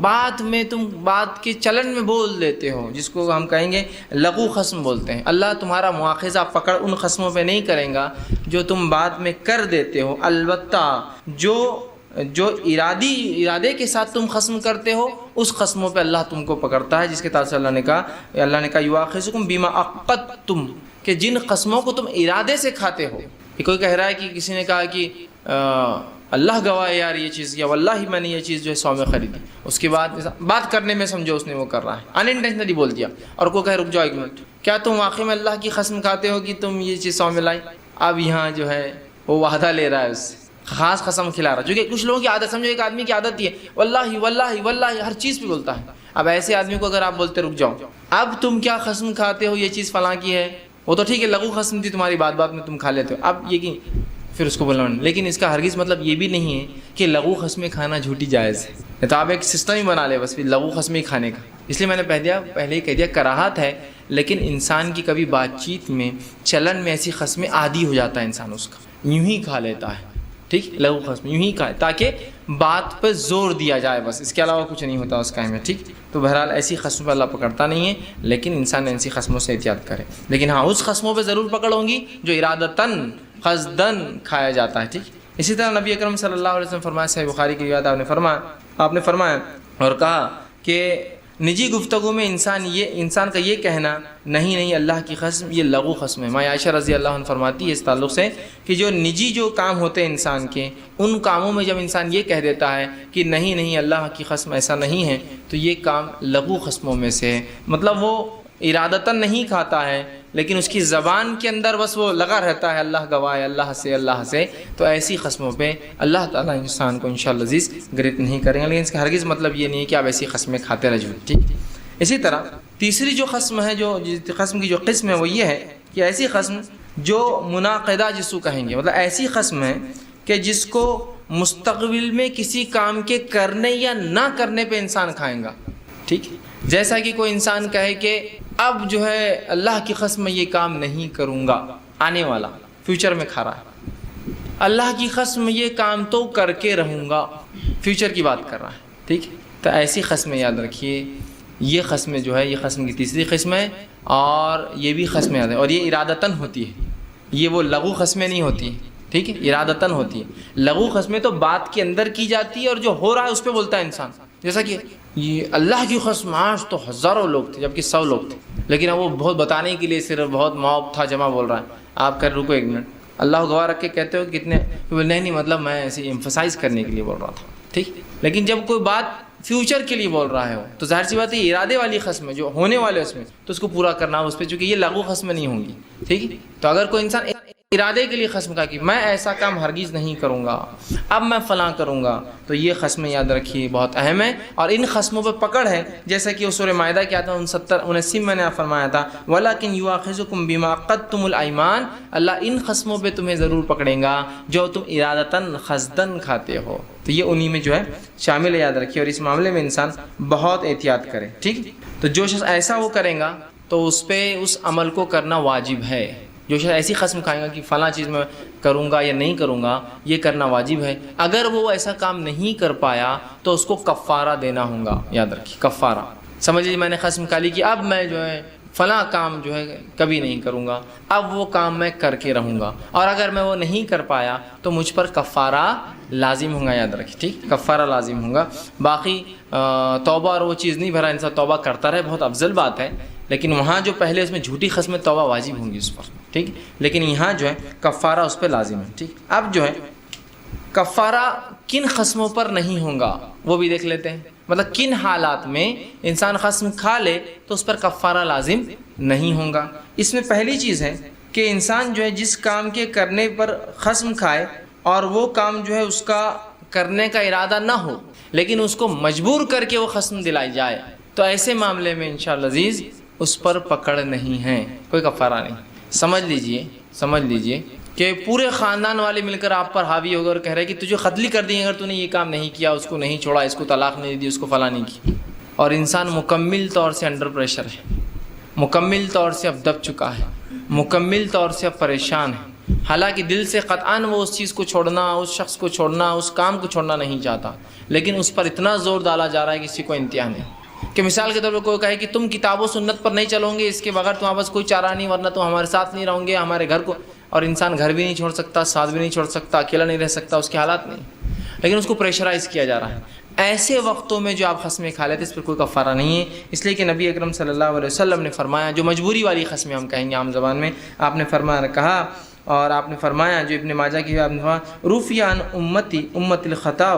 بات میں تم بات کے چلن میں بول دیتے ہو، جس کو ہم کہیں گے لغو قسم بولتے ہیں۔ اللہ تمہارا مواخذہ پکڑ ان قسموں پہ نہیں کرے گا جو تم بات میں کر دیتے ہو، البتہ جو ارادے کے ساتھ تم قسم کرتے ہو اس قسموں پہ اللہ تم کو پکڑتا ہے، جس کے تعلق سے اللہ نے کہا یواخذکم بما عقدتم، کہ جن قسموں کو تم ارادے سے کھاتے ہو۔ کہ کوئی کہہ رہا ہے کہ کسی نے کہا کہ اللہ گواہ ہے یار یہ چیز، یا واللہ میں نے یہ چیز جو ہے 100 میں خریدی، اس کے بعد بات کرنے میں سمجھو اس نے وہ کر رہا ہے، ان انٹینشنلی بول دیا، اور کوئی کہے رک جاؤ ایک منٹ، کیا تم واقعی میں اللہ کی قسم کھاتے ہو کہ تم یہ چیز 100 میں لائی؟ اب یہاں جو ہے وہ وعدہ لے رہا ہے، اس سے خاص قسم کھلا رہا ہے، کیونکہ کچھ لوگوں کی عادت، سمجھو ایک آدمی کی عادت یہ ہے واللہ واللہ واللہ ہر چیز پہ بولتا ہے۔ اب ایسے آدمی کو اگر آپ بولتے رک جاؤ، اب تم کیا قسم کھاتے ہو یہ چیز فلاں کی ہے، وہ تو ٹھیک ہے لغو قسم تھی تمہاری، بات بات میں تم کھا لیتے ہو، اب یہ کہ پھر اس کو بولنا، لیکن اس کا ہرگز مطلب یہ بھی نہیں ہے کہ لغو قسمیں کھانا جھوٹی جائز ہے، تو آپ ایک سسٹم ہی بنا لے بس پھر لغو قسمیں کھانے کا۔ اس لیے میں نے پہلے ہی کہہ دیا کراہت ہے، لیکن انسان کی کبھی بات چیت میں چلن میں ایسی قسمیں عادی ہو جاتا ہے انسان، اس کا یوں ہی کھا لیتا ہے، ٹھیک، لغو قسم یوں ہی کھائے تاکہ بات پہ زور دیا جائے، بس اس کے علاوہ کچھ نہیں ہوتا اس کام میں، ٹھیک۔ تو بہرحال ایسی قسموں پہ اللہ پکڑتا نہیں ہے، لیکن انسان ایسی قسموں سے احتیاط کرے، لیکن ہاں اس قسموں پہ ضرور پکڑ ہوں گی جو ارادتاً قصداً کھایا جاتا ہے، ٹھیک۔ اسی طرح نبی اکرم صلی اللہ علیہ وسلم فرمایا، صحیح بخاری کی روایت آپ نے فرمایا اور کہا کہ نجی گفتگو میں انسان کا یہ کہنا نہیں اللہ کی قسم یہ لغو قسم ہے۔ ماں عائشہ رضی اللہ عنہ فرماتی ہے اس تعلق سے کہ جو نجی جو کام ہوتے ہیں انسان کے، ان کاموں میں جب انسان یہ کہہ دیتا ہے کہ نہیں اللہ کی قسم ایسا نہیں ہے، تو یہ کام لغو قسموں میں سے ہے، مطلب وہ ارادتاً نہیں کھاتا ہے لیکن اس کی زبان کے اندر بس وہ لگا رہتا ہے اللہ گواہ ہے اللہ سے، تو ایسی قسموں پہ اللہ تعالیٰ انسان کو انشاءاللہ عزیز گرفت نہیں کریں گے، لیکن اس کا ہرگز مطلب یہ نہیں ہے کہ آپ ایسی قسمیں کھاتے رہو، ٹھیک۔ اسی طرح تیسری جو قسم ہے، قسم کی جو قسم ہے وہ یہ ہے کہ ایسی قسم جو مناقضہ جس کو کہیں گے، مطلب ایسی قسم ہے کہ جس کو مستقبل میں کسی کام کے کرنے یا نہ کرنے پہ انسان کھائیں گا، ٹھیک۔ جیسا کہ کوئی انسان کہے کہ اب جو ہے اللہ کی قسم میں یہ کام نہیں کروں گا، آنے والا فیوچر میں کھا رہا ہے، اللہ کی قسم یہ کام تو کر کے رہوں گا، فیوچر کی بات کر رہا ہے، ٹھیک۔ تو ایسی قسمیں یاد رکھیے، یہ قسمیں جو ہے یہ قسم کی تیسری قسم ہے، اور یہ بھی قسمیں یاد ہے، اور یہ ارادتاً ہوتی ہے، یہ وہ لغو قسمیں نہیں ہوتی، ٹھیک ہے، ارادتاً ہوتی ہے۔ لغو قسمیں تو بات کے اندر کی جاتی ہے اور جو ہو رہا ہے اس پہ بولتا ہے انسان، جیسا کہ یہ اللہ کی قسم آج تو ہزاروں لوگ تھے جبکہ 100 لوگ تھے، لیکن اب وہ بہت بتانے کے لیے صرف بہت موب تھا جمع بول رہا ہے، آپ کر رکو ایک منٹ، اللہ گواہ رکھ کے کہتے ہو کتنے، نہیں مطلب میں ایسے ایمفسائز کرنے کے لیے بول رہا تھا، ٹھیک۔ لیکن جب کوئی بات فیوچر کے لیے بول رہا ہے تو ظاہر سی بات ہے ارادے والی قسم ہے جو ہونے والے اس میں، تو اس کو پورا کرنا اس پہ، چونکہ یہ لغو قسمیں نہیں ہوں گی، ٹھیک۔ تو اگر کوئی انسان ارادے کے لیے قسم کا کہ میں ایسا کام ہرگز نہیں کروں گا، اب میں فلاں کروں گا، تو یہ قسمیں یاد رکھیے بہت اہم ہے، اور ان قسموں پہ پکڑ ہے، جیسا کہ سورہ مائدہ کے آیت 69 میں نے فرمایا تھا وَلَكِنْ يُؤَاخِذُكُم بِمَا عَقَّدتُّمُ الْأَيْمَانَ، اللہ ان قسموں پہ تمہیں ضرور پکڑیں گا جو تم ارادتاً قصداً کھاتے ہو، تو یہ انہی میں جو ہے شامل ہے، یاد رکھیے، اور اس معاملے میں انسان بہت احتیاط کرے، ٹھیک۔ تو جو شخص ایسا وہ کرے گا تو اس پہ اس عمل کو کرنا واجب ہے، جو شخص ایسی قسم کھائے گا کہ فلاں چیز میں کروں گا یا نہیں کروں گا، یہ کرنا واجب ہے۔ اگر وہ ایسا کام نہیں کر پایا تو اس کو کفارہ دینا ہوگا، یاد رکھیے کفارہ۔ سمجھ لیجیے میں نے قسم کھا لی کہ اب میں جو ہے فلاں کام جو ہے کبھی نہیں کروں گا، اب وہ کام میں کر کے رہوں گا، اور اگر میں وہ نہیں کر پایا تو مجھ پر کفارہ لازم ہوگا، یاد رکھیے، ٹھیک، کفارہ لازم ہوگا۔ باقی توبہ اور وہ چیز نہیں بھرا، انسان توبہ کرتا رہے، بہت افضل بات ہے، لیکن وہاں جو پہلے اس میں جھوٹی قسم توبہ واجب ہوں گی اس پر، ٹھیک، لیکن یہاں جو ہے کفارہ اس پہ لازم ہے، ٹھیک۔ اب جو ہے کفارہ کن قسموں پر نہیں ہوگا وہ بھی دیکھ لیتے ہیں، مطلب کن حالات میں انسان قسم کھا لے تو اس پر کفارہ لازم نہیں ہوگا۔ اس میں پہلی چیز ہے کہ انسان جو ہے جس کام کے کرنے پر قسم کھائے اور وہ کام جو ہے اس کا کرنے کا ارادہ نہ ہو، لیکن اس کو مجبور کر کے وہ قسم دلائی جائے، تو ایسے معاملے میں انشاءاللہ عزیز اس پر پکڑ نہیں ہے، کوئی کفارہ نہیں۔ سمجھ لیجئے کہ پورے خاندان والے مل کر آپ پر حاوی ہو گئے اور کہہ رہے کہ تجھے قتل کر دیں اگر تو نے یہ کام نہیں کیا، اس کو نہیں چھوڑا، اس کو طلاق نہیں دی، اس کو فلاں نہیں کی، اور انسان مکمل طور سے انڈر پریشر ہے، مکمل طور سے اب دب چکا ہے، مکمل طور سے اب پریشان ہے، حالانکہ دل سے قطعاً وہ اس چیز کو چھوڑنا، اس شخص کو چھوڑنا، اس کام کو چھوڑنا نہیں چاہتا، لیکن اس پر اتنا زور ڈالا جا رہا ہے کسی کو انتہا نہیں، کہ مثال کے طور پر کوئی کہے کہ تم کتاب و سنت پر نہیں چلو گے، اس کے بغیر تمہارے پاس کوئی چارہ نہیں، ورنہ تم ہمارے ساتھ نہیں رہو گے، ہمارے گھر کو، اور انسان گھر بھی نہیں چھوڑ سکتا، ساتھ بھی نہیں چھوڑ سکتا، اکیلا نہیں رہ سکتا، اس کے حالات نہیں، لیکن اس کو پریشرائز کیا جا رہا ہے۔ ایسے وقتوں میں جو آپ قسمیں کھا لیتے اس پر کوئی کفارہ نہیں ہے، اس لیے کہ نبی اکرم صلی اللہ علیہ وسلم نے فرمایا، جو مجبوری والی قسمیں ہم کہیں گے عام زبان میں، آپ نے کہا اور آپ نے فرمایا، جو ابن ماجہ کی آپ نے فرمایا، رفع عن امتی امت الخطا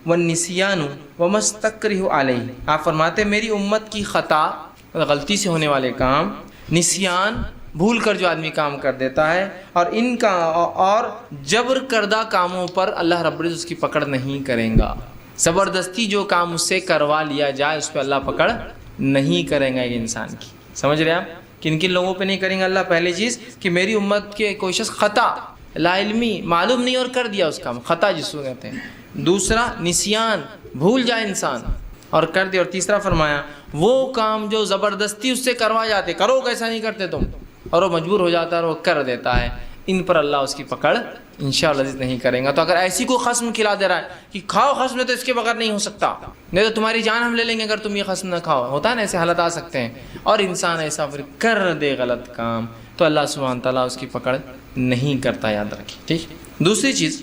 والنسیان ومستکرہ علیہ، آپ فرماتے میری امت کی خطا، غلطی سے ہونے والے کام، نسیان، بھول کر جو آدمی کام کر دیتا ہے، اور ان کا اور جبر کردہ کاموں پر اللہ رب العزت اس کی پکڑ نہیں کریں گا، زبردستی جو کام اس سے کروا لیا جائے اس پہ اللہ پکڑ نہیں کریں گا ایک انسان کی۔ سمجھ رہے ہیں آپ؟ کن کن لوگوں پہ نہیں کریں گے اللہ؟ پہلی چیز کہ میری امت کے کوئی شخص خطا، لا علمی، معلوم نہیں اور کر دیا اس کام، خطا جس کو کہتے ہیں۔ دوسرا نسیان، بھول جائے انسان اور کر دے۔ اور تیسرا فرمایا وہ کام جو زبردستی اس سے کروا جاتے، کرو کیسا نہیں کرتے تم، اور وہ مجبور ہو جاتا ہے اور وہ کر دیتا ہے، ان پر اللہ اس کی پکڑ انشاءاللہ نہیں کریں گا۔ تو اگر ایسی کو خصم کھلا دے رہا ہے کہ کھاؤ خصم، تو اس کے بغیر نہیں ہو سکتا، نہیں تو تمہاری جان ہم لے لیں گے اگر تم یہ خصم نہ کھاؤ، ہوتا ہے نا، ایسے حالات آ سکتے ہیں، اور انسان ایسا پھر کر دے غلط کام، تو اللہ سبحانہ تعالیٰ اس کی پکڑ نہیں کرتا، یاد رکھیں، ٹھیک۔ دوسری چیز،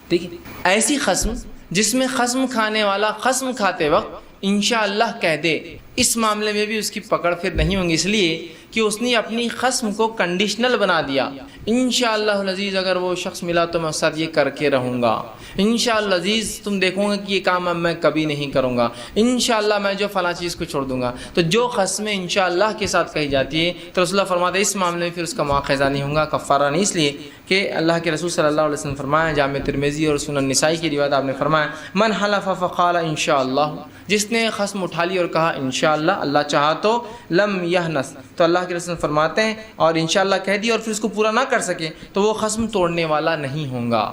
ٹھیک ہے، ایسی خصم جس میں خصم کھانے والا خصم کھاتے وقت انشاءاللہ کہہ دے، اس معاملے میں بھی اس کی پکڑ پھر نہیں ہوگی، اس لیے کہ اس نے اپنی خصم کو کنڈیشنل بنا دیا۔ انشاءاللہ العزیز اگر وہ شخص ملا تو میں اس ساتھ یہ کر کے رہوں گا، انشاءاللہ العزیز تم دیکھو گے کہ یہ کام اب میں کبھی نہیں کروں گا، انشاءاللہ میں جو فلاں چیز کو چھوڑ دوں گا۔ تو جو قسمیں انشاءاللہ کے ساتھ کہی جاتی ہے تو رسول اللہ فرماتے ہیں اس معاملے میں پھر اس کا مواخذہ نہیں ہوگا، کفارہ نہیں، اس لیے کہ اللہ کے رسول صلی اللہ علیہ وسلم فرمایا، جامع ترمذی اور سنن نسائی کی روایت آپ نے فرمایا، من حلف فقال انشاءاللہ، جس نے قسم اٹھا لی اور کہا انشاءاللہ، اللہ چاہا تو، لم یحنث، تو اللہ کے رسول فرماتے ہیں، اور انشاءاللہ کہہ دی اور پھر اس کو پورا نہ کر سکے تو وہ قسم توڑنے والا نہیں ہوگا۔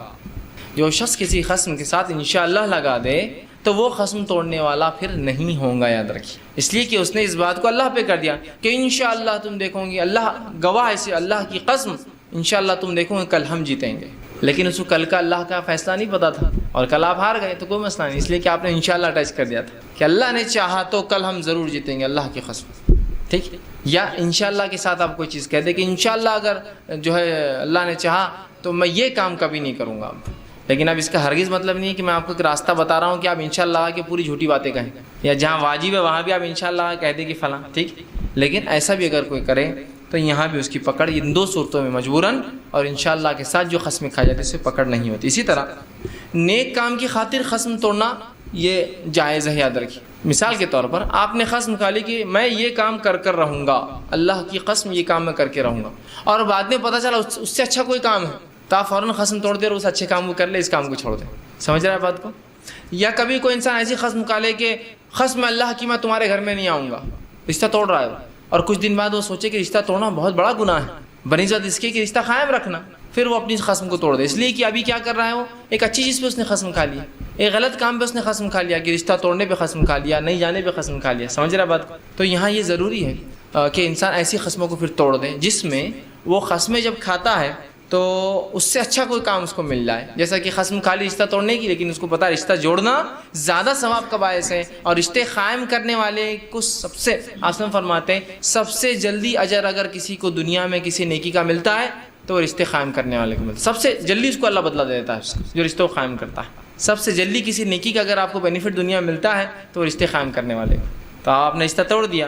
جو شخص کسی قسم کے ساتھ انشاءاللہ لگا دے تو وہ قسم توڑنے والا پھر نہیں ہوگا، یاد رکھیے، اس لیے کہ اس نے اس بات کو اللہ پہ کر دیا کہ انشاءاللہ تم دیکھو گے، اللہ گواہ ہے، اللہ کی قسم، انشاءاللہ تم دیکھو گے کل ہم جیتیں گے، لیکن اس کو کل کا اللہ کا فیصلہ نہیں پتا تھا اور کل آپ ہار گئے تو کوئی مسئلہ نہیں، اس لیے کہ آپ نے انشاءاللہ اٹیچ کر دیا تھا کہ اللہ نے چاہا تو کل ہم ضرور جیتیں گے، اللہ کی قسم، ٹھیک۔ یا انشاءاللہ کے ساتھ آپ کوئی چیز کہہ دیں کہ انشاءاللہ اگر جو ہے اللہ نے چاہا تو میں یہ کام کبھی نہیں کروں گا، لیکن اب اس کا ہرگز مطلب نہیں ہے کہ میں آپ کو ایک راستہ بتا رہا ہوں کہ آپ انشاءاللہ کے پوری جھوٹی باتیں کہیں، یا جہاں واجب ہے وہاں بھی آپ انشاءاللہ کہہ دیں کہ فلاں، ٹھیک، لیکن ایسا بھی اگر کوئی کرے تو یہاں بھی اس کی پکڑ ان دو صورتوں میں مجبوراً اور انشاءاللہ کے ساتھ جو قسمیں کھائی جاتی ہے اس سے پکڑ نہیں ہوتی۔ اسی طرح نیک کام کی خاطر قسم توڑنا یہ جائز ہے، یاد رکھیے۔ مثال کے طور پر آپ نے قسم کھا لی کہ میں یہ کام کر رہوں گا، اللہ کی قسم یہ کام میں کر کے رہوں گا، اور بعد میں پتہ چلا اس سے اچھا کوئی کام ہے تو آپ فوراً قسم توڑ دے اور اس اچھے کام کو کر لے، اس کام کو چھوڑ دیں، سمجھ رہا ہے بات کو؟ یا کبھی کوئی انسان ایسی قسم کھا لے کہ قسم اللہ کی میں تمہارے گھر میں نہیں آؤں گا، رشتہ توڑ رہا ہے، اور کچھ دن بعد وہ سوچے کہ رشتہ توڑنا بہت بڑا گناہ ہے بنسبت اس کے کہ رشتہ قائم رکھنا، پھر وہ اپنی قسم کو توڑ دے، اس لیے کہ ابھی کیا کر رہا ہے، وہ ایک اچھی چیز پہ اس نے قسم کھا لیا، ایک غلط کام پہ اس نے قسم کھا لیا، کہ رشتہ توڑنے پہ قسم کھا لیا، نہیں جانے پہ قسم کھا لیا، سمجھ رہا بات کو؟ تو یہاں یہ ضروری ہے کہ انسان ایسی قسموں کو پھر توڑ دے جس میں وہ قسمیں جب کھاتا ہے تو اس سے اچھا کوئی کام اس کو مل جائے، جیسا کہ قسم کھا لی رشتہ توڑنے کی، لیکن اس کو پتا رشتہ جوڑنا زیادہ ثواب کا باعث ہے، اور رشتے قائم کرنے والے کو سب سے آسان فرماتے ہیں سب سے جلدی اجر اگر کسی کو دنیا میں کسی نیکی کا ملتا ہے تو وہ رشتے قائم کرنے والے کو ملتا ہے، سب سے جلدی اس کو اللہ بدلا دے دیتا ہے، جو رشتوں کو قائم کرتا ہے، سب سے جلدی کسی نیکی کا اگر آپ کو بینیفٹ دنیا میں ملتا ہے تو وہ رشتے قائم کرنے والے کو۔ تو آپ نے رشتہ توڑ دیا،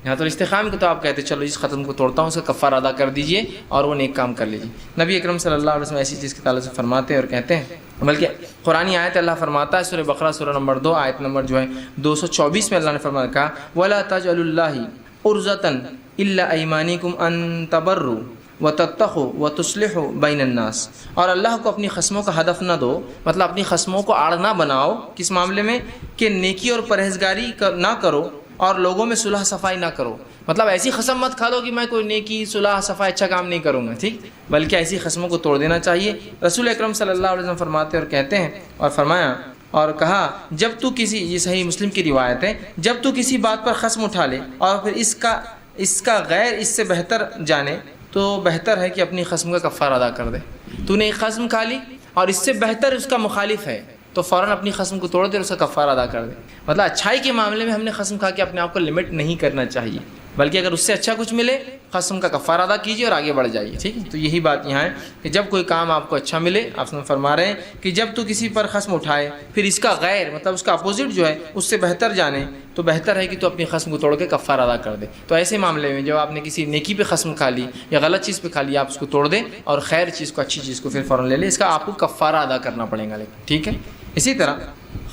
یہاں تو رشتے قائم کو تو آپ کہتے چلو اس ختم کو توڑتا ہوں، اس کا کفارہ ادا کر دیجئے اور وہ نیک کام کر لیجیے۔ نبی اکرم صلی اللہ علیہ وسلم ایسی چیز کے تعلق سے فرماتے ہیں اور کہتے ہیں، بلکہ قرآن آیت اللہ فرماتا ہے، سورہ بقرہ سورہ نمبر 2 آیت نمبر جو ہے 224 میں اللہ نے فرمایا کہا وَلَا تَجْعَلُوا اللَّهِ عُرْضَةً إِلَّا أَيْمَانِكُمْ أَن تَبَرُّوا وَتَتَّقُوا وَتُصْلِحُوا بَيْنَ النَّاسِ، اور اللہ کو اپنی قسموں کا ہدف نہ دو، مطلب اپنی قسموں کو آڑ نہ بناؤ، کس معاملے میں کہ نیکی اور پرہیزگاری نہ کرو اور لوگوں میں صلح صفائی نہ کرو. مطلب ایسی قسم مت کھا لو کہ میں کوئی نیکی صلح صفائی اچھا کام نہیں کروں گا, ٹھیک, بلکہ ایسی قسموں کو توڑ دینا چاہیے. رسول اکرم صلی اللہ علیہ وسلم فرماتے اور کہتے ہیں اور فرمایا اور کہا جب تو کسی, یہ صحیح مسلم کی روایت ہے, جب تو کسی بات پر قسم اٹھا لے اور پھر اس کا غیر اس سے بہتر جانے تو بہتر ہے کہ اپنی قسم کا کفارہ ادا کر دے. تو نے ایک قسم کھا لی اور اس سے بہتر اس کا مخالف ہے تو فوراً اپنی قسم کو توڑ دے اور اس کا کفارہ ادا کر دے. مطلب اچھائی کے معاملے میں ہم نے قسم کھا کے اپنے آپ کو لمٹ نہیں کرنا چاہیے, بلکہ اگر اس سے اچھا کچھ ملے قسم کا کفارہ ادا کیجیے اور آگے بڑھ جائیے, ٹھیک ہے. تو یہی بات یہاں ہے کہ جب کوئی کام آپ کو اچھا ملے, آپ فرما رہے ہیں کہ جب تو کسی پر قسم اٹھائے پھر اس کا غیر مطلب اس کا اپوزٹ جو ہے اس سے بہتر جانے تو بہتر ہے کہ تو اپنی قسم کو توڑ کے کفارہ ادا کر دے. تو ایسے معاملے میں جب آپ نے کسی نیکی پہ قسم کھا لی یا غلط چیز پہ کھا لی, آپ اس کو توڑ دیں اور خیر چیز کو, اچھی چیز کو پھر فوراً لے لیں. اس کا آپ کو کفارہ ادا کرنا پڑے گا, لیکن ٹھیک ہے. اسی طرح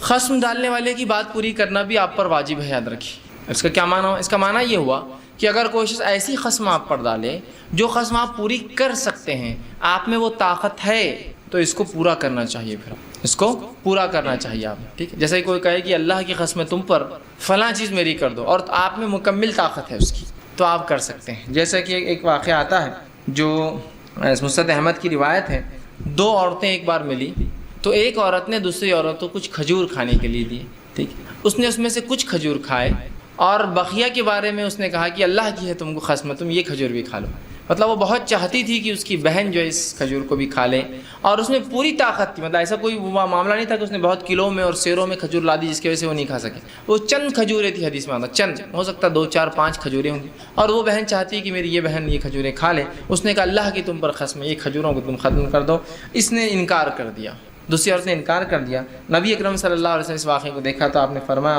قسم ڈالنے والے کی بات پوری کرنا بھی آپ پر واجب ہے, یاد رکھیے. اس کا کیا معنی ہوا؟ اس کا معنی یہ ہوا کہ اگر کوئی شخص ایسی قسم آپ پر ڈالے جو قسم آپ پوری کر سکتے ہیں, آپ میں وہ طاقت ہے, تو اس کو پورا کرنا چاہیے. پھر اس کو پورا کرنا چاہیے آپ, ٹھیک ہے. جیسے کوئی کہے کہ اللہ کی قسم تم پر فلاں چیز میری کر دو اور آپ میں مکمل طاقت ہے اس کی, تو آپ کر سکتے ہیں. جیسا کہ ایک واقعہ آتا ہے جو مسند احمد کی روایت ہے. 2 عورتیں ایک بار ملی تو ایک عورت نے دوسری عورت کو کچھ کھجور کھانے کے لیے دیے, ٹھیک. اس نے اس میں سے کچھ کھجور کھائے اور بقیہ کے بارے میں اس نے کہا کہ اللہ کی ہے تم کو قسم, تم یہ کھجور بھی کھا لو. مطلب وہ بہت چاہتی تھی کہ اس کی بہن جو ہے اس کھجور کو بھی کھا لے, اور اس میں پوری طاقت تھی. مطلب ایسا کوئی معاملہ نہیں تھا کہ اس نے بہت کلو میں اور سیروں میں کھجور لا دی جس کی وجہ سے وہ نہیں کھا سکے. وہ چند کھجوریں تھی, حدیث میں آتا چند, ہو سکتا 2 4 5 کھجوریں ہوں گی, اور وہ بہن چاہتی ہے کہ میری یہ بہن یہ کھجوریں کھا لے. اس نے کہا اللہ کی تم پر قسم یہ کھجوروں کو تم ختم کر دو. اس نے انکار کر دیا, دوسری عورت نے انکار کر دیا. نبی اکرم صلی اللہ علیہ وسلم اس واقعے کو دیکھا تو آپ نے فرمایا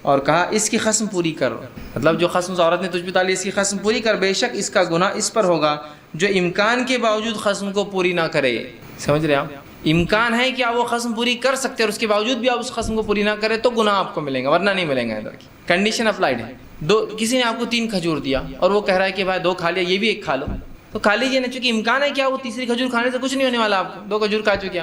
اور کہا اس کی قسم پوری کر. مطلب جو قسم عورت نے تجھ پہ ڈالی اس کی قسم پوری کر, بے شک اس کا گناہ اس پر ہوگا جو امکان کے باوجود قسم کو پوری نہ کرے. سمجھ رہے آپ؟ امکان ہے کہ آپ وہ قسم پوری کر سکتے اور اس کے باوجود بھی آپ اس قسم کو پوری نہ کرے تو گناہ آپ کو ملیں گا, ورنہ نہیں ملیں گا. ادھر کی کنڈیشن اپلائڈ ہے. کسی نے آپ کو 3 کھجور دیا اور وہ کہہ رہا ہے کہ بھائی 2 کھا لیا, یہ بھی 1 کھا لو, تو کھا لیجیے نا, چونکہ امکان ہے کہ وہ تیسری کھجور کھانے سے کچھ نہیں ہونے والا, آپ کو 2 کھجور کھا چکے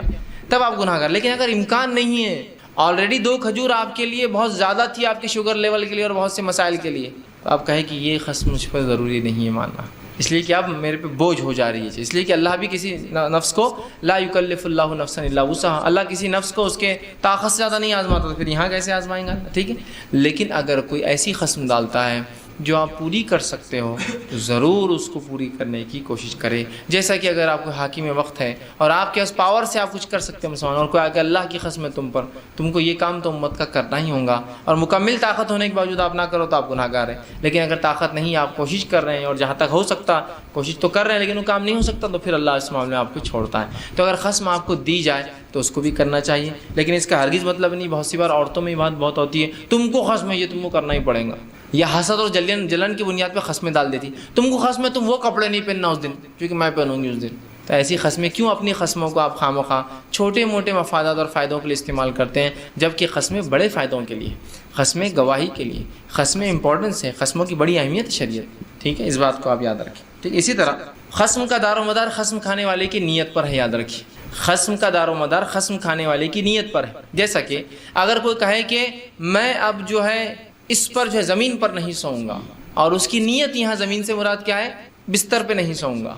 تب آپ گناہ کر. لیکن اگر امکان نہیں ہے, آلریڈی 2 کھجور آپ کے لیے بہت زیادہ تھی, آپ کے شوگر لیول کے لیے اور بہت سے مسائل کے لیے, تو آپ کہیں کہ یہ قسم مجھ پر ضروری نہیں ہے ماننا, اس لیے کہ اب میرے پہ بوجھ ہو جا رہی ہے. اس لیے کہ اللہ بھی کسی نفس کو لا یکلف اللہ نفسا الا وسعها, اللہ کسی نفس کو اس کے طاقت سے زیادہ نہیں آزماتا, تو پھر یہاں کیسے آزمائیں گا, ٹھیک ہے. لیکن اگر کوئی ایسی قسم ڈالتا ہے جو آپ پوری کر سکتے ہو تو ضرور اس کو پوری کرنے کی کوشش کریں. جیسا کہ اگر آپ کو حاکم وقت ہے اور آپ کے اس پاور سے آپ کچھ کر سکتے ہیں مسلمان, اور کوئی کہ اللہ کی قسم ہے تم پر, تم کو یہ کام تو امت کا کرنا ہی ہوگا, اور مکمل طاقت ہونے کے باوجود آپ نہ کرو تو آپ گناہ گار ہیں. لیکن اگر طاقت نہیں, آپ کوشش کر رہے ہیں اور جہاں تک ہو سکتا کوشش تو کر رہے ہیں لیکن وہ کام نہیں ہو سکتا, تو پھر اللہ اس معاملے میں آپ کو چھوڑتا ہے. تو اگر قسم آپ کو دی جائے تو اس کو بھی کرنا چاہیے, لیکن اس کا ہرگز مطلب نہیں. بہت سی بار عورتوں میں یہ بات بہت ہوتی ہے, تم کو قسم ہے یہ تم کو کرنا ہی پڑے گا, یا حسد اور جلن کی بنیاد پہ قسمیں ڈال دیتی, تم کو قسم ہے تم وہ کپڑے نہیں پہننا اس دن کیونکہ میں پہنوں گی اس دن. تو ایسی قسمیں کیوں اپنی قسموں کو آپ خواہ چھوٹے موٹے مفادات اور فائدوں کے لیے استعمال کرتے ہیں, جبکہ قسمیں بڑے فائدوں کے لیے, قسمیں گواہی کے لیے, قسمیں امپورٹنس ہے, قسموں کی بڑی اہمیت ہے شریعت, ٹھیک ہے. اس بات کو آپ یاد رکھیں, ٹھیک. اسی طرح قسم کا دار و مدار قسم کھانے والے کی نیت پر ہے, یاد رکھیے. قسم کا دار و مدار قسم کھانے والے کی نیت پر ہے. جیسا کہ اگر کوئی کہے کہ میں اب جو ہے اس پر جو ہے زمین پر نہیں سوؤں گا, اور اس کی نیت یہاں زمین سے مراد کیا ہے, بستر پہ نہیں سوؤں گا,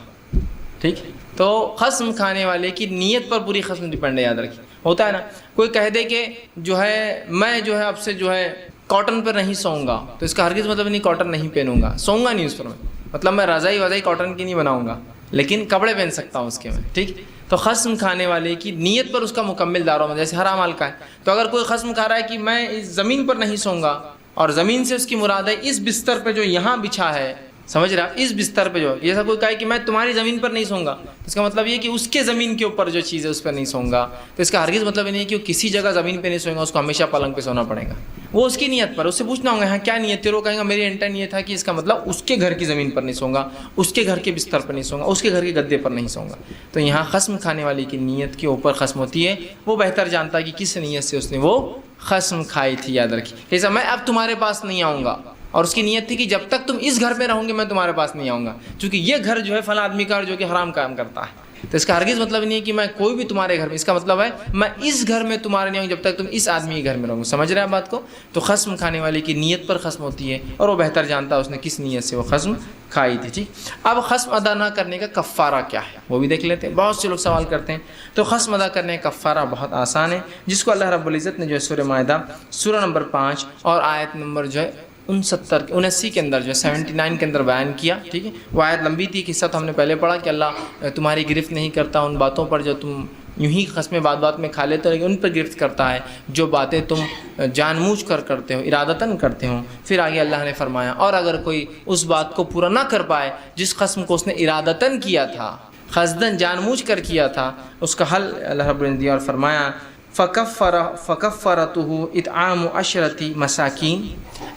ٹھیک. تو قسم کھانے والے کی نیت پر پوری قسم ڈپینڈ ہے, یاد رکھیے. ہوتا ہے نا کوئی کہہ دے کہ جو ہے میں جو ہے اب سے جو ہے کاٹن پر نہیں سوؤں گا, تو اس کا ہرگز مطلب نہیں کاٹن نہیں پہنوں گا, سوؤں گا نہیں اس پر میں, مطلب میں رضائی کاٹن کی نہیں بناؤں گا لیکن کپڑے پہن سکتا ہوں اس کے میں, ٹھیک. تو قسم کھانے والے کی نیت پر اس کا مکمل دار و مدار, جیسے حرام مال کا ہے, تو اگر کوئی قسم کھا رہا ہے کہ میں اس زمین پر نہیں سوؤں گا, اور زمین سے اس کی مراد ہے اس بستر پہ جو یہاں بچھا ہے, سمجھ رہا, اس بستر پہ جو ایسا کوئی کہے کہ میں تمہاری زمین پر نہیں سوؤں گا, اس کا مطلب یہ کہ اس کے زمین کے اوپر جو چیز ہے اس پر نہیں سوؤں گا, تو اس کا ہرگز مطلب یہ نہیں کہ وہ کسی جگہ زمین پہ نہیں سوئے گا, اس کو ہمیشہ پلنگ پہ سونا پڑے گا. وہ اس کی نیت پر, اس سے پوچھنا ہوگا ہاں کیا نیت ہے, وہ کہیں گا میری انٹینٹ یہ تھا کہ اس کا مطلب اس کے گھر کی زمین پر نہیں سوؤں گا, اس کے گھر کے بستر پر نہیں سوؤں گا, اس کے گھر کے گدے پر نہیں سوؤں گا. تو یہاں قسم کھانے والی کی نیت کے اوپر قسم ہوتی ہے, وہ بہتر جانتا ہے کہ کس نیت سے اس نے وہ قسم کھائی تھی, یاد رکھیے. جیسا میں اب تمہارے پاس نہیں آؤں گا, اور اس کی نیت تھی کہ جب تک تم اس گھر میں رہوں گے میں تمہارے پاس نہیں آؤں گا, چونکہ یہ گھر جو ہے فلاں آدمی کا جو کہ حرام کام کرتا ہے, تو اس کا ہرگز مطلب نہیں ہے کہ میں کوئی بھی تمہارے گھر میں، اس کا مطلب ہے میں اس گھر میں تمہارے نہیں ہوں جب تک تم اس آدمی کے گھر میں رہو گے. سمجھ رہے ہیں بات کو؟ تو خصم کھانے والے کی نیت پر خصم ہوتی ہے، اور وہ بہتر جانتا ہے اس نے کس نیت سے وہ خصم کھائی تھی. ٹھیک، اب خصم ادا نہ کرنے کا کفارہ کیا ہے وہ بھی دیکھ لیتے ہیں. بہت سے لوگ سوال کرتے ہیں. تو خصم ادا کرنے کا کفارہ بہت آسان ہے، جس کو اللہ رب العزت نے جو ہے سورہ مائدہ سورہ نمبر 5 اور آیت نمبر جو ہے 79 کے اندر جو ہے 79 کے اندر بیان کیا. ٹھیک ہے، وہ آیت لمبی تھی، قصہ تو ہم نے پہلے پڑھا کہ اللہ تمہاری گرفت نہیں کرتا ان باتوں پر جو تم یوں ہی قسمیں بات بات میں کھا لیتے ہو، لیکن ان پر گرفت کرتا ہے جو باتیں تم جان بوجھ کر کرتے ہو، ارادتاً کرتے ہو. پھر آگے اللہ نے فرمایا اور اگر کوئی اس بات کو پورا نہ کر پائے جس قسم کو اس نے ارادتاً کیا تھا، قصداً جان بوجھ کر کیا تھا، اس کا حل اللہ رب العزت نے دیا اور فرمایا فَكَفَّرَتُهُ اطعام 10 مساکین.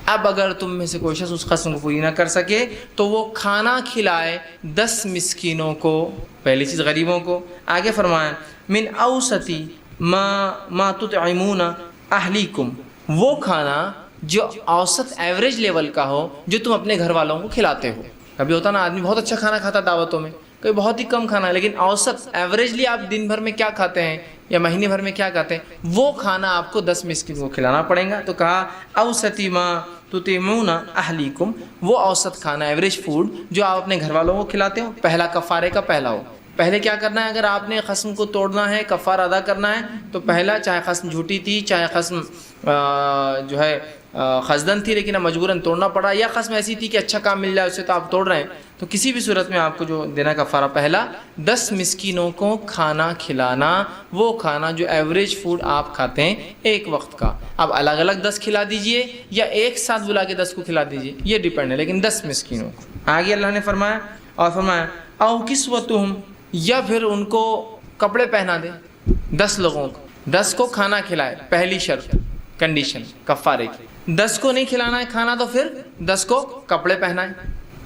اب اگر تم میں سے کوئی شخص اس قسم کو پوری نہ کر سکے تو وہ کھانا کھلائے 10 مسکینوں کو. پہلی چیز غریبوں کو. آگے فرمایا من اوسط ما تطعمون اہلیکم، وہ کھانا جو اوسط ایوریج لیول کا ہو جو تم اپنے گھر والوں کو کھلاتے ہو. کبھی ہوتا نا آدمی بہت اچھا کھانا کھاتا دعوتوں میں، کوئی بہت ہی کم کھانا ہے، لیکن اوسط ایوریجلی آپ دن بھر میں کیا کھاتے ہیں یا مہینے بھر میں کیا کھاتے ہیں، وہ کھانا آپ کو 10 مسکین کو کھلانا پڑے گا. تو کہا اوسطی ما تطعمون اہلیکم، وہ اوسط کھانا ایوریج فوڈ جو آپ اپنے گھر والوں کو کھلاتے ہو. پہلا کفارے کا پہلا ہو. پہلے کیا کرنا ہے؟ اگر آپ نے قسم کو توڑنا ہے، کفارہ ادا کرنا ہے، تو پہلا چاہے قسم جھوٹی تھی، چاہے قسم جو ہے قصدن تھی لیکن اب مجبوراً توڑنا پڑا، یا قسم ایسی تھی کہ اچھا کام مل جائے اسے تو آپ توڑ رہے ہیں، تو کسی بھی صورت میں آپ کو جو دینا کفارہ پہلا 10 مسکینوں کو کھانا کھلانا، وہ کھانا جو ایوریج فوڈ آپ کھاتے ہیں ایک وقت کا. اب الگ الگ 10 کھلا دیجئے یا ایک ساتھ بلا کے 10 کو کھلا دیجئے، یہ ڈیپینڈ ہے، لیکن 10 مسکینوں کو. آگے اللہ نے فرمایا اور فرمایا او کسوتہم، یا پھر ان کو کپڑے پہنا دے 10 لوگوں کو، 10 کو کھانا کھلائے. پہلی شرط کنڈیشن کفارے کی. 10 کو نہیں کھلانا ہے کھانا تو پھر 10 کو کپڑے پہنائیں،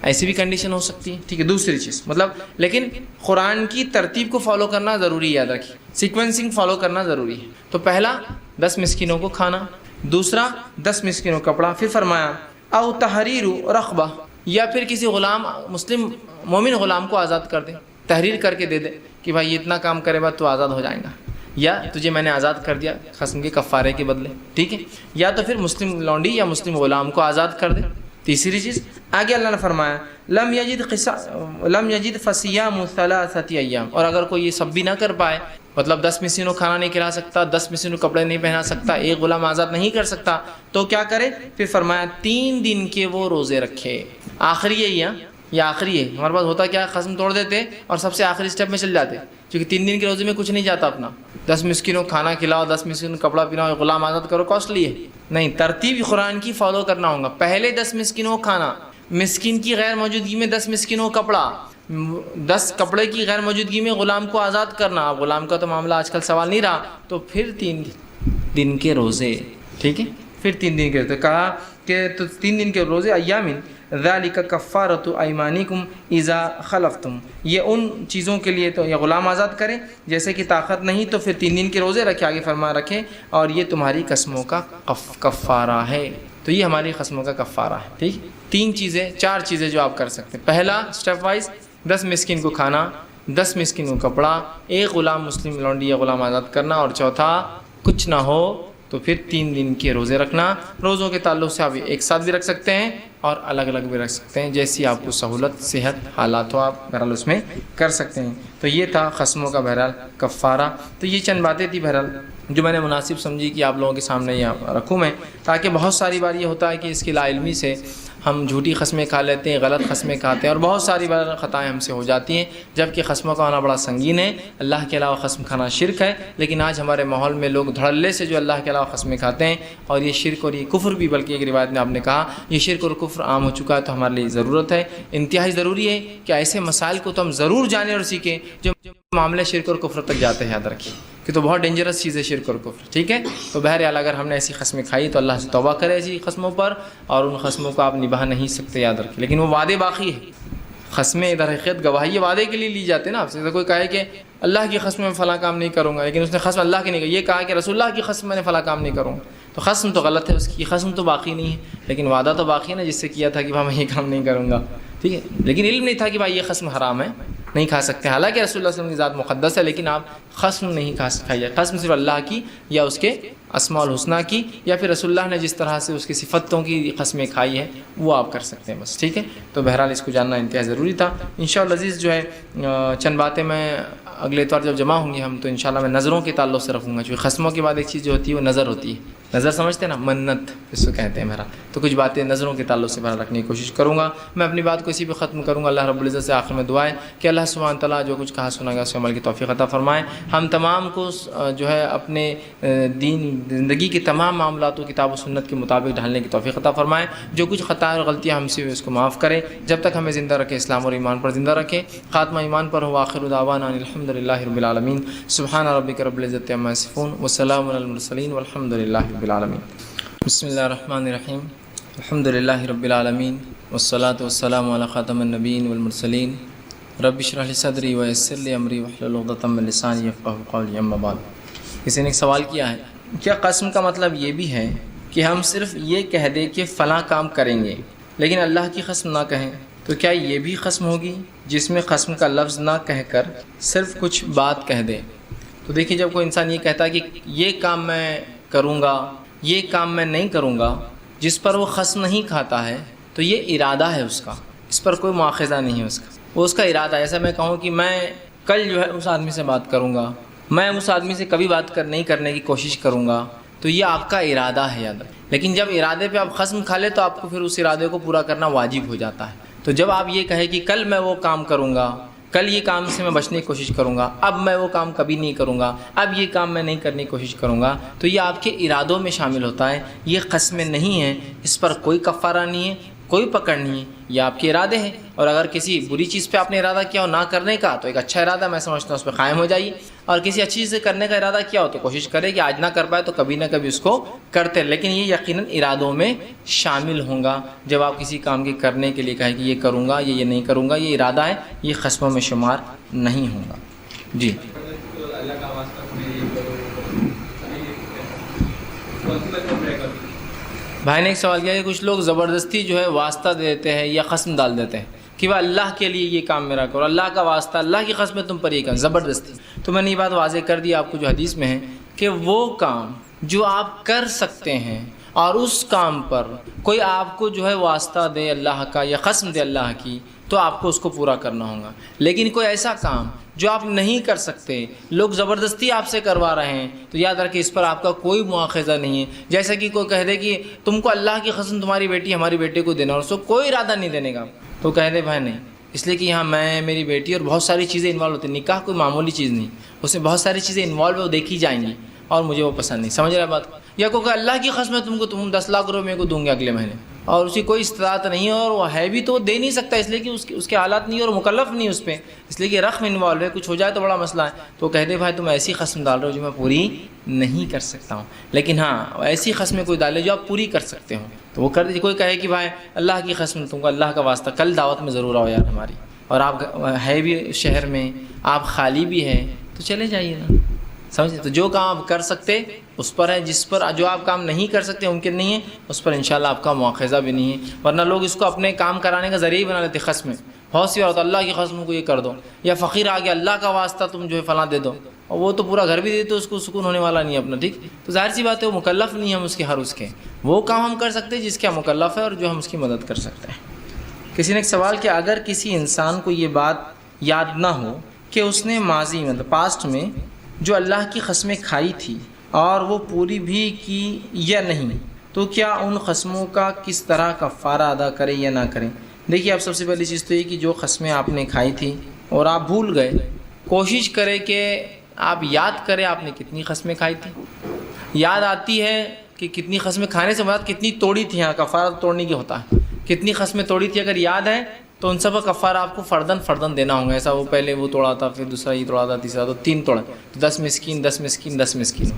ایسی بھی کنڈیشن ہو سکتی ہے. ٹھیک ہے، دوسری چیز مطلب لیکن قرآن کی ترتیب کو فالو کرنا ضروری ہے، یاد رکھیے سیکوینسنگ فالو کرنا ضروری ہے. تو پہلا 10 مسکینوں کو کھانا، دوسرا 10 مسکینوں کو کپڑا. پھر فرمایا او تحریر رقبہ، یا پھر کسی غلام مسلم مومن غلام کو آزاد کر دے، تحریر کر کے دے دے کہ بھائی یہ اتنا کام کرے بعد تو آزاد ہو جائے گا، یا تجھے میں نے آزاد کر دیا قسم کے کفارے کے بدلے. ٹھیک ہے، یا تو پھر مسلم لونڈی یا مسلم غلام کو آزاد کر دے. تیسری چیز آگے اللہ نے فرمایا لم یجد فصیام 3 ایام، اور اگر کوئی یہ سب بھی نہ کر پائے، مطلب 10 مسکینوں کھانا نہیں کھلا سکتا، 10 مسکینوں کپڑے نہیں پہنا سکتا، ایک غلام آزاد نہیں کر سکتا، تو کیا کرے؟ پھر فرمایا 3 دن کے وہ روزے رکھے. آخری یہی ہے یا آخری ہے ہمارے پاس ہوتا کیا، قسم توڑ دیتے اور سب سے آخری سٹیپ میں چل جاتے، کیونکہ 3 دن کے روزے میں کچھ نہیں جاتا اپنا. 10 مسکینوں کھانا کھلاؤ، 10 مسکینوں کپڑا پہناؤ، غلام آزاد کرو، کاسٹلی ہے. نہیں، ترتیب قرآن کی فالو کرنا ہوگا. پہلے 10 مسکینوں کھانا، مسکین کی غیر موجودگی میں 10 مسکینوں کپڑا، 10 کپڑے کی غیر موجودگی میں غلام کو آزاد کرنا. اب غلام کا تو معاملہ آج کل سوال نہیں رہا، تو پھر 3 دن کے روزے. ٹھیک ہے، پھر 3 دن کے روزے. کہا کہ تو 3 دن کے روزے ایامن ذالک کفارۃ ایمانکم اذا خلفتم، یہ ان چیزوں کے لیے تو یہ غلام آزاد کریں جیسے کہ طاقت نہیں تو پھر 3 دن کے روزے رکھے. آگے فرما رکھیں اور یہ تمہاری قسموں کا کفارہ ہے. تو یہ ہماری قسموں کا کفارہ ہے. ٹھیک، 4 چیزیں جو آپ کر سکتے ہیں. پہلا اسٹیپ وائز 10 مسکین کو کھانا، 10 مسکین کو کپڑا، ایک غلام مسلم لونڈی یا غلام آزاد کرنا، اور چوتھا کچھ نہ ہو تو پھر 3 دن کے روزے رکھنا. روزوں کے تعلق سے آپ ایک ساتھ بھی رکھ سکتے ہیں اور الگ الگ بھی رکھ سکتے ہیں، جیسی آپ کو سہولت صحت حالات ہو آپ بہرحال اس میں کر سکتے ہیں. تو یہ تھا قسموں کا بہرحال کفارہ. تو یہ چند باتیں تھی بہرحال جو میں نے مناسب سمجھی کہ آپ لوگوں کے سامنے یہ رکھوں میں، تاکہ بہت ساری بار یہ ہوتا ہے کہ اس کی لا علمی سے ہم جھوٹی قسمیں کھا لیتے ہیں، غلط قسمیں کھاتے ہیں، اور بہت ساری بار خطائیں ہم سے ہو جاتی ہیں، جبکہ قسموں کا ہونا بڑا سنگین ہے. اللہ کے علاوہ قسم کھانا شرک ہے، لیکن آج ہمارے ماحول میں لوگ دھڑلے سے جو اللہ کے علاوہ قسمیں کھاتے ہیں، اور یہ شرک اور یہ کفر بھی، بلکہ ایک روایت میں آپ نے کہا یہ شرک اور کفر عام ہو چکا ہے. تو ہمارے لیے ضرورت ہے، انتہائی ضروری ہے کہ ایسے مسائل کو تو ہم ضرور جانیں اور سیکھیں جو معاملے شرک اور کفر تک جاتے ہیں. یاد رکھیں کہ تو بہت ڈینجرس چیز ہے شرک اور کفر. ٹھیک ہے، تو بہرحال اگر ہم نے ایسی قسمیں کھائی تو اللہ سے توبہ کرے ایسی قسموں پر، اور ان قسموں کو آپ نبھا نہیں سکتے، یاد رکھیں. لیکن وہ وعدے باقی ہے. قسمیں در حقیقت گواہی یہ وعدے کے لیے لی جاتے ہیں نا. آپ سے کوئی کہے کہ اللہ کی قسم میں فلاں کام نہیں کروں گا، لیکن اس نے قسم اللہ کی نہیں کی، یہ کہا کہ رسول اللہ کی قسم میں نے فلاں کام نہیں کروں گا، تو قسم تو غلط ہے، اس کی قسم تو باقی نہیں ہے، لیکن وعدہ تو باقی ہے نا، جس سے کیا تھا کہ بھائی میں یہ کام نہیں کروں گا. ٹھیک ہے، لیکن علم نہیں تھا کہ بھائی یہ قسم حرام ہے. نہیں کھا سکتے. حالانکہ رسول اللہ صلی اللہ علیہ وسلم کی ذات مقدس ہے، لیکن آپ قسم نہیں کھائیے. قسم صرف اللہ کی یا اس کے اسماء الحسنہ کی، یا پھر رسول اللہ نے جس طرح سے اس کی صفتوں کی قسمیں کھائی ہیں وہ آپ کر سکتے ہیں بس. ٹھیک ہے، تو بہرحال اس کو جاننا انتہائی ضروری تھا. انشاءاللہ عزیز جو ہے چند باتیں میں اگلے اتوار جب جمع ہوں گی ہم، تو انشاءاللہ میں نظروں کے تعلق سے رکھوں گا، چونکہ قسموں کے بعد ایک چیز جو ہوتی ہے وہ نظر ہوتی ہے. نظر سمجھتے ہیں نا، منت اس کو کہتے ہیں. بہرحال تو کچھ باتیں نظروں کے تعلق سے بہرحال رکھنے کی کوشش کروں گا. میں اپنی بات کو اسی پہ ختم کروں گا. اللہ رب العزت سے آخر میں دعا ہے کہ اللہ سبحانہ تعالیٰ جو کچھ کہا سنا گا اس عمل کی توفیق عطا فرمائے. ہم تمام کو جو ہے اپنے دین زندگی کے تمام معاملات و کتاب و سنت کے مطابق ڈھالنے کی توفیق عطا فرمائے. جو کچھ خطا اور غلطیاں ہم سے ہوئی اس کو معاف کرے. جب تک ہمیں زندہ رکھے اسلام اور ایمان پر زندہ رکھے. خاتمہ ایمان پر ہو. آخر دعوانا الحمد للہ رب العالمین. سبحان ربک رب العزت عما یصفون وسلام علی المرسلین والحمد للہ رب العالمین. بسم اللہ الرحمن الرحیم. الحمد للہ رب العالمین والصلاة والسلام علی خاتم النبیین والمرسلین. رب اشرح لی صدری ویسر لی امری واحلل عقدۃ من لسانی یفقہوا قولی. اما بعد. کسی نے ایک سوال کیا ہے، کیا قسم کا مطلب یہ بھی ہے کہ ہم صرف یہ کہہ دیں کہ فلاں کام کریں گے لیکن اللہ کی قسم نہ کہیں؟ تو کیا یہ بھی قسم ہوگی جس میں قسم کا لفظ نہ کہہ کر صرف کچھ بات کہہ دے؟ تو دیکھیے، جب کوئی انسان یہ کہتا ہے کہ یہ کام میں کروں گا، یہ کام میں نہیں کروں گا، جس پر وہ قسم نہیں کھاتا ہے، تو یہ ارادہ ہے اس کا، اس پر کوئی مواخذہ نہیں ہے اس کا، وہ اس کا ارادہ ہے. ایسا میں کہوں کہ میں کل جو ہے اس آدمی سے بات کروں گا، میں اس آدمی سے کبھی بات نہیں کرنے کی کوشش کروں گا، تو یہ آپ کا ارادہ ہے یاد رکھیں. لیکن جب ارادے پہ آپ قسم کھا لیں تو آپ کو پھر اس ارادے کو پورا کرنا واجب ہو جاتا ہے. تو جب آپ یہ کہیں کہ کل میں وہ کام کروں گا، کل یہ کام سے میں بچنے کی کوشش کروں گا، اب میں وہ کام کبھی نہیں کروں گا، اب یہ کام میں نہیں کرنے کی کوشش کروں گا، تو یہ آپ کے ارادوں میں شامل ہوتا ہے. یہ قسمیں نہیں ہیں، اس پر کوئی کفارہ نہیں ہے، کوئی پکڑ نہیں ہے، یہ آپ کے ارادے ہیں. اور اگر کسی بری چیز پہ آپ نے ارادہ کیا ہو نہ کرنے کا، تو ایک اچھا ارادہ میں سمجھتا ہوں اس پہ قائم ہو جائیے. اور کسی اچھی چیز سے کرنے کا ارادہ کیا ہو تو کوشش کرے کہ آج نہ کر پائے تو کبھی نہ کبھی اس کو کرتے. لیکن یہ یقیناً ارادوں میں شامل ہوں گا. جب آپ کسی کام کے کرنے کے لیے کہیں کہ یہ کروں گا، یہ نہیں کروں گا، یہ ارادہ ہے، یہ قسموں میں شمار نہیں ہوگا. جی بھائی نے ایک سوال کیا کہ کچھ لوگ زبردستی جو ہے واسطہ دیتے ہیں یا قسم ڈال دیتے ہیں کہ وہ اللہ کے لیے یہ کام میرا کرو، اللہ کا واسطہ، اللہ کی قسم تم پر یہ کام، زبردستی. تو میں نے یہ بات واضح کر دی آپ کو جو حدیث میں ہے کہ وہ کام جو آپ کر سکتے ہیں اور اس کام پر کوئی آپ کو جو ہے واسطہ دے اللہ کا یا قسم دے اللہ کی، تو آپ کو اس کو پورا کرنا ہوگا. لیکن کوئی ایسا کام جو آپ نہیں کر سکتے، لوگ زبردستی آپ سے کروا رہے ہیں، تو یاد رکھیں اس پر آپ کا کوئی مواخذہ نہیں ہے. جیسا کہ کوئی کہہ دے کہ تم کو اللہ کی قسم تمہاری بیٹی ہماری بیٹے کو دینا، اور اس کو کوئی ارادہ نہیں دینے کا، تو کہہ دے بھائی نہیں، اس لیے کہ یہاں میں، میری بیٹی اور بہت ساری چیزیں انوالو ہوتی ہیں. نکاح کوئی معمولی چیز نہیں، اس میں بہت ساری چیزیں انوالو وہ دیکھی جائیں گی اور مجھے وہ پسند نہیں. سمجھ رہے بات؟ یا کوئی کہ اللہ کی قسم تم 10 لاکھ روپے میرے کو دوں گے اگلے مہینے، اور اسی کوئی استطاعت نہیں ہے اور وہ ہے بھی تو وہ دے نہیں سکتا، اس لیے کہ اس کے حالات نہیں اور مکلف نہیں اس پہ، اس لیے کہ رقم انوالو ہے، کچھ ہو جائے تو بڑا مسئلہ ہے. تو کہہ دے بھائی تم ایسی قسم ڈال رہے ہو جو میں پوری نہیں کر سکتا ہوں. لیکن ہاں ایسی قسمیں کوئی ڈالے جو آپ پوری کر سکتے ہو تو وہ کر دیجیے. کوئی کہے کہ بھائی اللہ کی قسم تم کو، اللہ کا واسطہ کل دعوت میں ضرور آؤ یار ہماری، اور آپ ہے بھی شہر میں، آپ خالی بھی ہے، تو چلے جائیے نا. سمجھے؟ تو جو کام آپ کر سکتے اس پر ہے، جس پر جو آپ کام نہیں کر سکتے ممکن نہیں ہے اس پر انشاءاللہ آپ کا مواخذہ بھی نہیں ہے. ورنہ لوگ اس کو اپنے کام کرانے کا ذریعہ ہی بنا لیتے قسمیں. بہت سی بار ہوتا اللہ کی قسم کو یہ کر دو، یا فقیر آ گیا اللہ کا واسطہ تم جو ہے فلاں دے دو، اور وہ تو پورا گھر بھی دے تو اس کو سکون ہونے والا نہیں ہے اپنا. ٹھیک، تو ظاہر سی بات ہے وہ مکلف نہیں ہم اس کے، ہر اس کے وہ کام ہم کر سکتے جس کے مکلف ہے اور جو ہم اس کی مدد کر سکتے ہیں. کسی نے ایک سوال کیا، اگر کسی انسان کو یہ بات یاد نہ ہو کہ اس نے ماضی مطلب پاسٹ میں جو اللہ کی قسمیں کھائی تھی اور وہ پوری بھی کی یا نہیں، تو کیا ان قسموں کا کس طرح کفارہ ادا کرے یا نہ کریں؟ دیکھیے، آپ سب سے پہلی چیز تو یہ کہ جو قسمیں آپ نے کھائی تھی اور آپ بھول گئے، کوشش کریں کہ آپ یاد کریں آپ نے کتنی قسمیں کھائی تھی. یاد آتی ہے کہ کتنی قسمیں کھانے سے مراد کتنی توڑی تھی. ہاں کفارہ توڑنے کی ہوتا ہے، کتنی قسمیں توڑی تھی اگر یاد ہے تو ان سب کا کفارہ آپ کو فردن دینا ہوگا. ایسا وہ پہلے وہ توڑا تھا، پھر دوسرا یہ توڑا تھا، تیسرا تو 3 توڑا، تو 10 مسکین 10 مسکین 10 مسکین.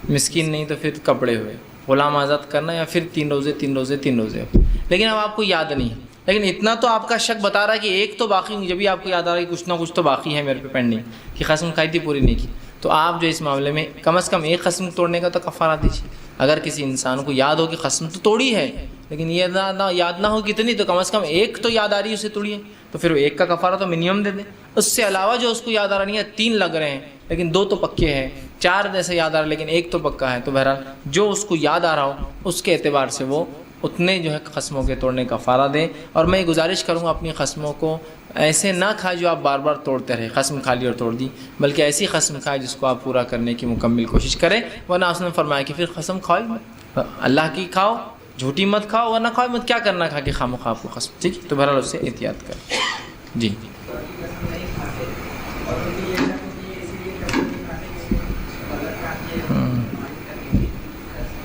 مسکین نہیں تو پھر کپڑے ہوئے، غلام آزاد کرنا، یا پھر 3 روزے 3 روزے 3 روزے. لیکن اب آپ کو یاد نہیں ہے، لیکن اتنا تو آپ کا شک بتا رہا ہے کہ ایک تو باقی ہوئی. جب بھی آپ کو یاد آ رہا ہے کہ کچھ نہ کچھ تو باقی ہے میرے پہ پینڈنگ، کہ قسم کھائی تھی پوری نہیں کی، تو آپ جو اس معاملے میں کم از کم ایک قسم توڑنے کا تو کفارہ دیجیے. اگر کسی انسان کو یاد ہو کہ قسم تو توڑی ہے لیکن یہ یاد نہ ہو کتنی، تو کم از کم ایک تو یاد آ رہی ہے اسے توڑیے. تو پھر وہ ایک کا کفارہ تو منیمم دے دیں. اس سے علاوہ جو اس کو یاد آ رہا نہیں ہے 3 لگ رہے ہیں لیکن 2 تو پکے ہیں, 4 جیسے یاد آ رہا ہے لیکن 1 تو پکا ہے, تو بہرحال جو اس کو یاد آ رہا ہو اس کے اعتبار سے وہ اتنے جو ہے قسموں کے توڑنے کا کفارہ دیں. اور میں یہ گزارش کروں گا اپنی قسموں کو ایسے نہ کھائے جو آپ بار بار توڑتے رہے, قسم کھا لی اور توڑ دی, بلکہ ایسی قسم کھائے جس کو آپ پورا کرنے کی مکمل کوشش کریں. ورنہ اس نے فرمایا کہ پھر قسم کھاؤ مت, اللہ کی کھاؤ, جھوٹی مت کھاؤ, ورنہ کھاؤ مت, کیا کرنا کھا کے خواہ آپ کو قسم. ٹھیک, تو بہرحال اس سے احتیاط کریں. جی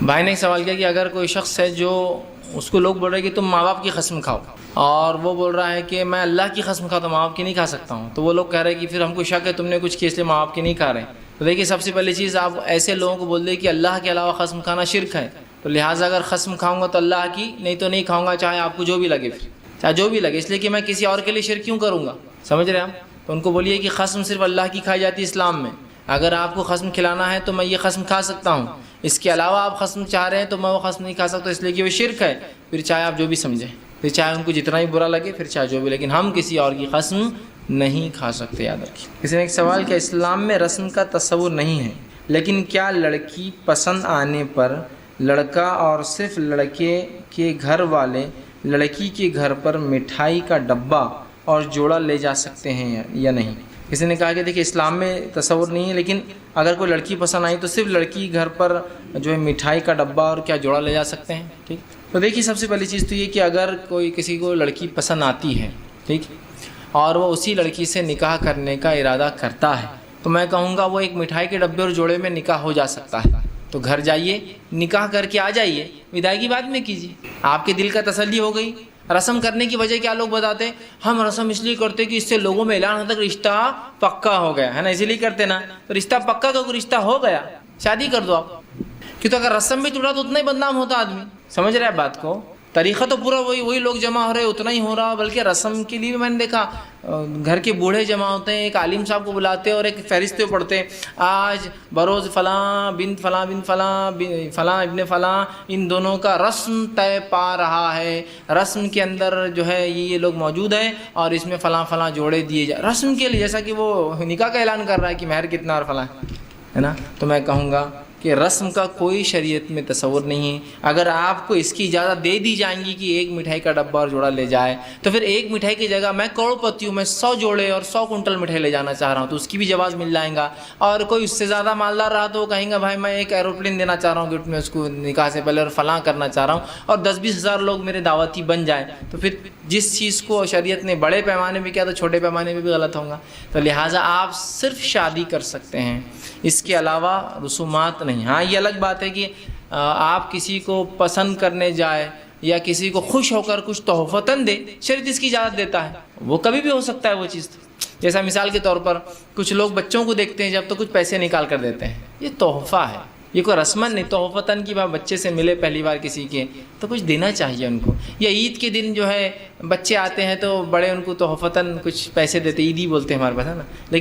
بھائی نے ایک سوال کیا کہ اگر کوئی شخص ہے جو اس کو لوگ بول رہے ہیں کہ تم ماں باپ کی قسم کھاؤ, اور وہ بول رہا ہے کہ میں اللہ کی قسم کھاؤ تو ماں باپ کی نہیں کھا سکتا ہوں, تو وہ لوگ کہہ رہے ہیں کہ پھر ہم کو شک ہے تم نے کچھ کیا اس لیے ماں باپ کی نہیں کھا رہے. تو دیکھیے سب سے پہلی چیز آپ ایسے لوگوں کو بول دیں کہ اللہ کے علاوہ قسم کھانا شرک ہے, تو لہٰذا اگر قسم کھاؤں گا تو اللہ کی, نہیں تو نہیں کھاؤں گا, چاہے آپ کو جو بھی لگے, پھر چاہے جو بھی لگے, اس لیے کہ میں کسی اور کے لیے شرک کیوں کروں گا. سمجھ رہے ہیں آپ؟ تو ان کو بولیے کہ قسم صرف اللہ کی کھائی جاتی ہے اسلام میں, اگر آپ کو قسم کھلانا ہے تو میں یہ قسم کھا سکتا ہوں, اس کے علاوہ آپ قسم چاہ رہے ہیں تو میں وہ قسم نہیں کھا سکتا, اس لیے کہ وہ شرک ہے. پھر چاہے آپ جو بھی سمجھیں, پھر چاہے ان کو جتنا ہی برا لگے, پھر چاہے جو بھی, لیکن ہم کسی اور کی قسم نہیں کھا سکتے, یاد رکھیے. کسی نے ایک سوال کہ اسلام میں رسم کا تصور نہیں ہے, لیکن کیا لڑکی پسند آنے پر لڑکا اور صرف لڑکے کے گھر والے لڑکی کے گھر پر مٹھائی کا ڈبہ اور جوڑا لے جا سکتے ہیں یا نہیں؟ کسی نے کہا کہ دیکھیں اسلام میں تصور نہیں ہے, لیکن اگر کوئی لڑکی پسند آئی تو صرف لڑکی گھر پر جو ہے مٹھائی کا ڈبہ اور کیا جوڑا لے جا سکتے ہیں. ٹھیک, تو دیکھیے سب سے پہلی چیز تو یہ کہ اگر کوئی کسی کو لڑکی پسند آتی ہے, ٹھیک, اور وہ اسی لڑکی سے نکاح کرنے کا ارادہ کرتا ہے, تو میں کہوں گا وہ ایک مٹھائی کے ڈبے اور جوڑے میں نکاح ہو جا سکتا ہے. تو گھر جائیے, نکاح کر کے آ جائیے, وداعی بعد میں کیجیے, آپ کے دل کا تسلی ہو گئی. رسم کرنے کی وجہ کیا لوگ بتاتے ہیں, ہم رسم اس لیے کرتے کہ اس سے لوگوں میں اعلان ہوتا ہے کہ رشتہ پکا ہو گیا ہے نا, اسی لیے کرتے نا. تو رشتہ پکا کا کوئی رشتہ ہو گیا, شادی کر دو آپ, کیونکہ اگر رسم بھی ٹوٹا تو اتنا ہی بدنام ہوتا آدمی. سمجھ رہے ہیں بات کو؟ طریقہ تو پورا وہی لوگ جمع ہو رہے, اتنا ہی ہو رہا, بلکہ رسم کے لیے بھی میں نے دیکھا گھر کے بوڑھے جمع ہوتے ہیں, ایک عالم صاحب کو بلاتے ہیں اور ایک فہرست پڑھتے ہیں, آج بروز فلاں بنت فلاں بن فلاں فلاں ابن فلاں ان دونوں کا رسم طے پا رہا ہے, رسم کے اندر جو ہے یہ لوگ موجود ہیں اور اس میں فلاں فلاں جوڑے دیے جائے رسم کے لیے, جیسا کہ وہ نکاح کا اعلان کر رہا ہے کہ مہر کتنا اور فلاں ہے نا. تو میں کہوں گا کہ رسم کا کوئی شریعت میں تصور نہیں ہے. اگر آپ کو اس کی اجازت دے دی جائیں گی کہ ایک مٹھائی کا ڈبہ اور جوڑا لے جائے, تو پھر ایک مٹھائی کی جگہ میں کروڑ پتی ہوں, میں 100 جوڑے اور 100 کنٹل مٹھائی لے جانا چاہ رہا ہوں, تو اس کی بھی جواز مل جائے گا. اور کوئی اس سے زیادہ مالدار رہا تو وہ کہیں گا بھائی میں ایک ایروپلین دینا چاہ رہا ہوں گفٹ میں اس کو نکاح سے پہلے, اور فلاں کرنا چاہ رہا ہوں, اور 10-20 ہزار لوگ میرے دعوتی بن جائیں. تو پھر جس چیز کو شریعت نے بڑے پیمانے پہ کیا تو چھوٹے پیمانے پہ بھی غلط ہوگا. تو لہٰذا آپ صرف شادی کر سکتے ہیں, اس کے علاوہ رسومات نہیں. ہاں یہ الگ بات ہے کہ آپ کسی کو پسند کرنے جائے یا کسی کو خوش ہو کر کچھ تحفتاً دے, شریعت اس کی اجازت دیتا ہے, وہ کبھی بھی ہو سکتا ہے وہ چیز. جیسا مثال کے طور پر کچھ لوگ بچوں کو دیکھتے ہیں جب تو کچھ پیسے نکال کر دیتے ہیں, یہ تحفہ ہے, یہ کوئی رسمن نہیں. تحفتاً کی بچے سے ملے پہلی بار کسی کے تو کچھ دینا چاہیے ان کو. یا عید کے دن جو ہے بچے آتے ہیں تو بڑے ان کو تحفتاً کچھ پیسے دیتے, عیدی بولتے ہیں ہمارے پاس ہے نا, لیکن